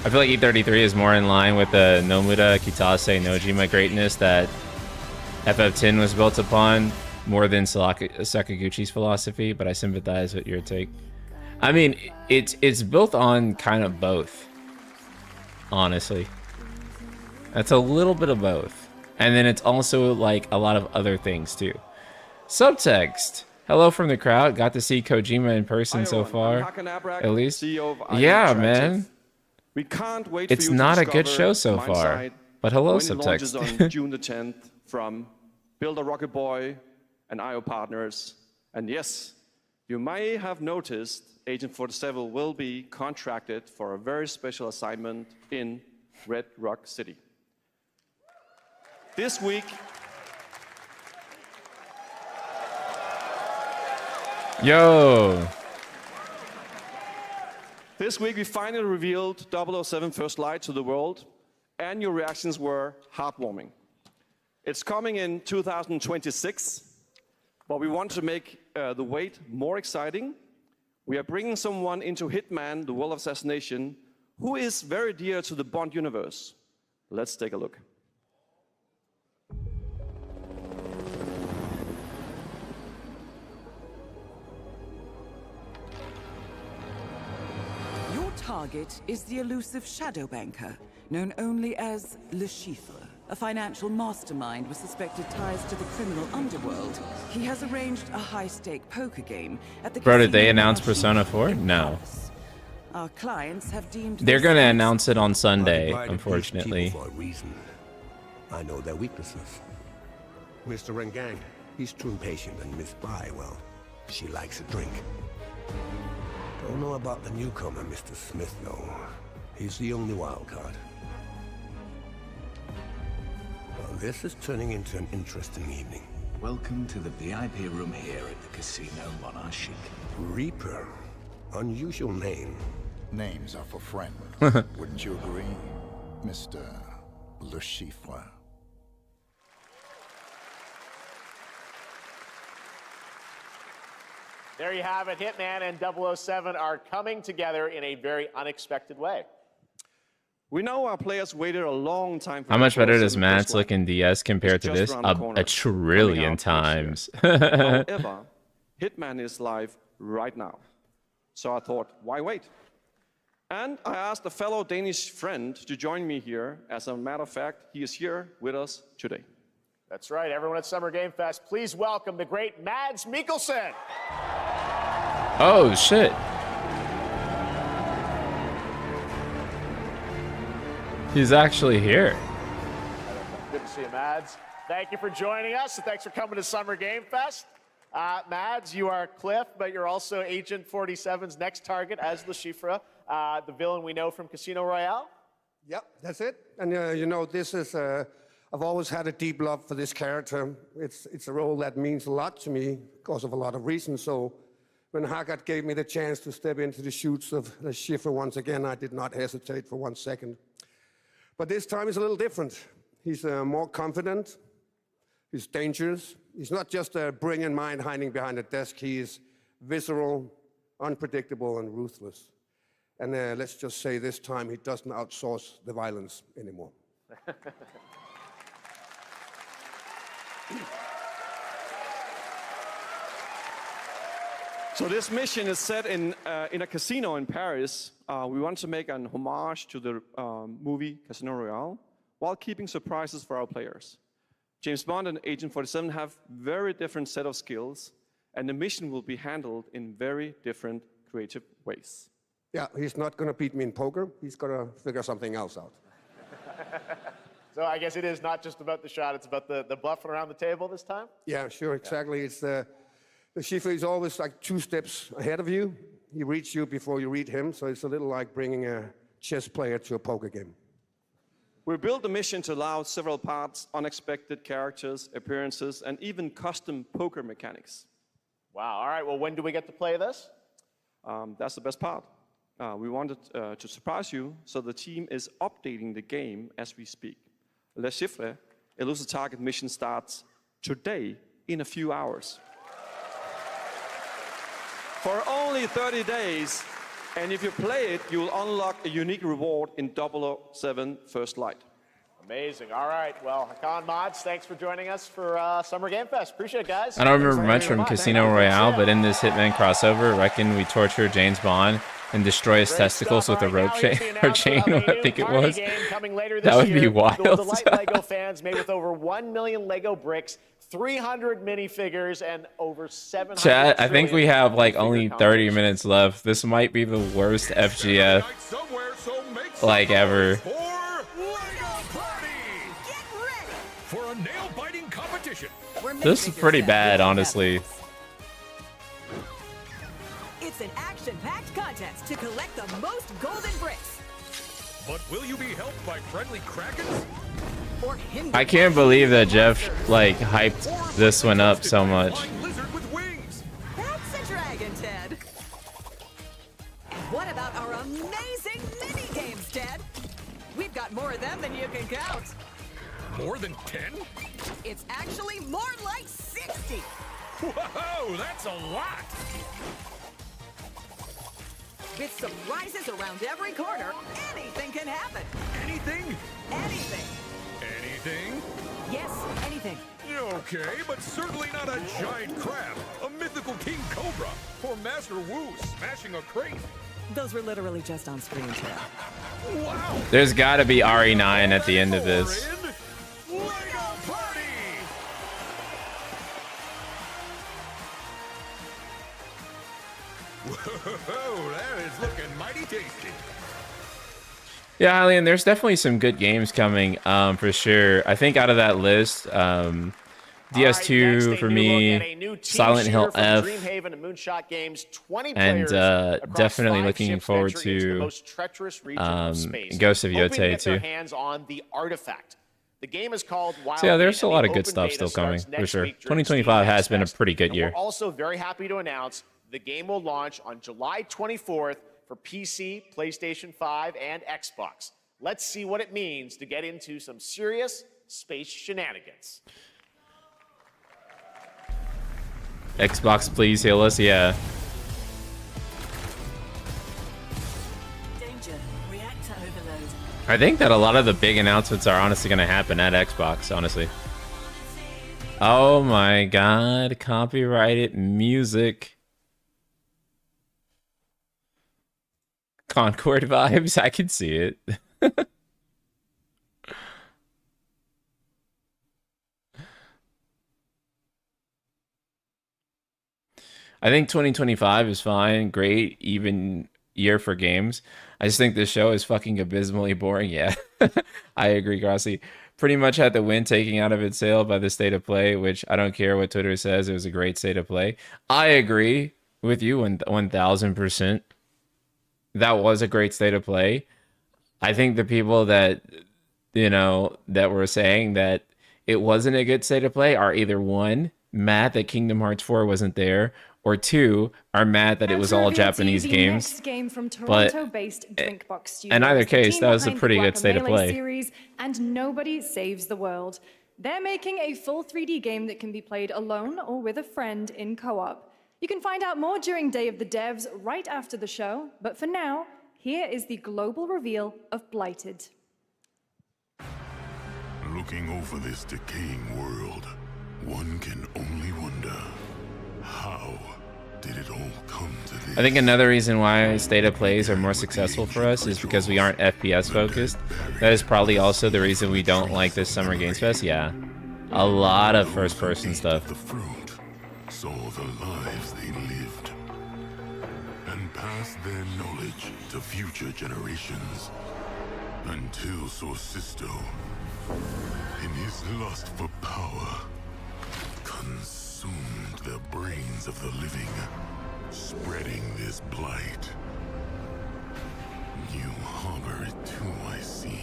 I feel like E33 is more in line with the Nomura Kitase Nojima greatness that FF10 was built upon, more than Sakaguchi's philosophy, but I sympathize with your take. I mean, it's built on kind of both, honestly. That's a little bit of both. And then it's also like a lot of other things too. Subtext. Hello from the crowd. Got to see Kojima in person so far. At least. Yeah, man. We can't wait it's for you not to a good show so Mind's far. Eye But hello, when Subtext. It launches on June the 10th from Builder Rocket Boy and IO Partners. And yes, you may have noticed Agent 47 will be contracted for a very special assignment in Red Rock City. This week, Yo! This week we finally revealed 007 First Light to the world, and your reactions were heartwarming. It's coming in 2026, but we want to make the wait more exciting. We are bringing someone into Hitman, the World of Assassination, who is very dear to the Bond universe. Let's take a look. target is the elusive shadow banker, known only as Le Chiffre, a financial mastermind with suspected ties to the criminal underworld. He has arranged a high-stake poker game at the Bro, did they casino announce Archive Persona 4? in No. Paris. Our clients have deemed They're this gonna as- announce it on Sunday, I divide these unfortunately. people for a reason. I know their weaknesses. Mr. Rengang, he's too impatient, and Miss Bai, well, she likes a drink. Don't know about the newcomer, Mr. Smith, though. He's the only wild card. Well, this is turning into an interesting evening. Welcome to the VIP room here at the Casino Monarchique. Reaper. Unusual name. Names are for friends. Wouldn't you agree, Mr. Le Chiffre? There you have it. Hitman and 007 are coming together in a very unexpected way. We know our players waited a long time for How much better does 007 Matt's First Light. look in DS compared to It's this? just around the corner, A trillion coming out times. next year. However, Hitman is live right now. So I thought, why wait? And I asked a fellow Danish friend to join me here. As a matter of fact, he is here with us today. That's right. Everyone at Summer Game Fest, please welcome the great Mads Mikkelsen. Oh, shit. He's actually here. Good to see you, Mads. Thank you for joining us, and thanks for coming to Summer Game Fest. Mads, you are Cliff, but you're also Agent 47's next target as Le Chiffre, the villain we know from Casino Royale. Yep, that's it. And you know, this is, I've always had a deep love for this character. It's a role that means a lot to me because of a lot of reasons. So when Haggard gave me the chance to step into the shoes of Le Chiffre once again, I did not hesitate for 1 second. But this time is a little different. He's more confident. He's dangerous. He's not just a brilliant mind hiding behind a desk. He is visceral, unpredictable, and ruthless. And let's just say this time he doesn't outsource the violence anymore. So this mission is set in a casino in Paris. We want to make an homage to the movie Casino Royale while keeping surprises for our players. James Bond and Agent 47 have very different set of skills, and the mission will be handled in very different creative ways. Yeah, he's not going to beat me in poker. He's going to figure something else out. So I guess it is not just about the shot, it's about the bluffing around the table this time? Yeah, sure, exactly. It's the Chiffre is always like 2 steps ahead of you. He reads you before you read him, so it's a little like bringing a chess player to a poker game. We built the mission to allow several parts, unexpected characters, appearances, and even custom poker mechanics. Wow, all right, well, when do we get to play this? That's the best part. We wanted to surprise you, so the team is updating the game as we speak. Le Chiffre, Elusive Target mission starts today in a few hours. For only 30 days, and if you play it, you will unlock a unique reward in 007 First Light. Amazing. All right. Well, Hakan Mods, thanks for joining us for Summer Game Fest. Appreciate it, guys. I don't remember much from Casino Royale, but in this Hitman crossover, I reckon we torture James Bond and destroy his testicles with a rope chain, or chain, I think it was. That would be wild. Will delight LEGO fans made with over 1 million LEGO bricks, 300 minifigures, and over 700 Chat, I think we have like only 30 combinations. minutes left. This might be the worst FGF like ever. For a nail-biting competition. This is pretty bad, honestly. It's an action-packed contest to collect the most golden bricks. But will you be helped by friendly krakens? Or hindered I can't believe that Jeff like hyped this one up so much. Lizard with wings. That's a dragon, Ted. And what about our amazing mini games, Ted? We've got more of them than you can count. More than 10? It's actually more like 60. Whoa, that's a lot. With surprises around every corner, anything can happen. Anything? Anything. Anything? Yes, anything. Okay, but certainly not a giant crab, a mythical king cobra, or Master Wu smashing a crate. Those were literally just on screen, Ted. Wow! There's got to be RE9 at the end of this. Lego Party! Whoa, that is looking mighty tasty. Yeah, Alien, there's definitely some good games coming, for sure. I think out of that list, DS2 for me, Silent Hill F, and definitely looking forward to Ghost of Yotei too. The game is called Wild. So yeah, there's a lot of good stuff still coming, for sure. 2025 has been a pretty good year. We're also very happy to announce the game will launch on July 24th for PC, PlayStation 5, and Xbox. Let's see what it means to get into some serious space shenanigans. Xbox, please heal us, yeah. Danger. Reactor overload. I think that a lot of the big announcements are honestly going to happen at Xbox, honestly. Oh my god, copyrighted music. Concord vibes, I can see it. I think 2025 is fine, great, even year for games. I just think this show is fucking abysmally boring. Yeah, I agree, Grossi. Pretty much had the wind taken out of its sail by the state of play, which I don't care what Twitter says. It was a great state of play. I agree with you 1000%. That was a great state of play. I think the people that, that were saying that it wasn't a good state of play are either one, mad that Kingdom Hearts 4 wasn't there, or two, are mad that it was all Japanese games. Next game from Toronto-based Drinkbox Studios. In either case, the that was a team pretty behind good the state of Guacamelee play. Series, and Nobody Saves the World. They're making a full 3D game that can be played alone or with a friend in co-op. You can find out more during Day of the Devs right after the show, but for now, here is the global reveal of Blighted. Looking over this decaying world, one can only wonder, how did it all come to this? I think another reason why state of plays are more successful for us is because we aren't FPS focused. That is probably also the reason we don't like this Summer Games Fest. Yeah, a lot of first-person stuff. The fruit saw the lives they lived and passed their knowledge to future generations until Sorcisto, in his lust for power, consumed the brains of the living, spreading this blight. You harbor it too, I see.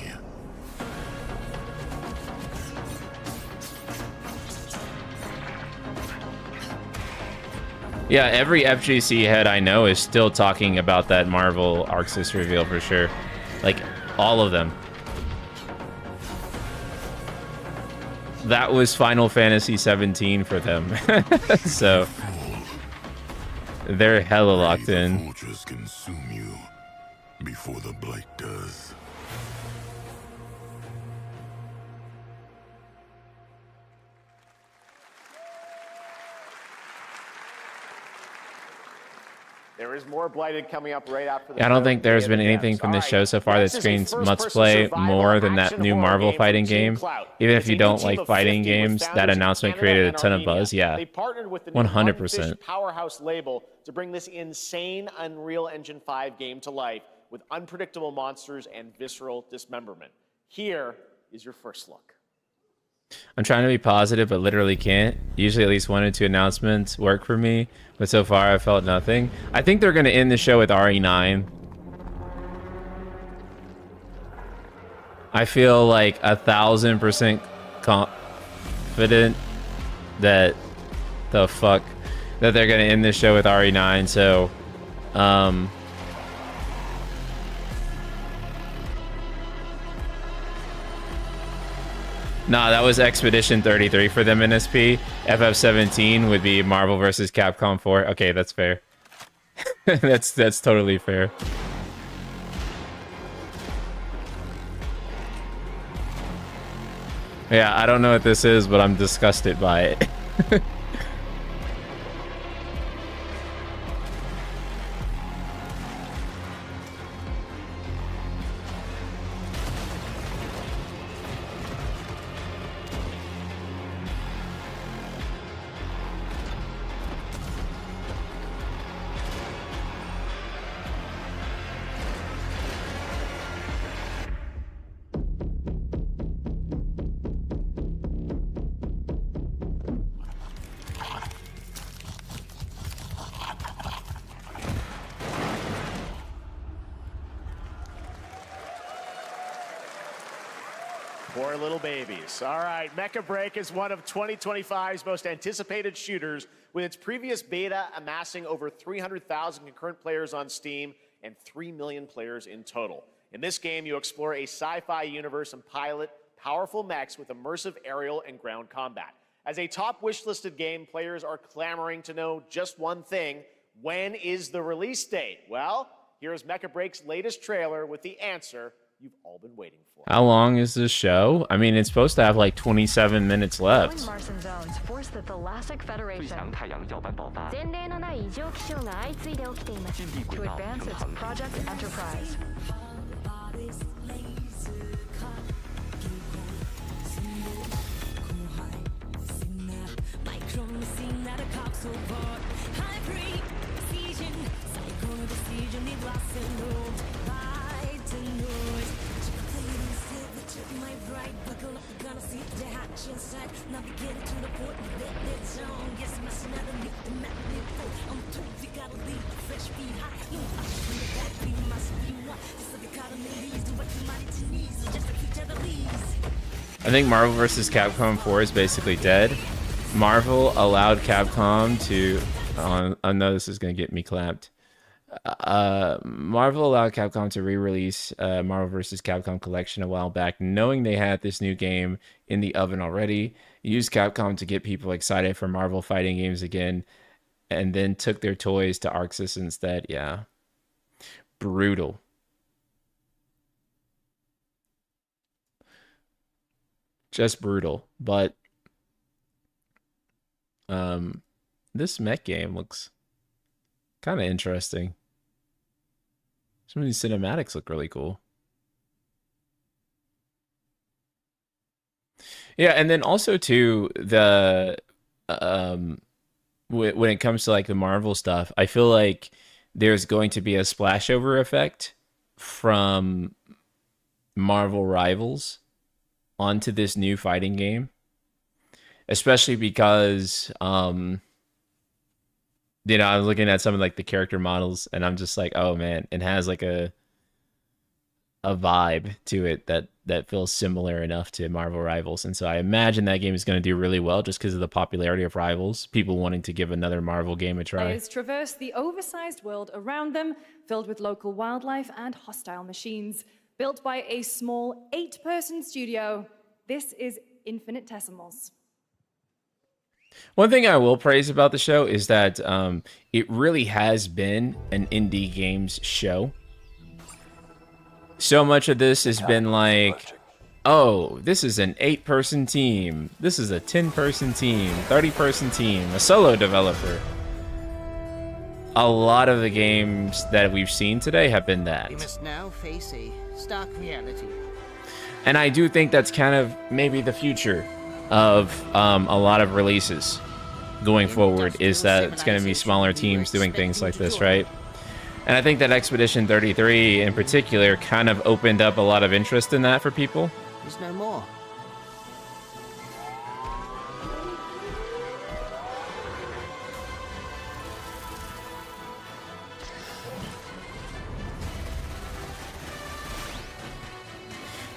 Yeah, every FGC head I know is still talking about that Marvel Arxis reveal for sure. Like, all of them. That was Final Fantasy 17 for them. So, they're hella locked in. Vultures consume you before the blight does. There is more Blighted coming up right after the I don't show. think there's been anything from this show so far that screams must play more than that new Marvel fighting game. Even if you don't like fighting games, that announcement created a ton of buzz. Yeah, They partnered with the 100%. Powerhouse label to bring this insane Unreal Engine 5 game to life with unpredictable monsters and visceral dismemberment. Here is your first look. I'm trying to be positive, but literally can't. Usually at least 1 or 2 announcements work for me, but so far I felt nothing. I think they're going to end the show with RE9. I feel like 1000% confident that that they're going to end the show with RE9. So, nah, that was Expedition 33 for them in SP. FF17 would be Marvel vs. Capcom 4. Okay, that's fair. that's totally fair. Yeah, I don't know what this is, but I'm disgusted by it. Poor little babies. All right, Mecha Break is one of 2025's most anticipated shooters, with its previous beta amassing over 300,000 concurrent players on Steam and 3 million players in total. In this game, you explore a sci-fi universe and pilot powerful mechs with immersive aerial and ground combat. As a top wish-listed game, players are clamoring to know just one thing: when is the release date? Well, here's Mecha Break's latest trailer with the answer you've all been waiting for. How long is this show? I mean, it's supposed to have like 27 minutes left. Martian zones force the Thalassic Federation to advance its Project Enterprise. I think Marvel vs. Capcom 4 is basically dead. Marvel allowed Capcom to... I know this is going to get me clapped. Marvel allowed Capcom to re-release Marvel vs. Capcom Collection a while back, knowing they had this new game in the oven already. Used Capcom to get people excited for Marvel fighting games again, and then took their toys to Arc Sys instead. Yeah. Brutal. Just brutal. But this mech game looks kind of interesting. Some of these cinematics look really cool. Yeah, and then also too, the when it comes to like the Marvel stuff, I feel like there's going to be a splashover effect from Marvel Rivals onto this new fighting game, especially because you know, I'm looking at some of like the character models and I'm just like, oh man, it has like a vibe to it that feels similar enough to Marvel Rivals. And so I imagine that game is going to do really well just because of the popularity of Rivals, people wanting to give another Marvel game a try. Players traverse the oversized world around them, filled with local wildlife and hostile machines. Built by a small 8-person studio, this is Infinitesimals. One thing I will praise about the show is that it really has been an indie games show. So much of this has been like, oh, this is an 8-person team. This is a 10-person team, 30-person team, a solo developer. A lot of the games that we've seen today have been that. We must now face a stark reality. And I do think that's kind of maybe the future of a lot of releases going forward, is that it's going to be smaller teams doing things like this, right? And I think that Expedition 33 in particular kind of opened up a lot of interest in that for people. There's no more.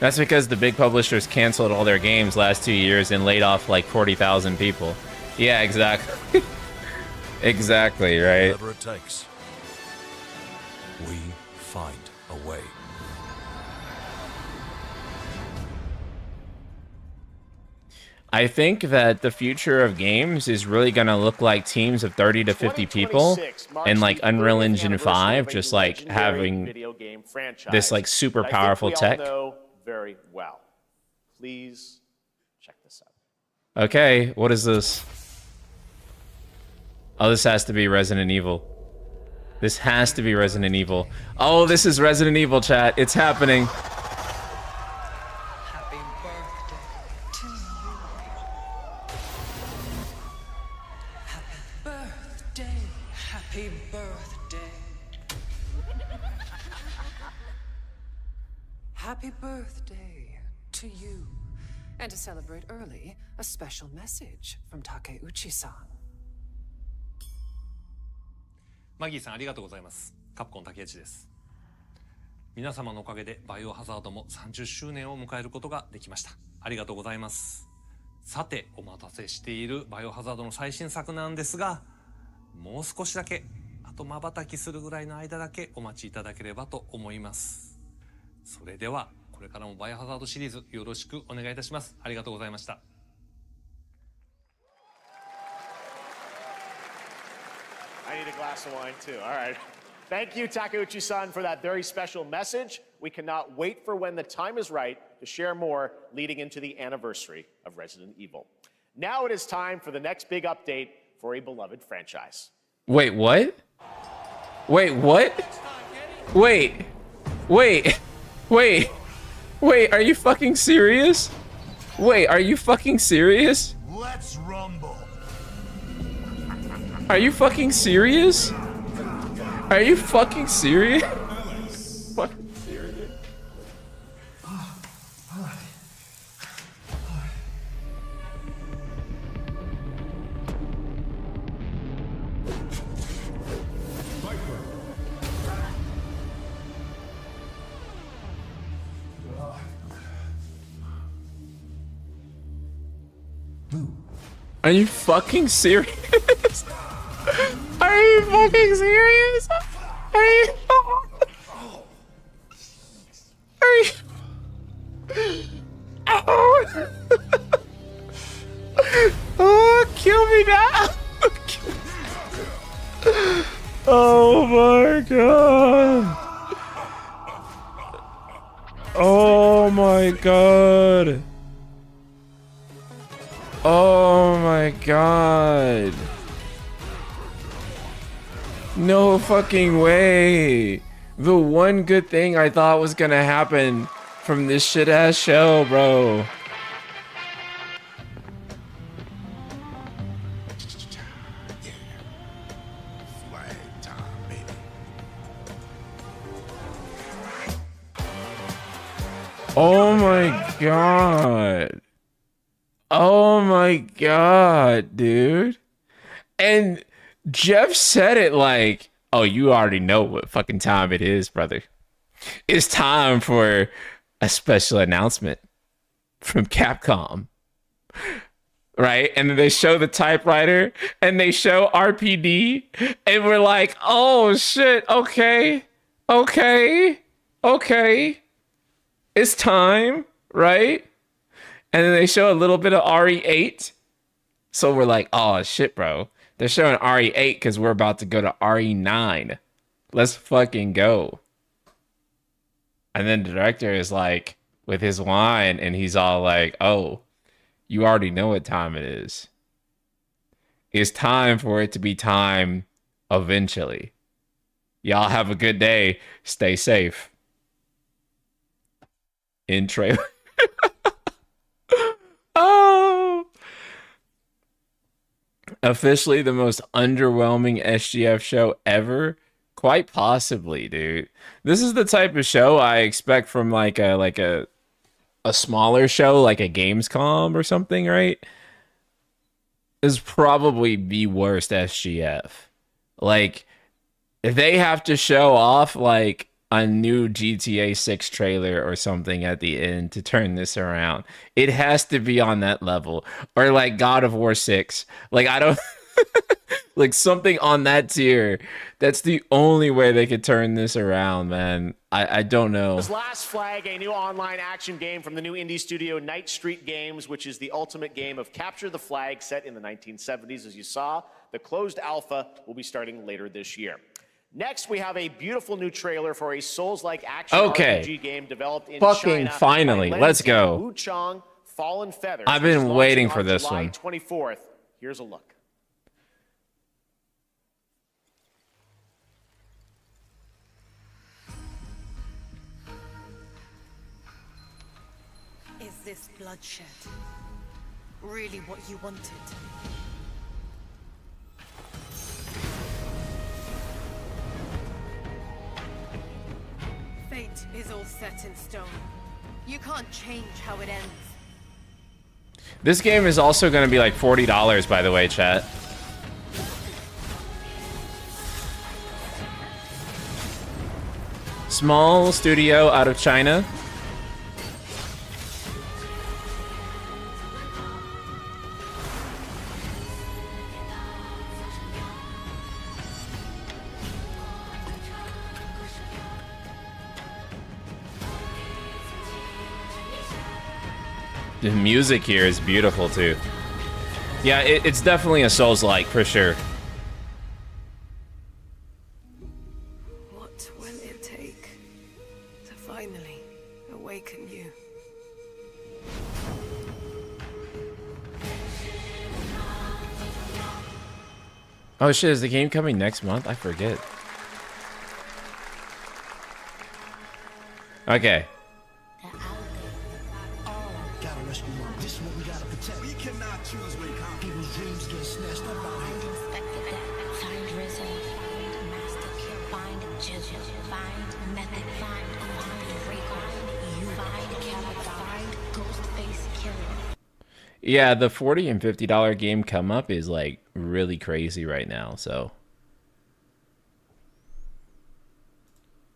That's because the big publishers canceled all their games last 2 years and laid off like 40,000 people. Yeah, exactly. Exactly, right? Whatever it takes, we find a way. I think that the future of games is really going to look like teams of 30 to 50 people and like Unreal Engine 5 just like having this like super powerful tech. Very well. Please check this out. Okay, what is this? Oh, this has to be Resident Evil. This has to be Resident Evil. Oh, this is Resident Evil, chat. It's happening. Happy birthday. Happy birthday to you. And to celebrate early, a special message from Takeuchi-san. マギーさんありがとうございます。カプコン竹内です。皆様のおかげでバイオハザードも30周年を迎えることができました。ありがとうございます。さて、お待たせしているバイオハザードの最新作なんですが、もう少しだけ、あと瞬きするぐらいの間だけお待ちいただければと思います。それでは、これからもバイオハザードシリーズよろしくお願いいたします。ありがとうございました。I need a glass of wine too. All right. Thank you, Takeuchi-san, for that very special message. We cannot wait for when the time is right to share more leading into the anniversary of Resident Evil. Now it is time for the next big update for a beloved franchise. Wait, what? Wait, what? Wait. Are you fucking serious? Wait, are you fucking serious? Let's rumble. Are you fucking serious? Are you fucking serious? Fucking serious. Are you fucking serious? Are you fucking serious? Are you? Oh, kill me now! Oh my god! Oh my god! Oh my god! No fucking way! The one good thing I thought was gonna happen from this shit ass show, bro. Oh my god. Oh my god, dude. And Jeff said it like, oh, you already know what fucking time it is, brother. It's time for a special announcement from Capcom. Right? And then they show the typewriter and they show RPD and we're like, oh shit, okay. It's time, right? And then they show a little bit of RE8. So we're like, oh shit, bro. They're showing RE8 because we're about to go to RE9. Let's fucking go. And then the director is like, with his wine, and he's all like, oh, you already know what time it is. It's time for it to be time eventually. Y'all have a good day. Stay safe. In trailer. Oh. Officially the most underwhelming SGF show ever. Quite possibly, dude. This is the type of show I expect from like a smaller show, like a Gamescom or something, right? Is probably the worst SGF. Like, if they have to show off like a new GTA 6 trailer or something at the end to turn this around, it has to be on that level. Or like God of War 6. Like, I don't like something on that tier. That's the only way they could turn this around, man. I don't know. This last flag, a new online action game from the new indie studio Night Street Games, which is the ultimate game of capture the flag set in the 1970s. As you saw, the closed alpha will be starting later this year. Next, we have a beautiful new trailer for a Souls-like action RPG game developed in fucking China. finally, let's go. Wuchang Fallen Feathers. I've been waiting for this July one. 24th. Here's a look. Is this bloodshed really what you wanted? Fate is all set in stone. You can't change how it ends. This game is also going to be like $40, by the way, chat. Small studio out of China. The music here is beautiful too. Yeah, it's definitely a Souls-like for sure. What will it take to finally awaken you? Oh shit, is the game coming next month? I forget. Okay. Yeah, the $40 and $50 game come up is like really crazy right now, so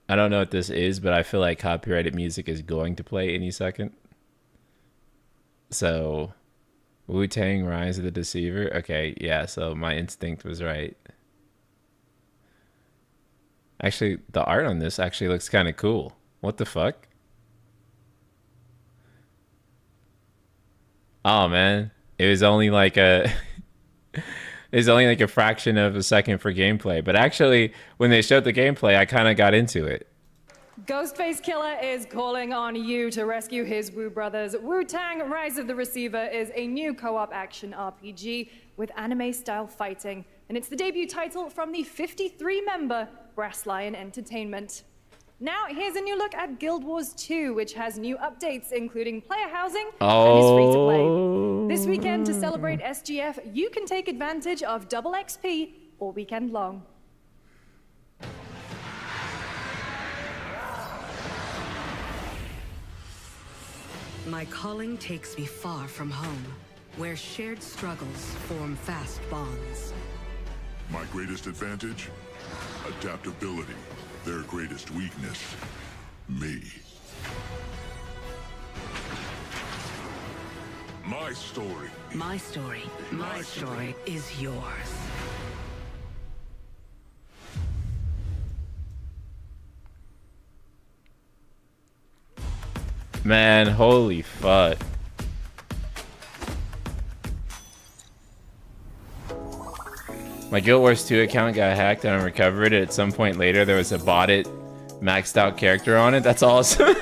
I don't know what this is, but I feel like copyrighted music is going to play any second. So Wu-Tang Rise of the Deceiver. Okay, yeah, so my instinct was right. Actually, the art on this actually looks kind of cool. What the fuck? Oh man, it was only like a it's only like a fraction of a second for gameplay, but actually when they showed the gameplay I kind of got into it. Ghostface Killer is calling on you to rescue his Wu brothers. Wu-Tang Rise of the Receiver is a new co-op action RPG with anime-style fighting, and it's the debut title from the 53-member Brass Lion Entertainment. Now, here's a new look at Guild Wars 2, which has new updates, including player housing and is free to play. This weekend, to celebrate SGF, you can take advantage of double XP all weekend long. My calling takes me far from home, where shared struggles form fast bonds. My greatest advantage? Adaptability. Their greatest weakness? Me. My story. My story. My story is yours. Man, holy fuck. My Guild Wars 2 account got hacked and I recovered it. At some point later, there was a botted, maxed out character on it. That's awesome.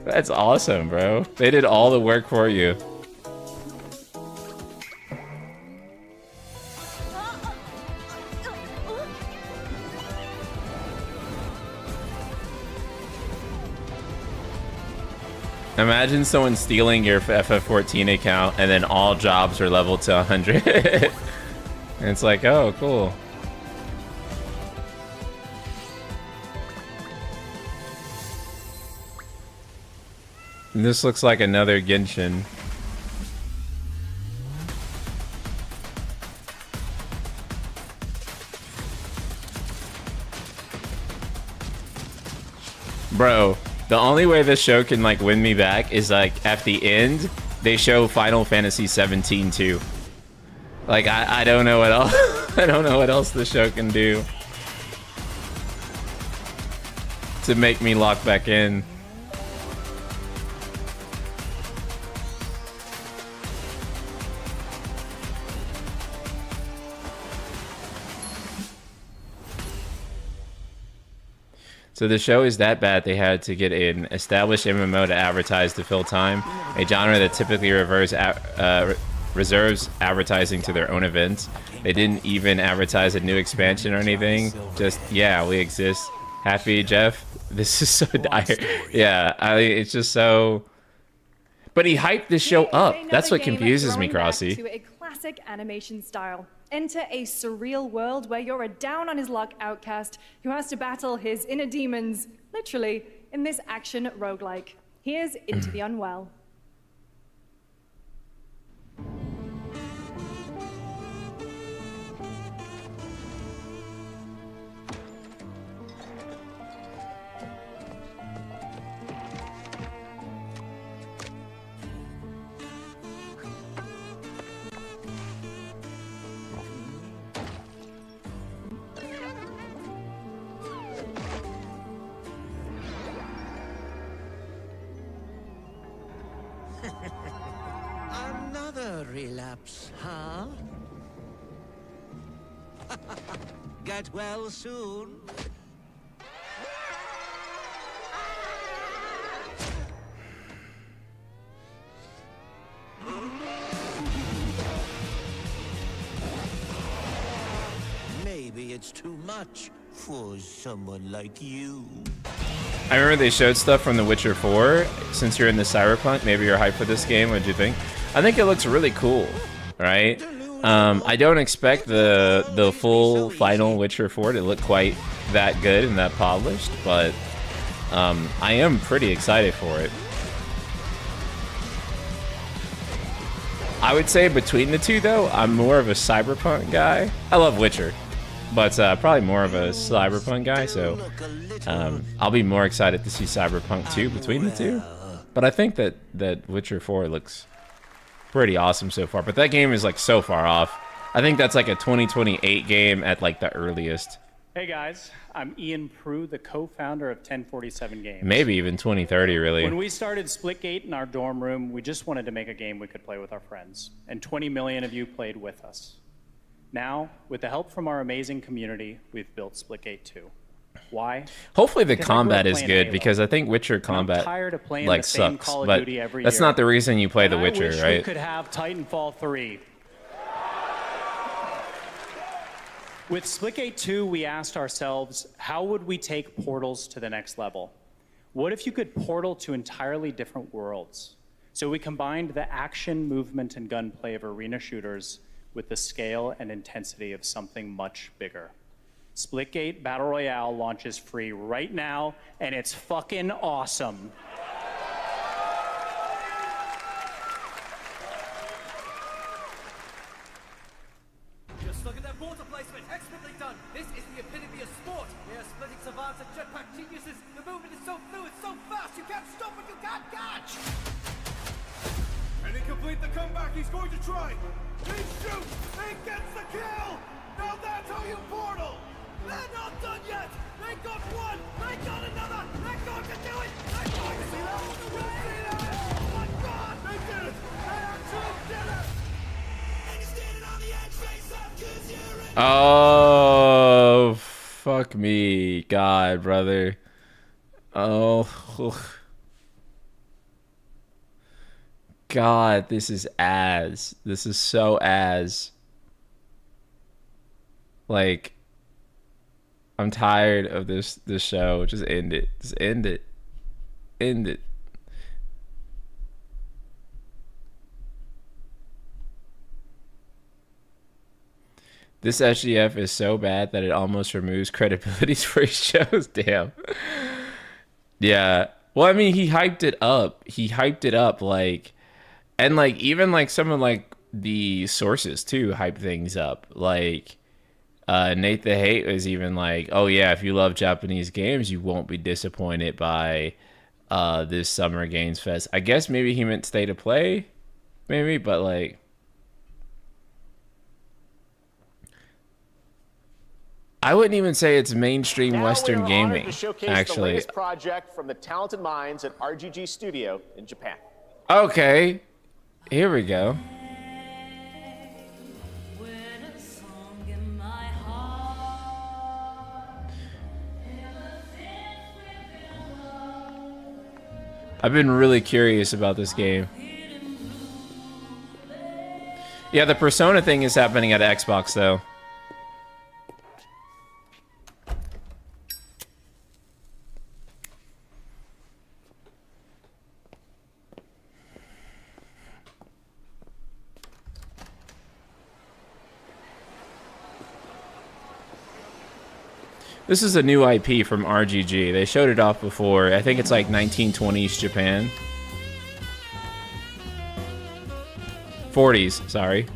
That's awesome, bro. They did all the work for you. Imagine someone stealing your FF14 account and then all jobs are leveled to 100. And it's like, oh, cool. And this looks like another Genshin. Bro, the only way this show can like win me back is like at the end they show Final Fantasy 17 too. Like I don't know what else I don't know what else the show can do to make me lock back in. So the show is that bad they had to get an established MMO to advertise to fill time, a genre that typically reserves advertising to their own events. They didn't even advertise a new expansion or anything. Just, yeah, we exist. Happy, Jeff? This is so dire. Yeah, it's just so... But he hyped this show up. That's what confuses me, Crossy. To a classic animation style. Enter a surreal world where you're a down-on-his-luck outcast who has to battle his inner demons, literally, in this action roguelike. Here's Into the Unwell. Another relapse, huh? Get well soon. Maybe it's too much for someone like you. I remember they showed stuff from The Witcher 4. Since you're in the Cyberpunk, maybe you're hyped for this game. What do you think? I think it looks really cool, right? I don't expect the full final Witcher 4 to look quite that good and that polished, but I am pretty excited for it. I would say between the two, though, I'm more of a Cyberpunk guy. I love Witcher, but probably more of a Cyberpunk guy, so I'll be more excited to see Cyberpunk 2 between the two. But I think that Witcher 4 looks pretty awesome so far. But that game is like so far off. I think that's like a 2028 game at like the earliest. Hey guys, I'm Ian Prue, the co-founder of 1047 Games. Maybe even 2030, really. When we started Splitgate in our dorm room, we just wanted to make a game we could play with our friends. And 20 million of you played with us. Now, with the help from our amazing community, we've built Splitgate 2. Why? Hopefully the Because combat I grew up is playing good, Halo. because I think Witcher combat I'm tired of playing like the same sucks. Call of But Duty every that's year. not the reason you play The And Witcher, I wish right? we could have Titanfall 3. With Splitgate 2, we asked ourselves, how would we take portals to the next level? What if you could portal to entirely different worlds? So we combined the action, movement, and gunplay of arena shooters with the scale and intensity of something much bigger. Splitgate Battle Royale launches free right now, and it's fucking awesome. Just look at that water placement, expertly done. This is the epitome of sport. We are splitting savants and jetpack geniuses. The movement is so fluid, so fast, you can't stop it, you can't catch. And he complete the comeback he's going to try. He shoots, he gets the kill. Now that's how you portal. They're not done yet. They got one, they got another. They're going to do it. They're going to do it all the way. Oh my God, They did it. They actually did it. and you're standing on the edge, face up, 'cause you're in. Oh, fuck me. God, brother. Oh. God, this is ass. This is so ass. Like, I'm tired of this show. Just end it. Just end it. End it. This SGF is so bad that it almost removes credibility for his shows. Damn. Yeah. Well, I mean, he hyped it up. He hyped it up, like, and like even like some of like the sources too hype things up. Like, Nate the Hate was even like, oh yeah, if you love Japanese games, you won't be disappointed by this Summer Games Fest. I guess maybe he meant State of Play, maybe, but like, I wouldn't even say it's mainstream Now Western we are gaming, honored to showcase actually. the latest project from the talented minds at RGG Studio in Japan. Okay, here we go. I've been really curious about this game. Yeah, the Persona thing is happening at Xbox, though. This is a new IP from RGG. They showed it off before. I think it's like 1920s Japan. 40s, sorry.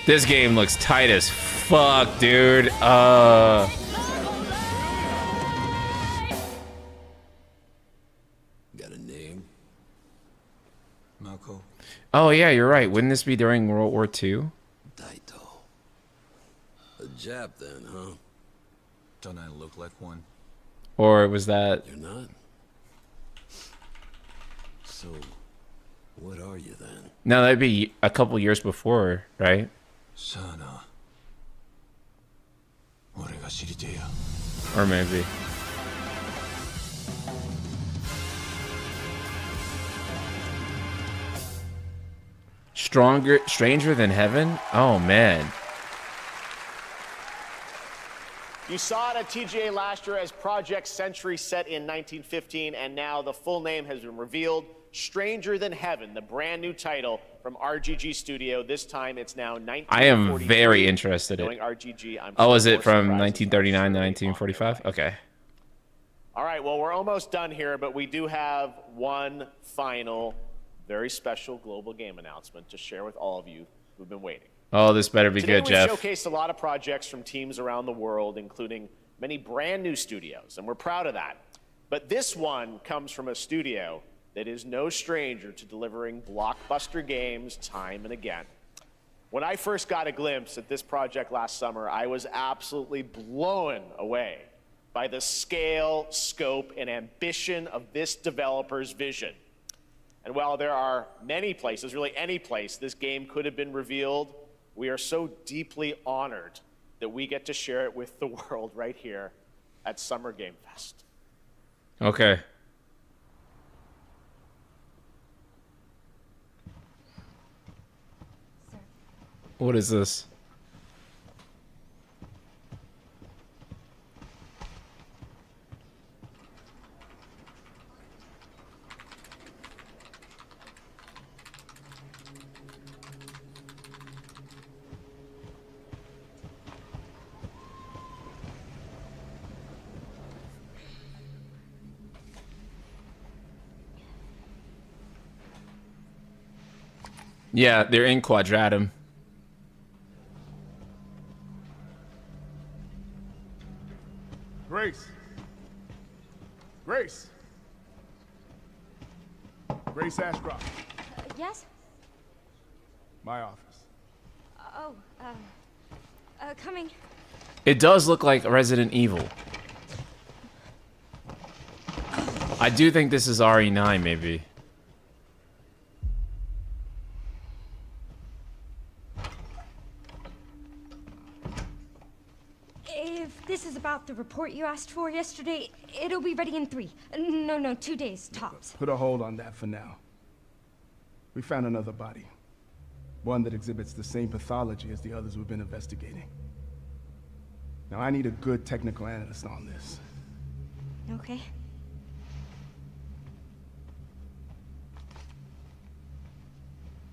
This game looks tight as fuck, dude. Got a name? Marco? Oh yeah, you're right. Wouldn't this be during World War II? A Jap then, huh? Don't I look like one? Or was that... You're not? So, what are you then? No, that'd be a couple years before, right? Sana. Or maybe. Stranger Than Heaven? Oh, man. You saw it at TGA last year as Project Century set in 1915, and now the full name has been revealed. Stranger Than Heaven, the brand new title from RGG Studio. This time it's now 1943. I am very interested in Knowing it. RGG, I'm Oh, sure is it more from surprises 1939 to 1945? Okay. All right, well, we're almost done here, but we do have one final, very special global game announcement to share with all of you who've been waiting. Oh, this better be Today good, Jeff. We showcased a lot of projects from teams around the world, including many brand new studios, and we're proud of that. But this one comes from a studio that is no stranger to delivering blockbuster games time and again. When I first got a glimpse at this project last summer, I was absolutely blown away by the scale, scope, and ambition of this developer's vision. And while there are many places, really any place, this game could have been revealed, we are so deeply honored that we get to share it with the world right here at Summer Game Fest. Okay. What is this? Yeah, they're in Quadratum. Grace. Grace. Grace Ashcroft. Yes? My office. Oh, coming. It does look like Resident Evil. I do think this is RE9, maybe. If this is about the report you asked for yesterday, it'll be ready in 3. No, 2 days, tops. Put a hold on that for now. We found another body. One that exhibits the same pathology as the others we've been investigating. Now, I need a good technical analyst on this. Okay.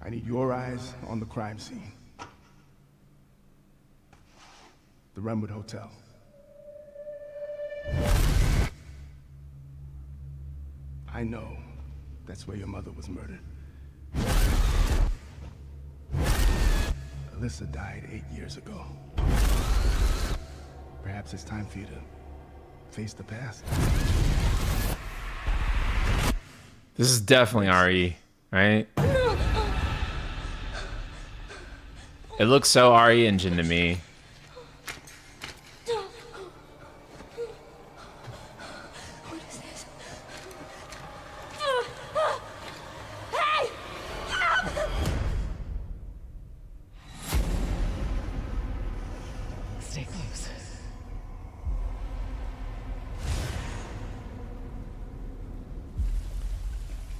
I need your eyes on the crime scene. The Renwood Hotel. I know that's where your mother was murdered. Alyssa died 8 years ago. Perhaps it's time for you to face the past. This is definitely RE, right? It looks so RE Engine to me. Stay close.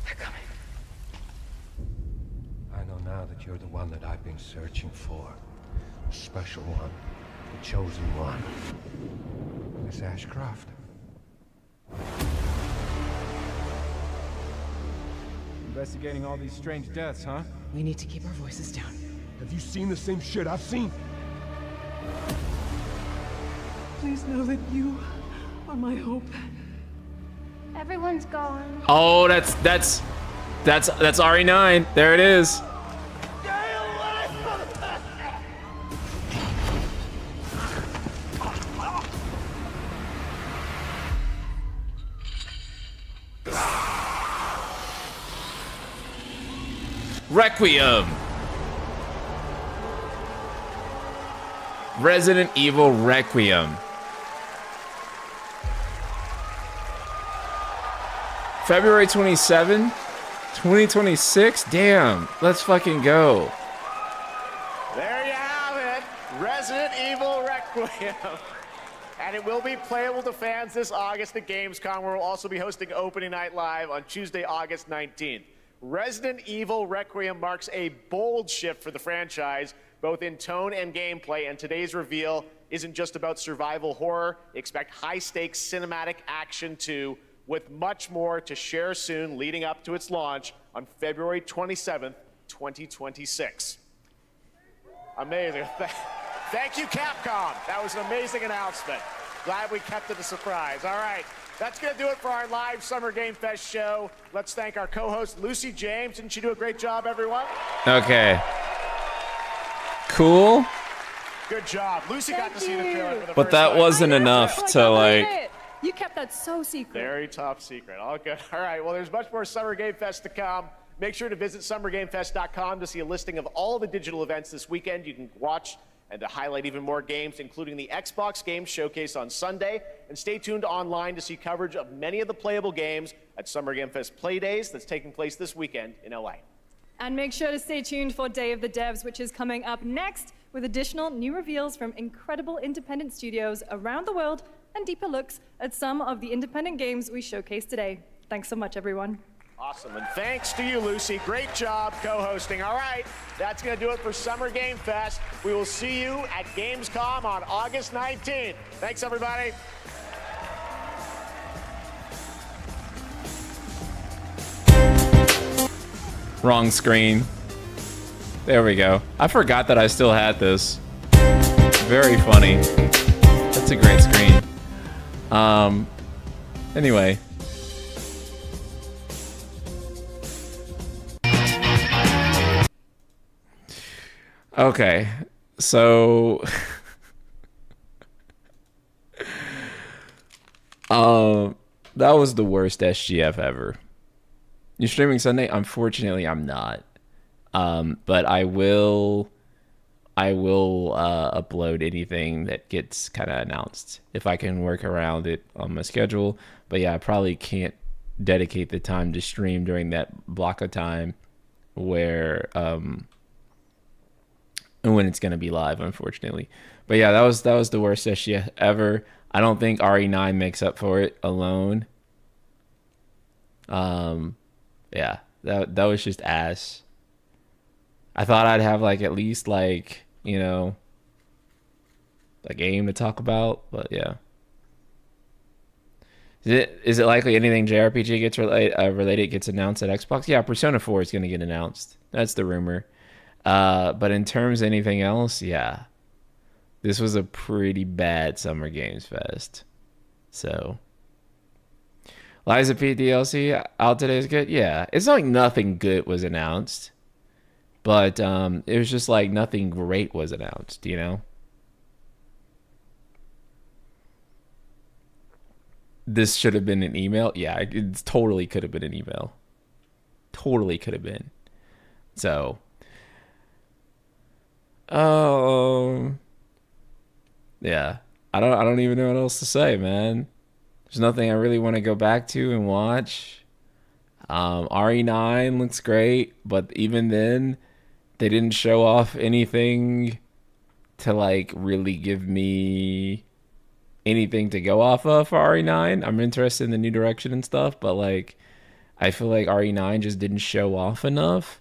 They're coming. I know now that you're the one that I've been searching for. The special one. The chosen one. Miss Ashcroft. Investigating all these strange deaths, huh? We need to keep our voices down. Have you seen the same shit I've seen? Please know that you are my hope. Everyone's gone. Oh, that's RE9. There it is. Requiem. Resident Evil Requiem. February 27, 2026. Damn, let's fucking go. There you have it. Resident Evil Requiem. And it will be playable to fans this August at Gamescom, where we'll also be hosting Opening Night Live on Tuesday, August 19th. Resident Evil Requiem marks a bold shift for the franchise, both in tone and gameplay, and today's reveal isn't just about survival horror. Expect high-stakes cinematic action too, with much more to share soon leading up to its launch on February 27th, 2026. Amazing. Thank you, Capcom. That was an amazing announcement. Glad we kept it a surprise. All right, that's going to do it for our live Summer Game Fest show. Let's thank our co-host, Lucy James. Didn't she do a great job, everyone? Okay. Cool. Good job. Lucy got to see the trailer for the But first that time. wasn't enough to like... You kept that so secret. Very top secret. All good. All right. Well, there's much more Summer Game Fest to come. Make sure to visit summergamefest.com to see a listing of all the digital events this weekend you can watch, and to highlight even more games, including the Xbox Games Showcase on Sunday. And stay tuned online to see coverage of many of the playable games at Summer Game Fest Play Days that's taking place this weekend in LA. And make sure to stay tuned for Day of the Devs, which is coming up next, with additional new reveals from incredible independent studios around the world and deeper looks at some of the independent games we showcased today. Thanks so much, everyone. Awesome, and thanks to you, Lucy. Great job co-hosting. All right, that's going to do it for Summer Game Fest. We will see you at Gamescom on August 19th. Thanks, everybody. Wrong screen. There we go. I forgot that I still had this. Very funny. That's a great screen. Anyway. Okay, so that was the worst SGF ever. You streaming Sunday? Unfortunately, I'm not. But I will upload anything that gets kind of announced if I can work around it on my schedule. But yeah, I probably can't dedicate the time to stream during that block of time where when it's gonna be live, unfortunately. But yeah, that was the worst SGF ever. I don't think RE9 makes up for it alone. Yeah, that was just ass. I thought I'd have like at least like, you know, a game to talk about, but yeah. Is it likely anything JRPG gets related gets announced at Xbox? Yeah, Persona 4 is gonna get announced. That's the rumor. But in terms of anything else, yeah. This was a pretty bad Summer Games Fest. So Liza P DLC out today is good. Yeah, it's not like nothing good was announced, but it was just like nothing great was announced, you know. This should have been an email. Yeah, it totally could have been an email. Totally could have been. So, yeah, I don't even know what else to say, man. There's nothing I really want to go back to and watch. RE9 looks great, but even then, they didn't show off anything to like really give me anything to go off of for RE9. I'm interested in the new direction and stuff, but like I feel like RE9 just didn't show off enough.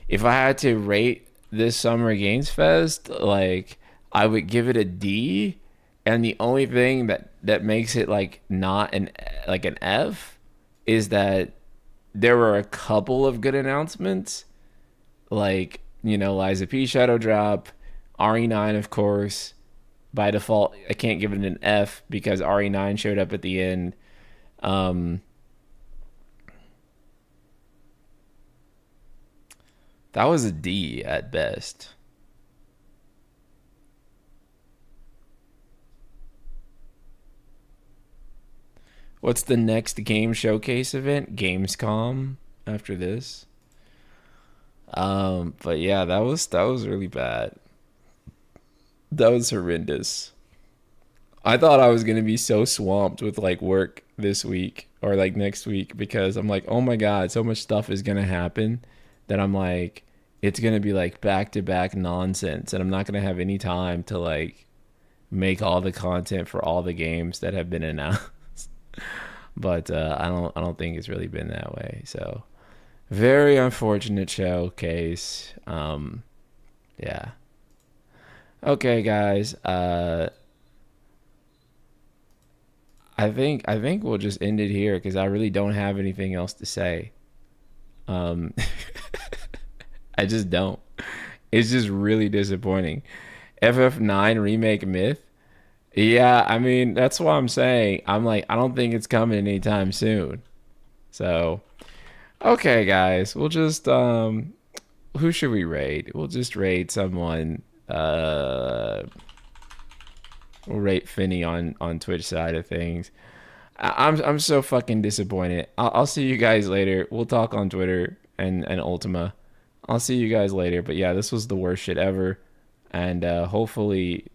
If I had to rate this Summer Games Fest, like I would give it a D, and the only thing that makes it like not an F is that there were a couple of good announcements, like, you know, Liza P Shadow Drop, RE9 of course. By default, I can't give it an F because RE9 showed up at the end. That was a D at best. What's the next game showcase event? Gamescom after this. But yeah, that was really bad. That was horrendous. I thought I was gonna be so swamped with like work this week or like next week because I'm like, oh my god, so much stuff is gonna happen that I'm like, it's gonna be like back to back nonsense, and I'm not gonna have any time to like make all the content for all the games that have been announced. But I don't think it's really been that way. So very unfortunate showcase. Yeah. Okay, guys. I think we'll just end it here because I really don't have anything else to say. I just don't. It's just really disappointing. FF9 remake myth. Yeah, I mean that's what I'm saying. I'm like, I don't think it's coming anytime soon. So, okay, guys, we'll just who should we raid? We'll just raid someone. We'll rate Finny on Twitch side of things. I'm so fucking disappointed. I'll see you guys later. We'll talk on Twitter and Ultima. I'll see you guys later. But yeah, this was the worst shit ever. And hopefully